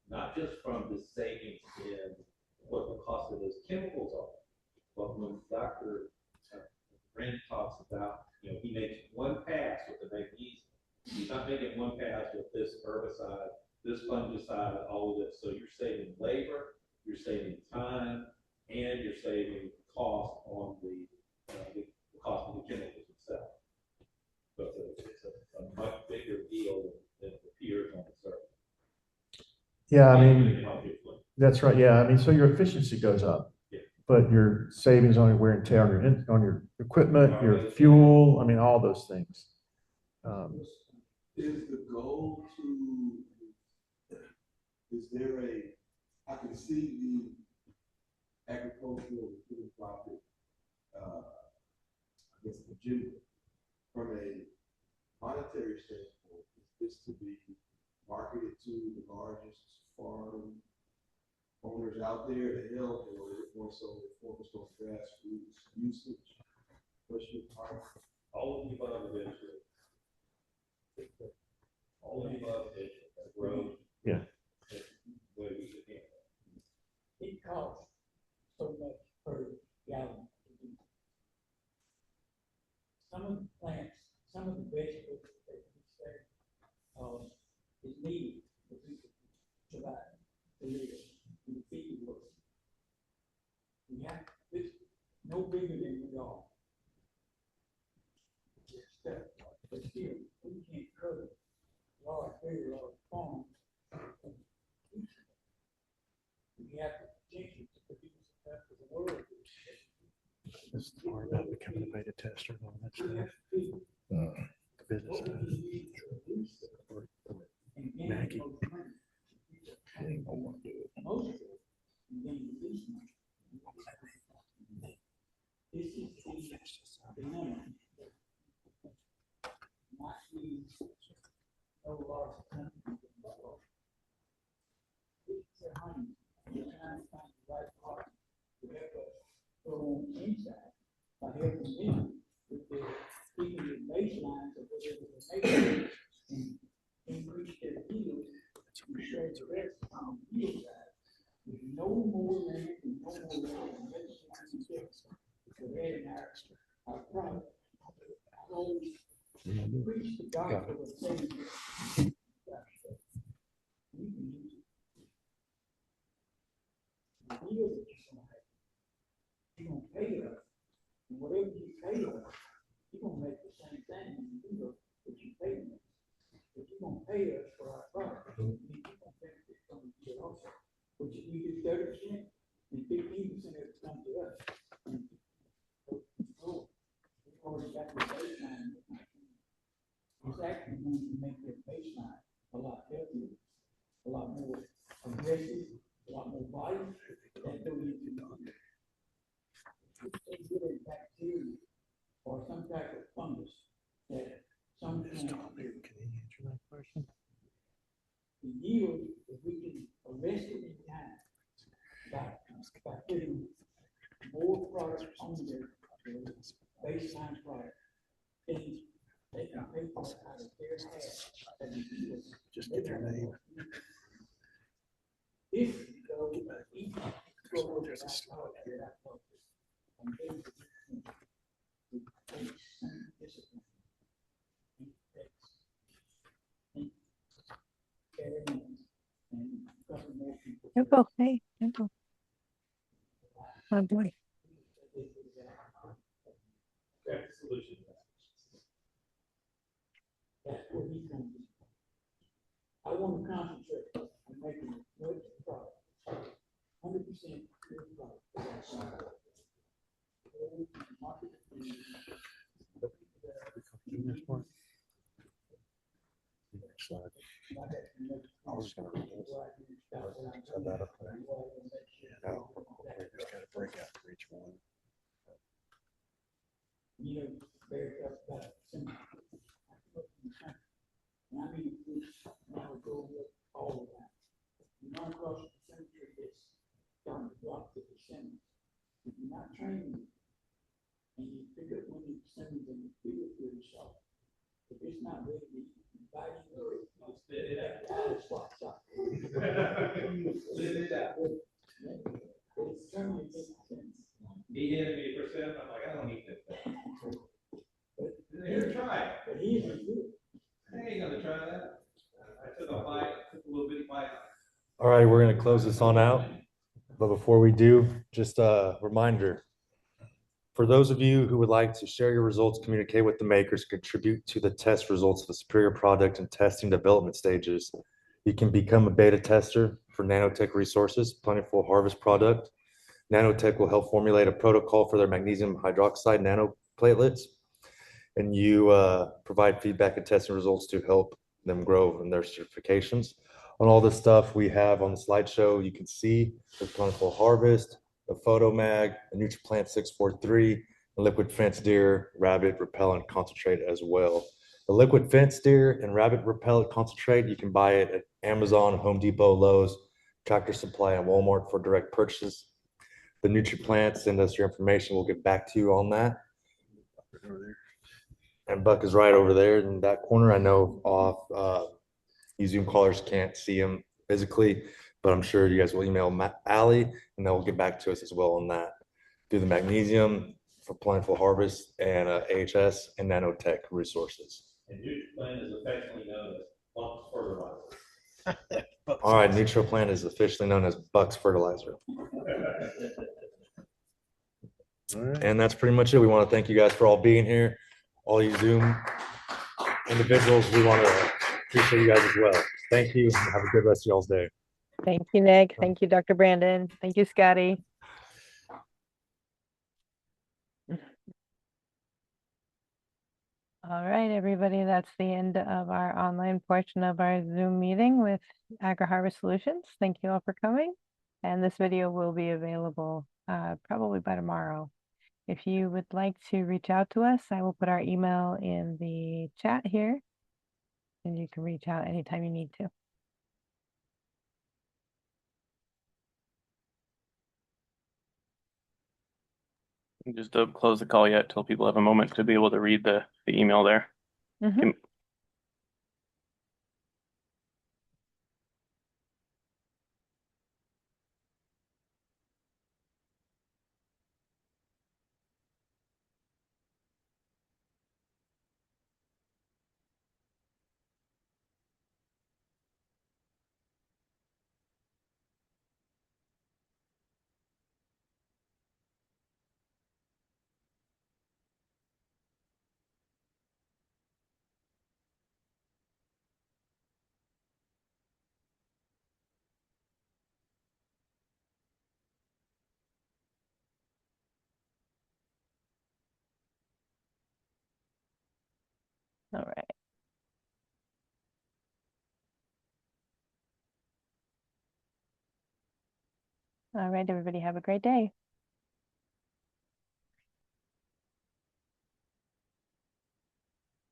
not just from the savings in what the cost of those chemicals are, but when Dr. Brand talks about, he makes one pass with the magnesium. He's not making one pass with this herbicide, this fungicide, all of this. So you're saving labor, you're saving time, and you're saving cost on the cost of the chemicals itself. So it's a much bigger deal than it appears on the surface. Yeah, I mean, that's right. Yeah, I mean, so your efficiency goes up, but your savings on your wear and tear on your equipment, your fuel, I mean, all those things. Is the goal is there I can see the agricultural profit, I guess, agenda from a monetary standpoint, is this to be marketed to the largest farm owners out there to help, or is it more so focused on grassroots usage? What's your part? All of the above eventually. All of the above eventually. Yeah. It costs so much per gallon to do. Some of the plants, some of the vegetables that we say is needed for people to survive, to live, and to feed the world. We have this no bigger than we are. But still, we can't cover very large farms. We have the potential to produce enough for the world. This is more about becoming a beta tester and all that stuff. The business or Maggie. She ain't gonna want to do it. Most of it, you gain the least money. This is the money. Not the large country. It's a honey. You're trying to find the right part to help us go on inside by helping them with their keeping the baselines of whatever they're making and increase their yield to share the rest on the yield side. With no more land and no more land and baselines and fix. So adding our product. So preach the gospel of saving. We can use it. you pay us, you're gonna make the same thing, you know, that you pay me. If you're gonna pay us for our product, you're gonna benefit from it also. Which we do 30% and 15% of it comes to us. So, we've already got the baseline. It's actually going to make their baseline a lot healthier, a lot more aggressive, a lot more volume that goes into the get a bacteria or some type of fungus that some kind of Can you answer that question? the yield, if we can arrest it in time by putting more product on their baseline product, then they can pay for it out of their half of the yield. Just get their name. If though each grower There's a slot here. and they take some discipline. Temple, hey, Temple. Oh boy. That's where he's going to be. I want to concentrate on making a good product, 100% good product. Next slide. I was gonna read this. Set that up there. No, we just gotta break out for each one. You know, very tough about some. And I mean, now go with all of that. You run across the cemetery that's starting to drop the percentage. If you're not training and you pick up one of the percentages and you feel it for yourself, if it's not ready to invite you to it, it's out of spot shot. It's turning against sense. He handed me a percent, I'm like, I don't need that. Here, try it. But he is good. I ain't gonna try that. I took a bite, took a little bitty bite. All right, we're going to close this on out. But before we do, just a reminder. For those of you who would like to share your results, communicate with the makers, contribute to the test results of the superior product and testing development stages, you can become a beta tester for Nanotech Resources Plentiful Harvest product. Nanotech will help formulate a protocol for their magnesium hydroxide nanoplatelets, and you provide feedback and testing results to help them grow in their certifications. On all this stuff we have on the slideshow, you can see the Plentiful Harvest, the Photo Mag, the NutriPlant 643, the Liquid Fence Deer Rabbit Repellent Concentrate as well. The Liquid Fence Deer and Rabbit Repellent Concentrate, you can buy it at Amazon, Home Depot, Lowe's, Tractor Supply, and Walmart for direct purchase. The NutriPlant, send us your information. We'll get back to you on that. And Buck is right over there in that corner. I know off, you Zoom callers can't see him physically, but I'm sure you guys will email Allie and they'll get back to us as well on that. Do the magnesium for Plentiful Harvest and AHS and Nanotech Resources. And NutriPlant is affectionately known as Buck's fertilizer. All right, NutriPlant is officially known as Buck's Fertilizer. And that's pretty much it. We want to thank you guys for all being here. All you Zoom individuals, we want to appreciate you guys as well. Thank you. Have a good rest of y'all's day. Thank you, Nick. Thank you, Dr. Brandon. Thank you, Scotty. All right, everybody, that's the end of our online portion of our Zoom meeting with AgriHarvest Solutions. Thank you all for coming. And this video will be available probably by tomorrow. If you would like to reach out to us, I will put our email in the chat here, and you can reach out anytime you need to. Just don't close the call yet till people have a moment to be able to read the email there. Mhm. All right. All right, everybody have a great day.